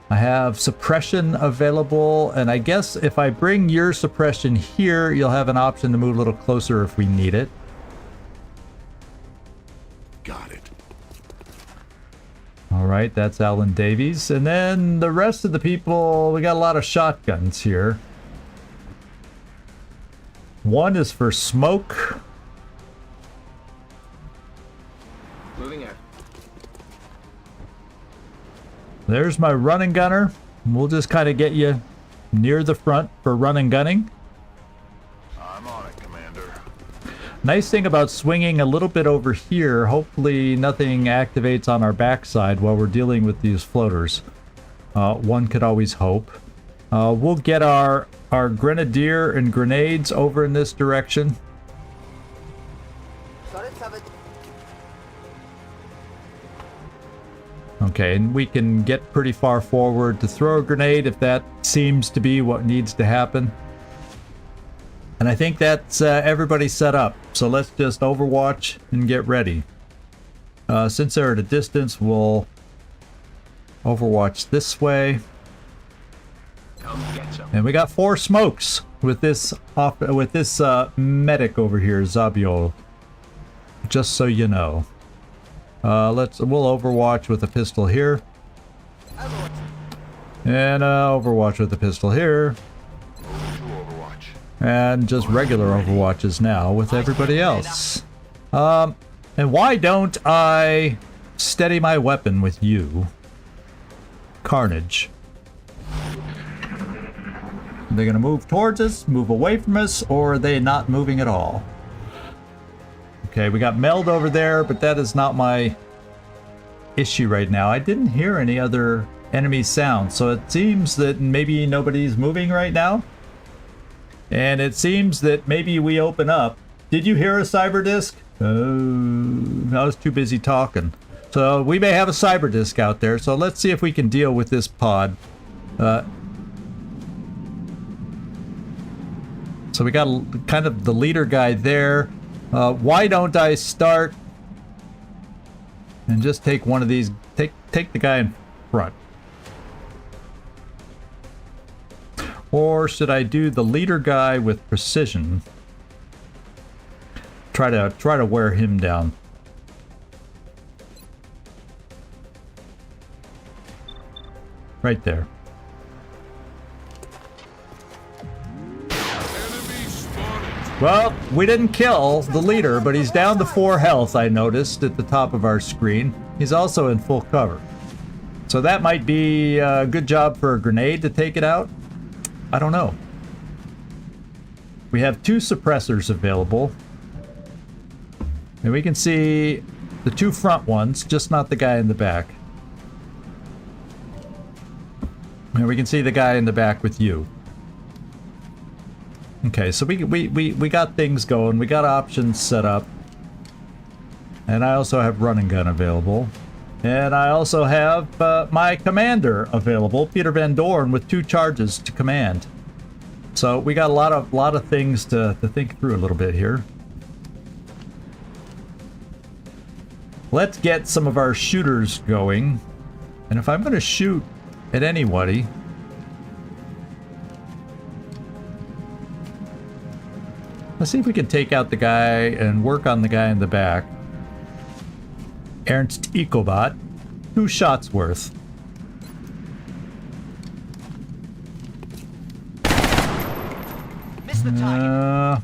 I have suppression available, and I guess if I bring your suppression here, you'll have an option to move a little closer if we need it. Got it. All right, that's Alan Davies. And then the rest of the people, we got a lot of shotguns here. One is for smoke. Moving out. There's my running gunner. We'll just kind of get you near the front for running gunning. I'm on it, Commander. Nice thing about swinging a little bit over here, hopefully nothing activates on our backside while we're dealing with these floaters. One could always hope. We'll get our grenadier and grenades over in this direction. Okay, and we can get pretty far forward to throw a grenade if that seems to be what needs to happen. And I think that's everybody set up. So let's just Overwatch and get ready. Since they're at a distance, we'll Overwatch this way. And we got 4 smokes with this medic over here, Zabiol. Just so you know. We'll Overwatch with a pistol here. And Overwatch with a pistol here. And just regular Overwatches now with everybody else. And why don't I steady my weapon with you? Carnage. Are they going to move towards us, move away from us, or are they not moving at all? Okay, we got Meld over there, but that is not my issue right now. I didn't hear any other enemy sounds, so it seems that maybe nobody's moving right now. And it seems that maybe we open up. Did you hear a cyber disc? Oh, I was too busy talking. So we may have a cyber disc out there, so let's see if we can deal with this pod. So we got kind of the leader guy there. Why don't I start and just take one of these, take the guy in front? Or should I do the leader guy with precision? Try to wear him down. Right there. Well, we didn't kill the leader, but he's down to 4 health, I noticed, at the top of our screen. He's also in full cover. So that might be a good job for a grenade to take it out. I don't know. We have 2 suppressors available. And we can see the 2 front ones, just not the guy in the back. And we can see the guy in the back with you. Okay, so we got things going. We got options set up. And I also have run and gun available. And I also have my commander available, Peter Van Dorn, with 2 charges to command. So we got a lot of things to think through a little bit here. Let's get some of our shooters going. And if I'm going to shoot at anybody, let's see if we can take out the guy and work on the guy in the back. Ernst Ecobot, 2 shots worth. Miss the target.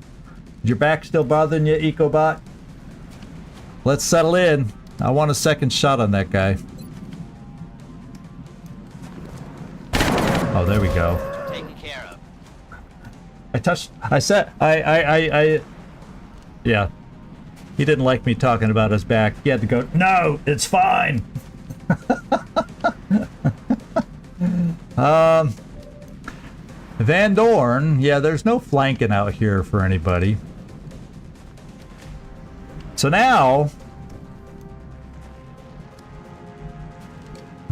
Is your back still bothering you, Ecobot? Let's settle in. I want a second shot on that guy. Oh, there we go. Taken care of. Yeah. He didn't like me talking about his back. He had to go, no, it's fine. Van Dorn, yeah, there's no flanking out here for anybody. So now,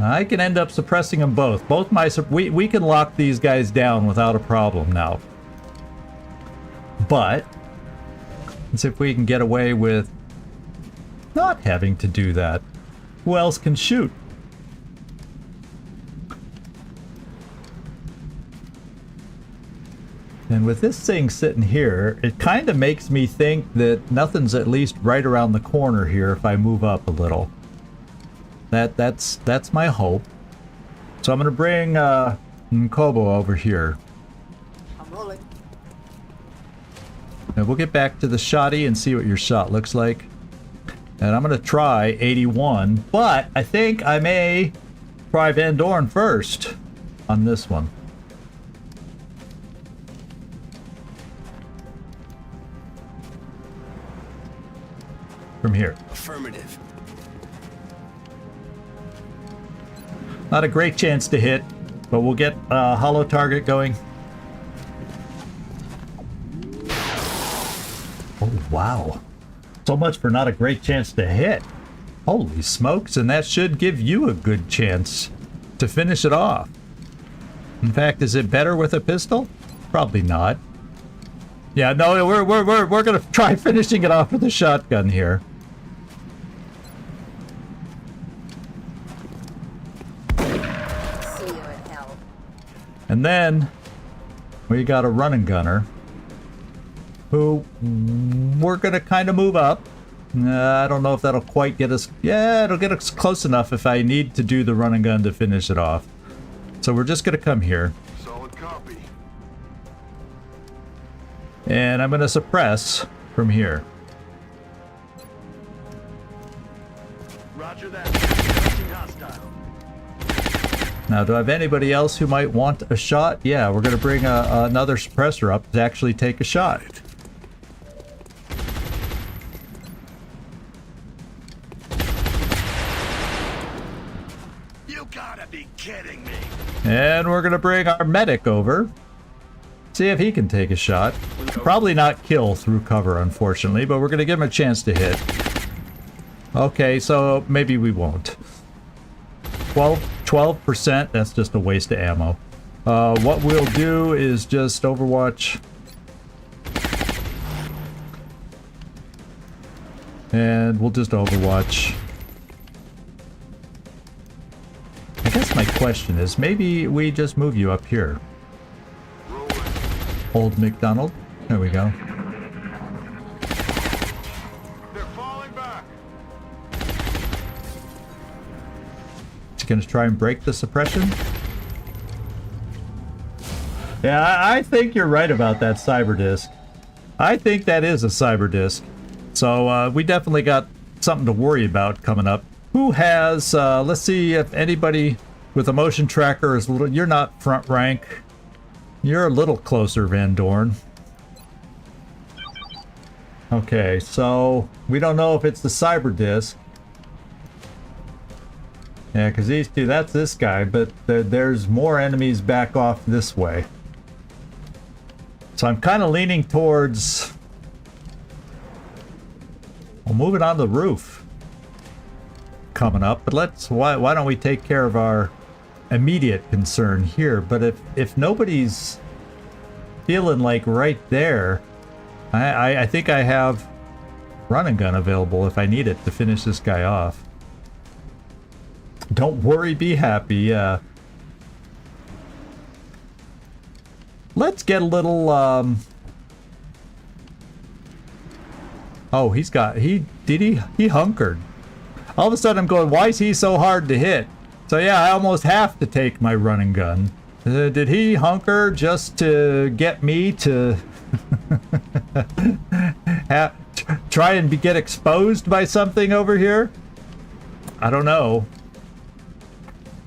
I can end up suppressing them both. We can lock these guys down without a problem now. But let's see if we can get away with not having to do that. Who else can shoot? And with this thing sitting here, it kind of makes me think that nothing's at least right around the corner here if I move up a little. That's my hope. So I'm gonna bring Nkobo over here. I'm rolling. And we'll get back to the shotty and see what your shot looks like. And I'm gonna try 81, but I think I may try Van Dorn first on this one. From here. Affirmative. Not a great chance to hit, but we'll get a hollow target going. Oh, wow. So much for not a great chance to hit. Holy smokes, and that should give you a good chance to finish it off. In fact, is it better with a pistol? Probably not. Yeah, no, we're gonna try finishing it off with a shotgun here. And then we got a running gunner who we're gonna kind of move up. I don't know if that'll quite get us. Yeah, it'll get us close enough if I need to do the running gun to finish it off. So we're just gonna come here. Solid copy. And I'm gonna suppress from here. Roger that. Touching hostile. Now, do I have anybody else who might want a shot? Yeah, we're gonna bring another suppressor up to actually take a shot. You gotta be kidding me. And we're gonna bring our medic over. See if he can take a shot. Probably not kill through cover, unfortunately, but we're gonna give him a chance to hit. Okay, so maybe we won't. 12%, that's just a waste of ammo. What we'll do is just Overwatch. And we'll just Overwatch. I guess my question is, maybe we just move you up here. Old McDonald. There we go. They're falling back. Is he gonna try and break the suppression? Yeah, I think you're right about that cyber disc. I think that is a cyber disc. So we definitely got something to worry about coming up. Who has, let's see if anybody with a motion tracker is a little, you're not front rank. You're a little closer, Van Dorn. Okay, so we don't know if it's the cyber disc. Yeah, because these two, that's this guy, but there's more enemies back off this way. So I'm kind of leaning towards... Well, moving on the roof. Coming up, but why don't we take care of our immediate concern here? But if nobody's feeling like right there, I think I have run and gun available if I need it to finish this guy off. Don't worry, be happy. Let's get a little oh, he hunkered. All of a sudden I'm going, why is he so hard to hit? So yeah, I almost have to take my run and gun. Did he hunker just to get me to try and get exposed by something over here? I don't know.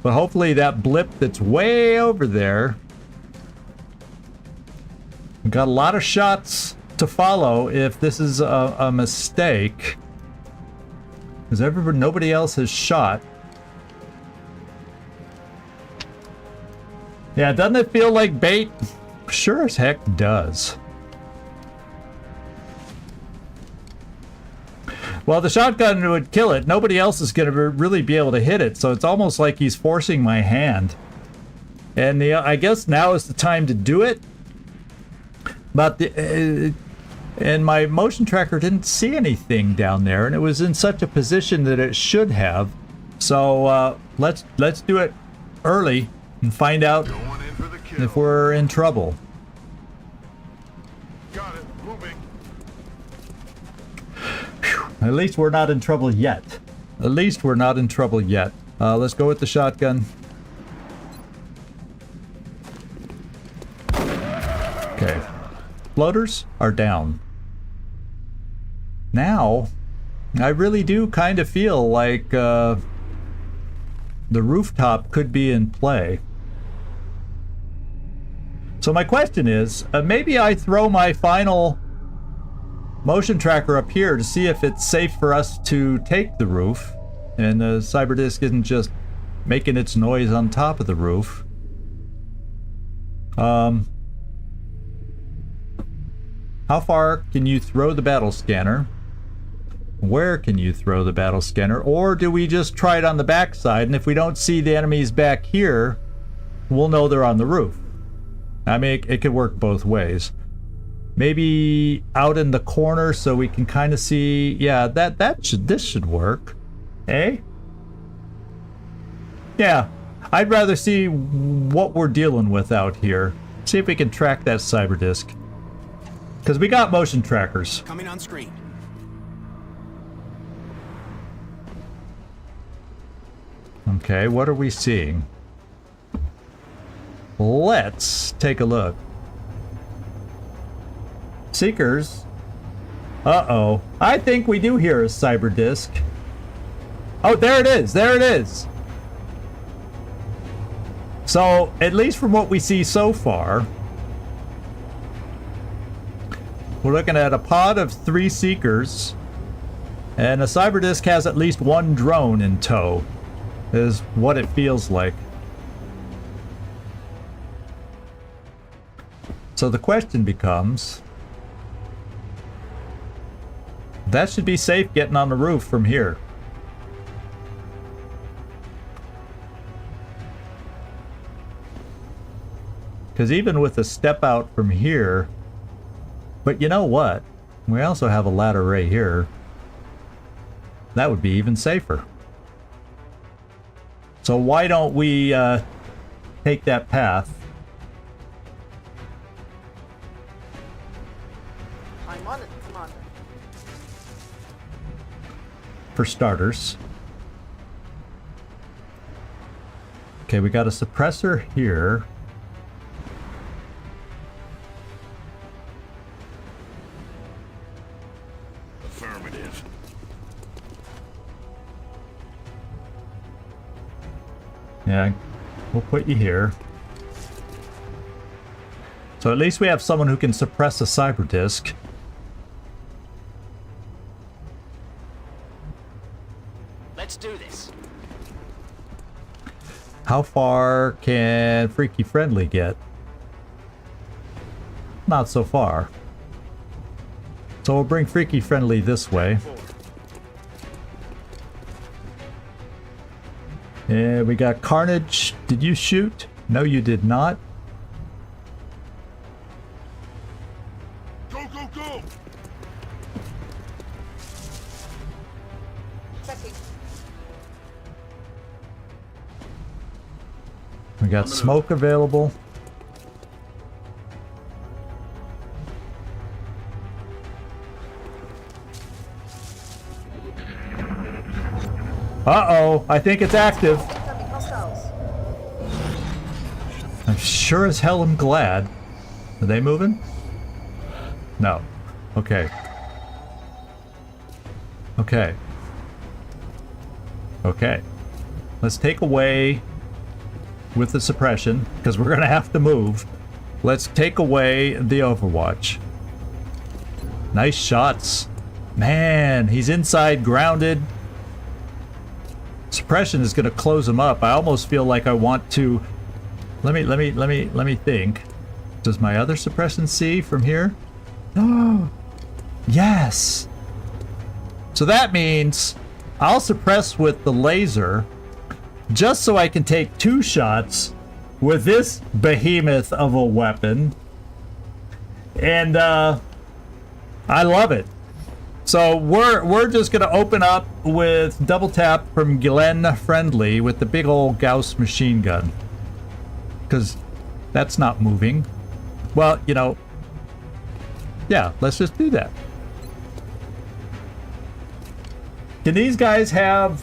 But hopefully that blip that's way over there. We've got a lot of shots to follow if this is a mistake. Because nobody else has shot. Yeah, doesn't it feel like bait? Sure as heck does. Well, the shotgun would kill it. Nobody else is going to really be able to hit it, so it's almost like he's forcing my hand. And I guess now is the time to do it. But and my motion tracker didn't see anything down there, and it was in such a position that it should have. So let's do it early and find out if we're in trouble. Got it. Moving. At least we're not in trouble yet. At least we're not in trouble yet. Let's go with the shotgun. Okay. Floaters are down. Now, I really do kind of feel like the rooftop could be in play. So my question is, maybe I throw my final motion tracker up here to see if it's safe for us to take the roof, and the cyber disc isn't just making its noise on top of the roof. How far can you throw the battle scanner? Where can you throw the battle scanner? Or do we just try it on the back side, and if we don't see the enemies back here, we'll know they're on the roof? I mean, it could work both ways. Maybe out in the corner so we can kind of see. Yeah, this should work. Eh? Yeah, I'd rather see what we're dealing with out here. See if we can track that cyber disc. Because we got motion trackers. Coming on screen. Okay, what are we seeing? Let's take a look. Seekers. Uh-oh. I think we do hear a cyber disc. Oh, there it is. There it is. So, at least from what we see so far, we're looking at a pod of 3 Seekers, and a cyber disc has at least 1 drone in tow, is what it feels like. So the question becomes, that should be safe getting on the roof from here. Because even with a step out from here, but you know what? We also have a ladder right here. That would be even safer. So why don't we take that path? I'm on it, Commander. For starters. Okay, we got a suppressor here. Affirmative. Yeah, we'll put you here. So at least we have someone who can suppress a cyber disk. Let's do this. How far can Freaky Friendly get? Not so far. So we'll bring Freaky Friendly this way. And we got Carnage. Did you shoot? No, you did not. Go, go, go! Checking. We got smoke available. Uh-oh, I think it's active. Incoming hostiles. I'm sure as hell am glad. Are they moving? No. Okay. Okay. Okay. Let's take away with the suppression, because we're gonna have to move. Let's take away the Overwatch. Nice shots. Man, he's inside grounded. Suppression is gonna close him up. I almost feel like I want to. Let me think. Does my other suppression see from here? Oh, yes. So that means I'll suppress with the laser just so I can take 2 shots with this behemoth of a weapon. And I love it. So we're just gonna open up with double tap from Glenn Friendly with the big old Gauss machine gun. Cause that's not moving. Well, you know, yeah, let's just do that. Can these guys have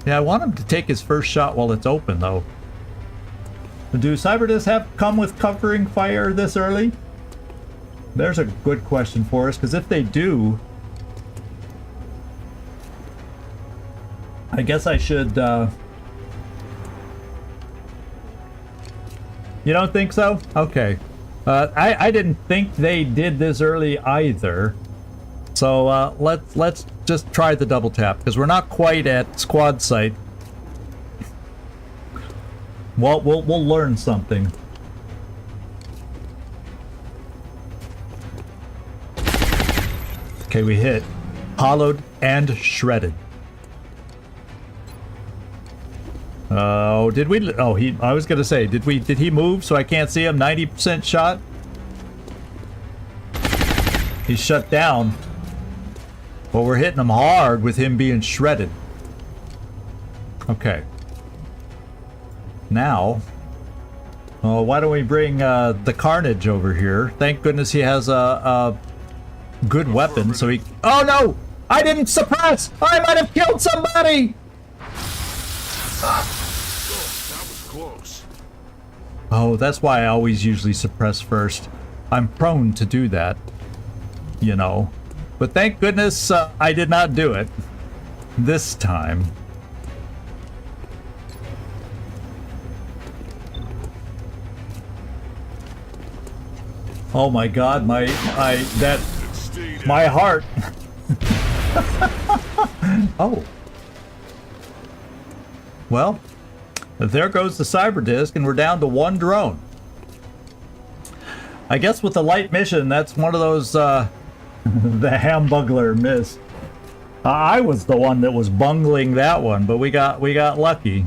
yeah, I want him to take his first shot while it's open though. Do cyber discs have come with covering fire this early? There's a good question for us, because if they do, I guess I should, you don't think so? Okay. I didn't think they did this early either. So, let's just try the double tap, because we're not quite at squad site. Well, we'll learn something. Okay, we hit. Hollowed and shredded. Oh, did we? Oh, I was gonna say, did he move so I can't see him? 90% shot? He's shut down. Well, we're hitting him hard with him being shredded. Okay. Now, why don't we bring the Carnage over here? Thank goodness he has a good weapon, so he... Oh no! I didn't suppress! I might have killed somebody! That was close. Oh, that's why I always usually suppress first. I'm prone to do that, you know. But thank goodness I did not do it this time. Oh my God, my heart. Oh. Well, there goes the cyber disk, and we're down to 1 drone. I guess with the light mission, that's one of those, the Hambugler miss. I was the one that was bungling that one, but we got lucky.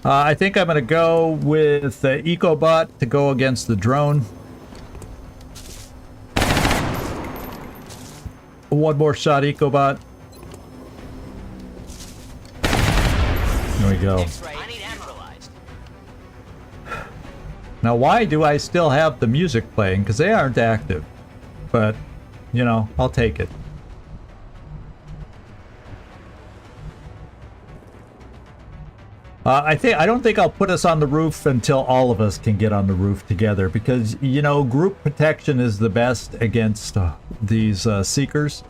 I think I'm gonna go with the EcoBot to go against the drone. One more shot, EcoBot. There we go. Now, why do I still have the music playing? Because they aren't active. But, you know, I'll take it. I don't think I'll put us on the roof until all of us can get on the roof together, because, you know, group protection is the best against these seekers.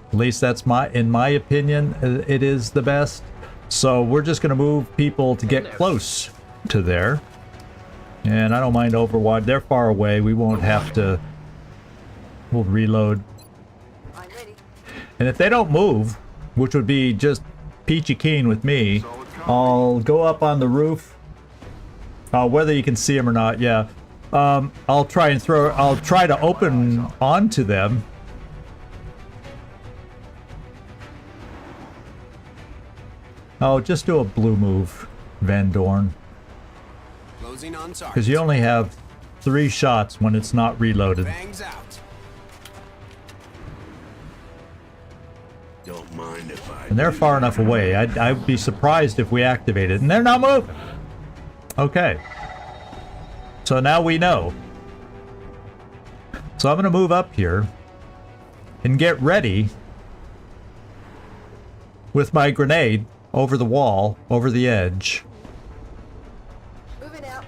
At least that's in my opinion, it is the best. So we're just going to move people to get close to there. And I don't mind Overwatch. They're far away. We won't have to... We'll reload. I'm ready. And if they don't move, which would be just peachy keen with me, I'll go up on the roof. Whether you can see them or not, yeah. I'll try to open onto them. Oh, just do a blue move, Van Dorn. Closing on target. Because you only have 3 shots when it's not reloaded. Bangs out. Don't mind if I... And they're far enough away. I'd be surprised if we activated. And they're not moving. Okay. So now we know. So I'm going to move up here and get ready with my grenade over the wall, over the edge. Moving out.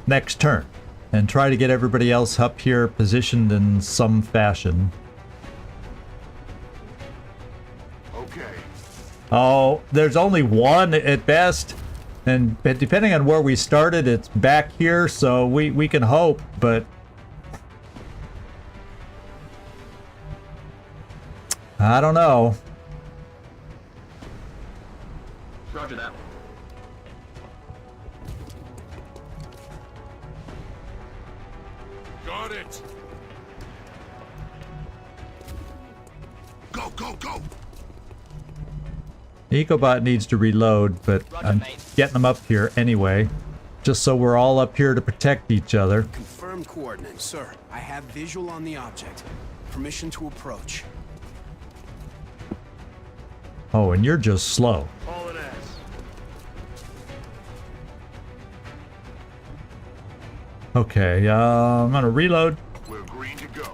Next turn. And try to get everybody else up here positioned in some fashion. Okay. Oh, there's only one at best. And depending on where we started, it's back here, so we can hope, but... I don't know. Roger that. Got it! Go, go, go! Ecobot needs to reload, but I'm getting them up here anyway. Just so we're all up here to protect each other. Confirmed coordinates, sir. I have visual on the object. Permission to approach. Oh, and you're just slow. Hauling ass. Okay, I'm gonna reload. We're green to go.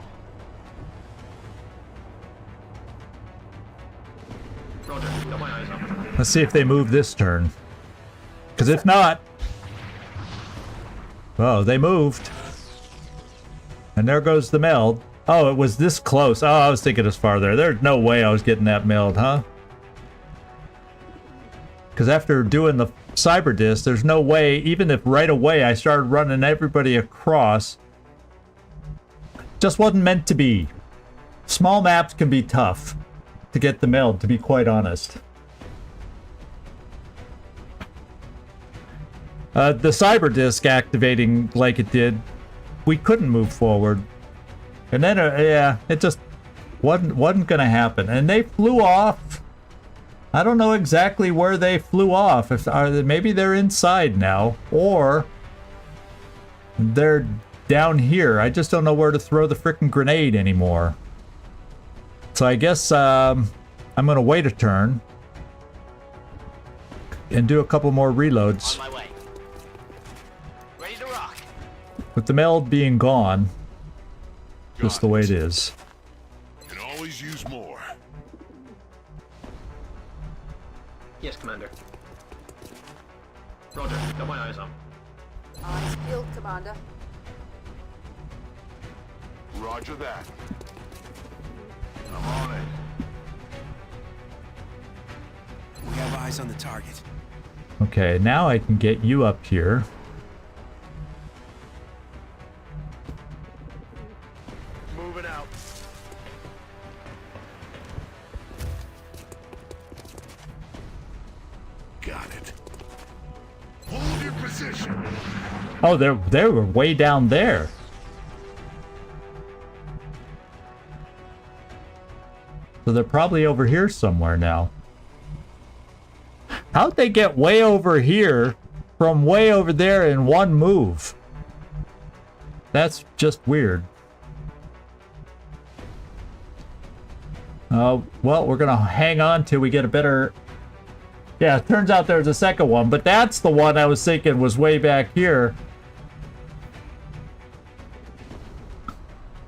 Roger. Got my eyes on. Let's see if they move this turn. Because if not... Oh, they moved. And there goes the meld. Oh, it was this close. Oh, I was thinking it was farther. There's no way I was getting that meld, huh? Because after doing the cyber disc, there's no way, even if right away I started running everybody across, just wasn't meant to be. Small maps can be tough to get the meld, to be quite honest. The cyber disc activating like it did, we couldn't move forward. And then, yeah, it just wasn't gonna happen. And they flew off. I don't know exactly where they flew off. Maybe they're inside now, or they're down here. I just don't know where to throw the frickin' grenade anymore. So I guess I'm gonna wait a turn and do a couple more reloads. On my way. Ready to rock. With the meld being gone, just the way it is. Can always use more. Yes, Commander. Roger. Got my eyes on. Eyes peeled, Commander. Roger that. I'm on it. We have eyes on the target. Okay, now I can get you up here. Moving out. Got it. Hold your position. Oh, they were way down there. So they're probably over here somewhere now. How'd they get way over here from way over there in one move? That's just weird. Well, we're gonna hang on till we get a better... Yeah, it turns out there's a second one, but that's the one I was thinking was way back here.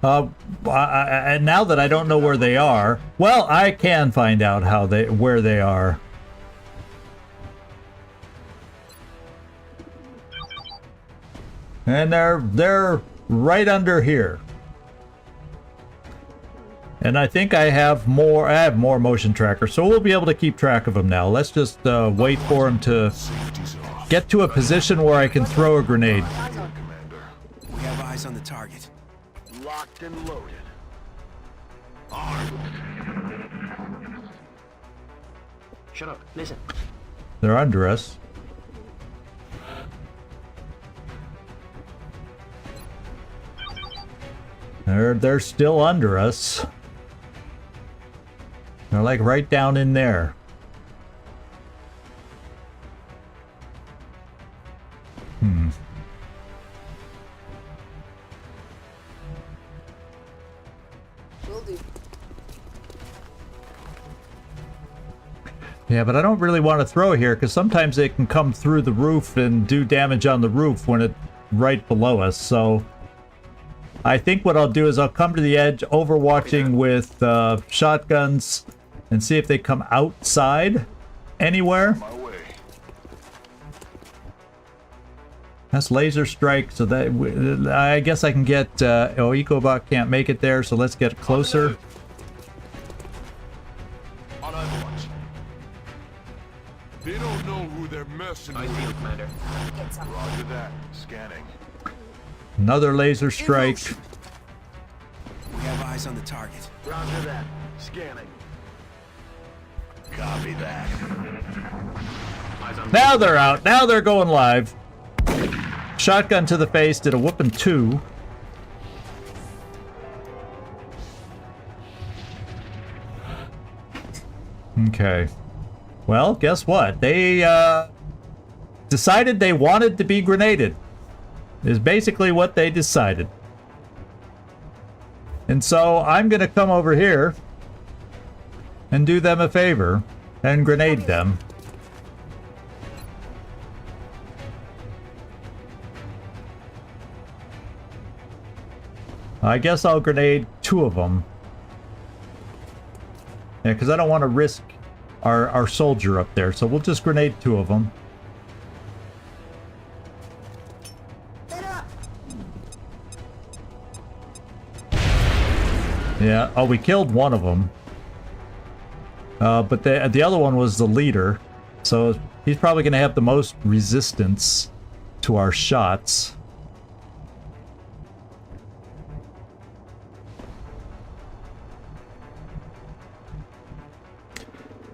And now that I don't know where they are, well, I can find out where they are. And they're right under here. And I think I have more motion trackers, so we'll be able to keep track of them now. Let's just wait for him to Safety's off. get to a position where I can throw a grenade. Commander. We have eyes on the target. Locked and loaded. Armed. Shut up. Listen. They're under us. They're still under us. They're like right down in there. Will do. Yeah, but I don't really want to throw here because sometimes it can come through the roof and do damage on the roof when it's right below us. So I think what I'll do is I'll come to the edge, overwatching with shotguns, and see if they come outside anywhere. My way. That's laser strike, so that I guess I can get. Oh, EcoBot can't make it there, so let's get closer. On Overwatch. They don't know who they're messing I with. see you, Commander. Get some. Roger that. Scanning. Another laser strike. We have eyes on the target. Roger that. Scanning. Copy that. Eyes on Now they're out. Now they're going live. Shotgun to the face did a whooping 2. Okay. Well, guess what? They decided they wanted to be grenaded. Is basically what they decided. And so I'm going to come over here and do them a favor and grenade them. I guess I'll grenade 2 of them. Yeah, because I don't want to risk our soldier up there, so we'll just grenade 2 of them. Yeah, oh, we killed one of them. But the other one was the leader, so he's probably going to have the most resistance to our shots.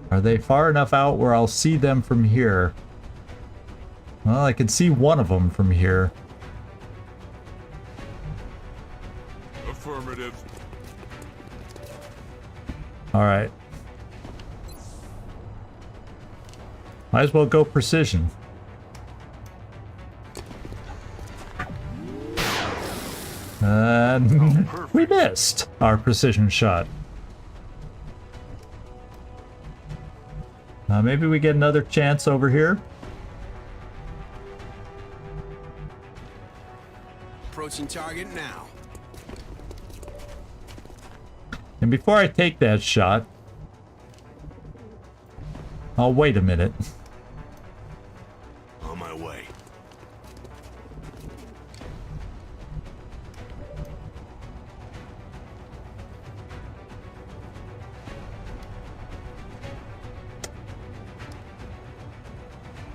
Are they far enough out where I'll see them from here? Well, I can see one of them from here. Affirmative. Alright. Might as well go precision. And we missed our precision shot. Maybe we get another chance over here. Approaching target now. And before I take that shot, I'll wait a minute. On my way.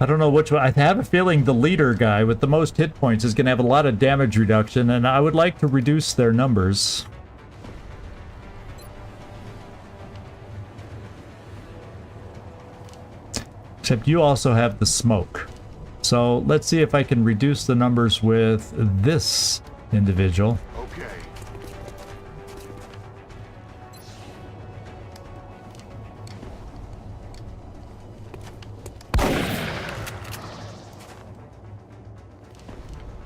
I don't know which one. I have a feeling the leader guy with the most hit points is going to have a lot of damage reduction, and I would like to reduce their numbers. Except you also have the smoke. So let's see if I can reduce the numbers with this individual. Okay.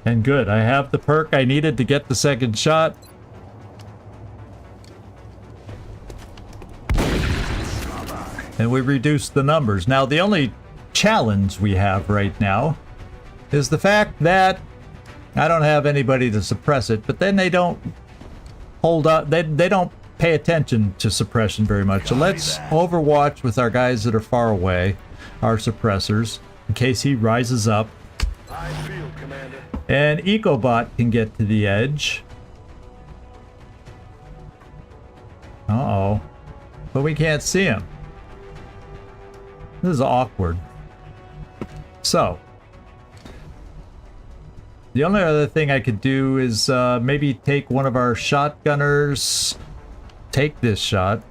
And good, I have the perk I needed to get the second shot. And we reduced the numbers. Now, the only challenge we have right now is the fact that I don't have anybody to suppress it, but then they don't hold up, they don't pay attention to suppression very much. So let's overwatch with our guys that are far away, our suppressors, in case he rises up. I feel, Commander. And EcoBot can get to the edge. Oh, but we can't see him. This is awkward. So, the only other thing I could do is maybe take one of our shotgunners, take this shot.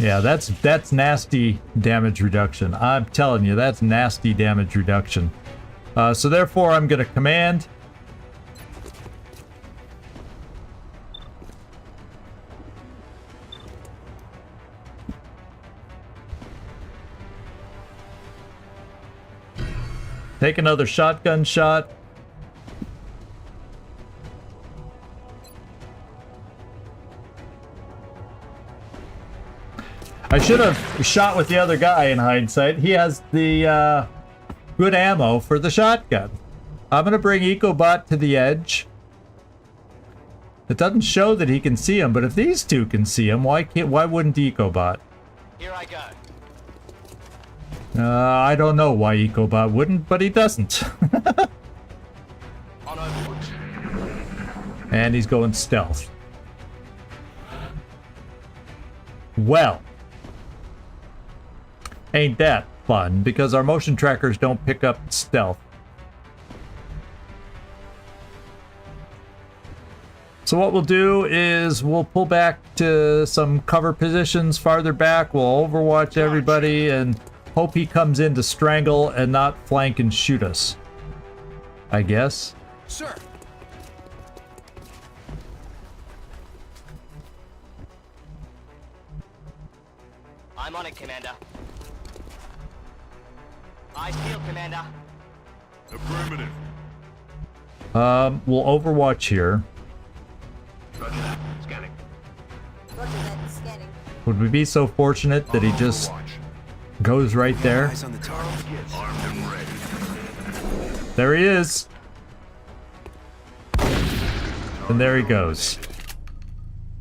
Yeah, that's nasty damage reduction. I'm telling you, that's nasty damage reduction. So therefore, I'm going to command. Take another shotgun shot. I should have shot with the other guy in hindsight. He has the good ammo for the shotgun. I'm going to bring EcoBot to the edge. It doesn't show that he can see him, but if these two can see him, why wouldn't EcoBot? Here I go. I don't know why EcoBot wouldn't, but he doesn't. On Overwatch. And he's going stealth. Well, ain't that fun, because our motion trackers don't pick up stealth. So what we'll do is we'll pull back to some cover positions farther back. We'll overwatch everybody and hope he comes in to strangle and not flank and shoot us, I guess. Sir. I'm on it, Commander. Eyes peeled, Commander. Affirmative. We'll overwatch here. Roger that. Scanning. Roger that. Scanning. Would we be so fortunate that he just goes right there? Eyes on the target. Armed and ready. There he is. And there he goes.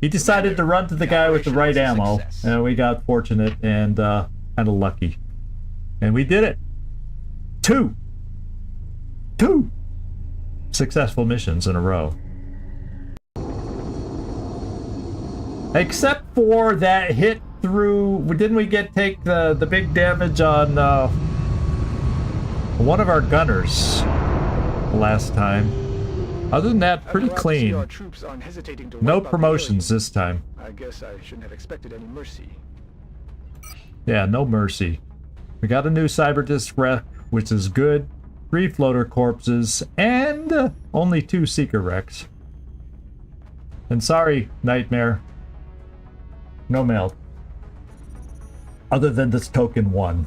He decided to run to the guy with the right ammo, and we got fortunate and kind of lucky. And we did it. Two successful missions in a row. Except for that hit through, didn't we take the big damage on one of our gunners last time? Other than that, pretty I'm glad to see clean. our troops aren't hesitating to No wipe out the promotions area. this time. I guess I shouldn't have expected any mercy. Yeah, no mercy. We got a new Cyberdisc wreck, which is good. 3 floater corpses, and only 2 Seeker wrecks. And sorry, Nightmare. No meld. Other than this token 1.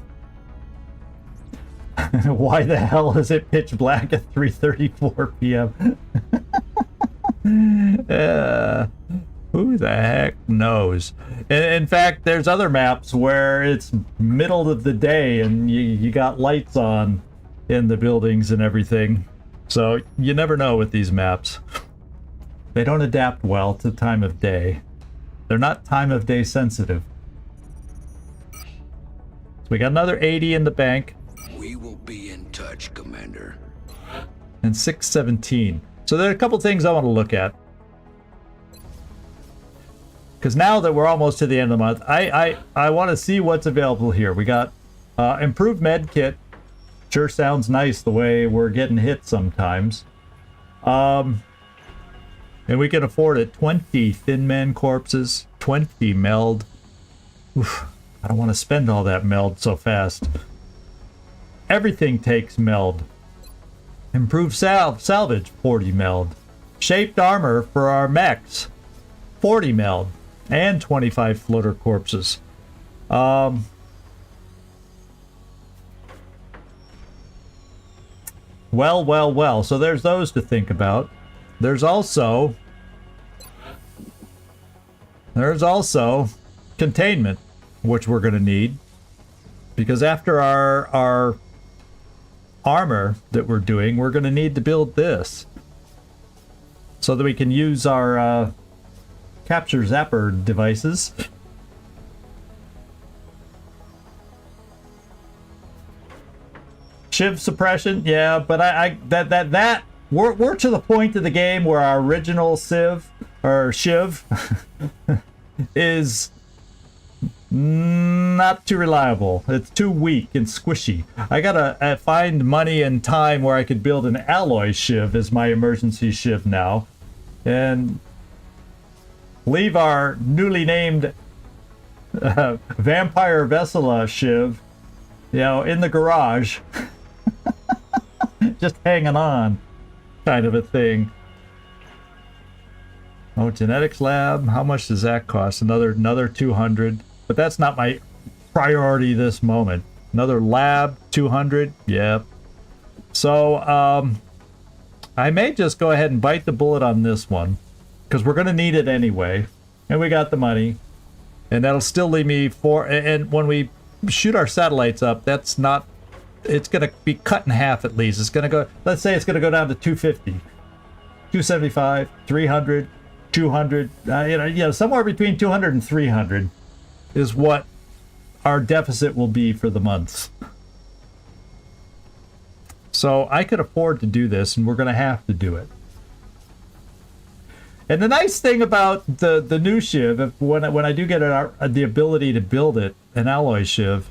Why the hell is it pitch black at 3:34 p.m.? Who the heck knows? In fact, there's other maps where it's middle of the day and you got lights on in the buildings and everything. So you never know with these maps. They don't adapt well to time of day. They're not time of day sensitive. So we got another 80 in the bank. We will be in touch, Commander. And 617. So there are a couple things I want to look at. Because now that we're almost to the end of the month, I want to see what's available here. We got improved med kit. Sure sounds nice the way we're getting hit sometimes. And we can afford it. 20 Thin Man corpses, 20 meld. Oof, I don't want to spend all that meld so fast. Everything takes meld. Improved salvage, 40 meld. Shaped armor for our mechs, 40 meld. And 25 floater corpses. Well. So there's those to think about. There's also containment, which we're going to need. Because after our armor that we're doing, we're going to need to build this. So that we can use our capture zapper devices. Shiv suppression, yeah, but that we're to the point of the game where our original Civ or Shiv is not too reliable. It's too weak and squishy. I gotta find money and time where I could build an alloy Shiv as my emergency Shiv now, and leave our newly named Vampire Vessela Shiv, you know, in the garage, just hanging on, kind of a thing. Oh, genetics lab. How much does that cost? Another 200. But that's not my priority this moment. Another lab, 200. Yep. So, I may just go ahead and bite the bullet on this one, because we're going to need it anyway. And we got the money. And that'll still leave me for... And when we shoot our satellites up, that's not... It's going to be cut in half at least. It's going to go... Let's say it's going to go down to 250. 275, 300, 200. You know, somewhere between 200 and 300 is what our deficit will be for the months. So I could afford to do this, and we're going to have to do it. And the nice thing about the new Shiv, when I do get the ability to build it, an alloy Shiv,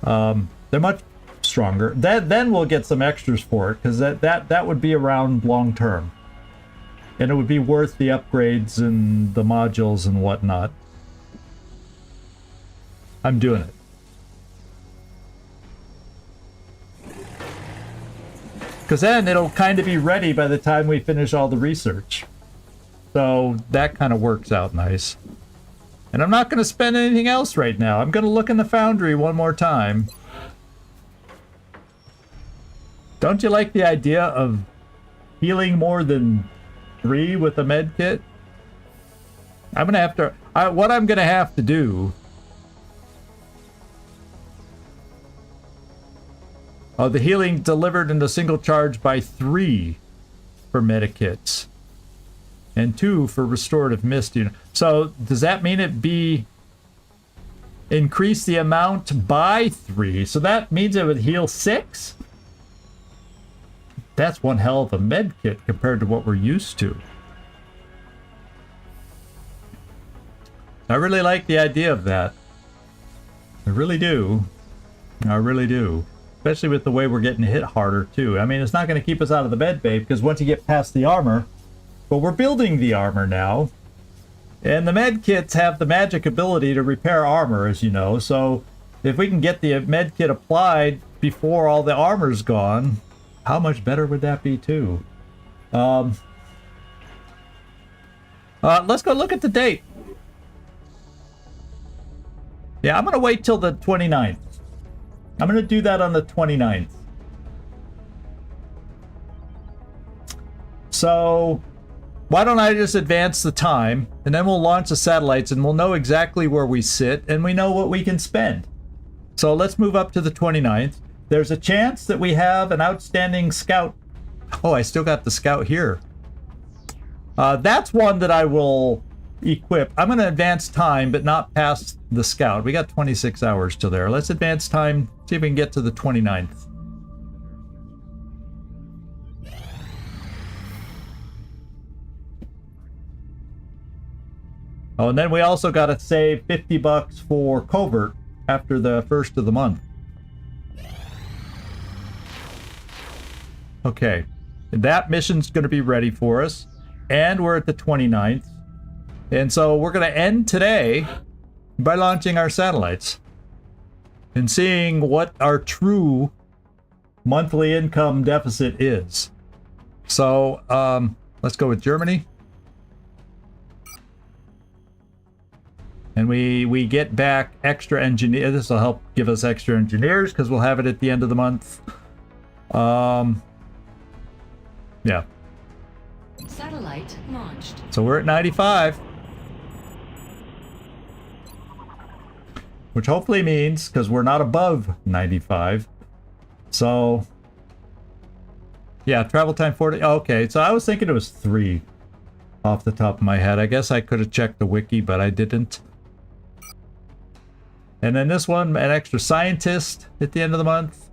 they're much stronger. Then we'll get some extras for it, because that would be around long term, and it would be worth the upgrades and the modules and whatnot. I'm doing it. Because then it'll kind of be ready by the time we finish all the research. So that kind of works out nice. And I'm not going to spend anything else right now. I'm going to look in the foundry one more time. Don't you like the idea of healing more than 3 with a med kit? I'm going to have to... what I'm going to have to do... Oh, the healing delivered in a single charge by 3 for medikits. And 2 for restorative mist. So does that mean it be increase the amount by 3? So that means it would heal 6? That's one hell of a med kit compared to what we're used to. I really like the idea of that. I really do. I really do. Especially with the way we're getting hit harder too. I mean, it's not going to keep us out of the med bay, because once you get past the armor, but we're building the armor now, and the med kits have the magic ability to repair armor, as you know. So if we can get the med kit applied before all the armor's gone, how much better would that be too? Let's go look at the date. Yeah, I'm going to wait till the 29th. I'm going to do that on the 29th. So why don't I just advance the time, and then we'll launch the satellites, and we'll know exactly where we sit, and we know what we can spend. So let's move up to the 29th. There's a chance that we have an outstanding scout. Oh, I still got the scout here. That's one that I will equip. I'm going to advance time, but not past the scout. We got 26 hours till there. Let's advance time, see if we can get to the 29th. Oh, and then we also got to save $50 for covert after the first of the month. Okay, that mission's going to be ready for us, and we're at the 29th. And so we're going to end today by launching our satellites and seeing what our true monthly income deficit is. So let's go with Germany. And we get back extra engineers. This will help give us extra engineers because we'll have it at the end of the month. Yeah. Satellite launched. So we're at 95. Which hopefully means, because we're not above 95. So, yeah, travel time 40. Okay, so I was thinking it was 3 off the top of my head. I guess I could have checked the wiki, but I didn't. And then this one, an extra scientist at the end of the month.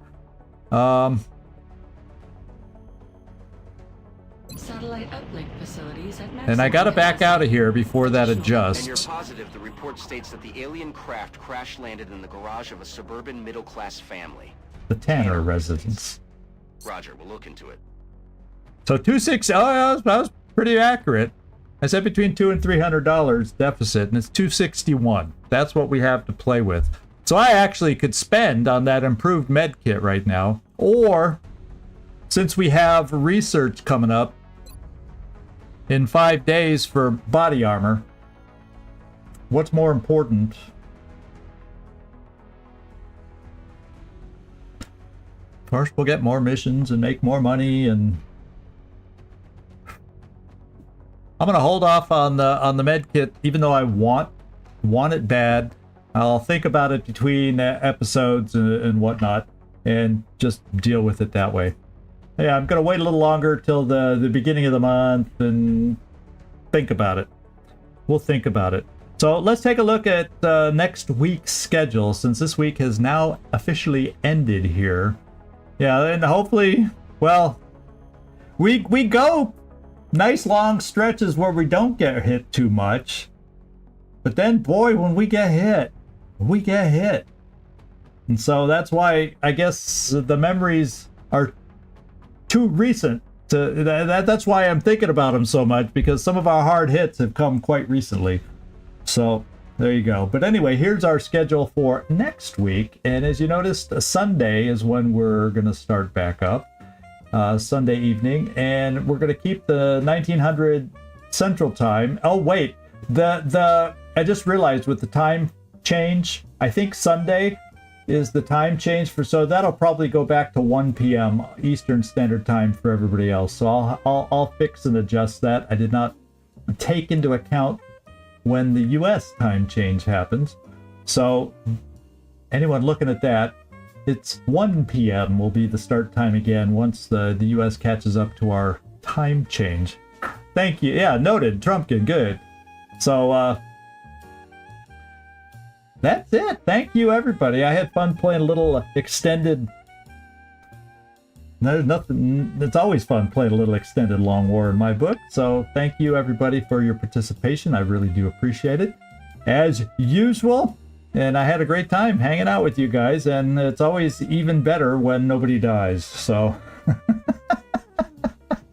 Satellite uplink facilities at maximum And I gotta back out of here before that And you're adjusts. positive the report states that the alien craft crash-landed in the garage of a suburban middle-class family. The Tanner residence. Roger, we'll look into it. So 260. Oh, that was pretty accurate. I said between $200 and $300 deficit, and it's 261. That's what we have to play with. So I actually could spend on that improved med kit right now, or since we have research coming up in 5 days for body armor, what's more important? First, we'll get more missions and make more money, and I'm gonna hold off on the med kit, even though I want it bad. I'll think about it between episodes and whatnot, and just deal with it that way. Yeah, I'm gonna wait a little longer till the beginning of the month and think about it. We'll think about it. So let's take a look at next week's schedule, since this week has now officially ended here. Yeah, and hopefully, well, we go nice long stretches where we don't get hit too much. But then, boy, when we get hit, we get hit. And so that's why I guess the memories are too recent. That's why I'm thinking about them so much, because some of our hard hits have come quite recently. So there you go. But anyway, here's our schedule for next week. And as you noticed, Sunday is when we're going to start back up. Sunday evening. And we're going to keep the 1900 Central Time. Oh, wait. I just realized with the time change, I think Sunday is the time change so that'll probably go back to 1 p.m. Eastern Standard Time for everybody else. So I'll fix and adjust that. I did not take into account when the US time change happens. So anyone looking at that, it's 1 p.m. will be the start time again once the US catches up to our time change. Thank you. Yeah, noted. Trumpkin, good. So that's it. Thank you, everybody. I had fun playing a little extended. There's nothing. It's always fun playing a little extended Long War in my book. So thank you, everybody, for your participation. I really do appreciate it, as usual. And I had a great time hanging out with you guys. And it's always even better when nobody dies. So,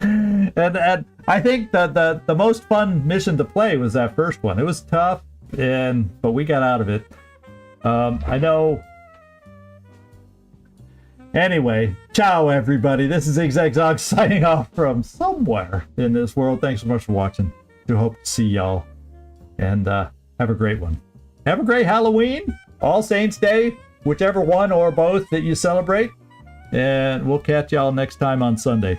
and I think that the most fun mission to play was that first one. It was tough, but we got out of it. I know. Anyway, ciao everybody. This is XXOG signing off from somewhere in this world. Thanks so much for watching. Do hope to see y'all. And have a great one. Have a great Halloween, All Saints Day, whichever one or both that you celebrate. And we'll catch y'all next time on Sunday.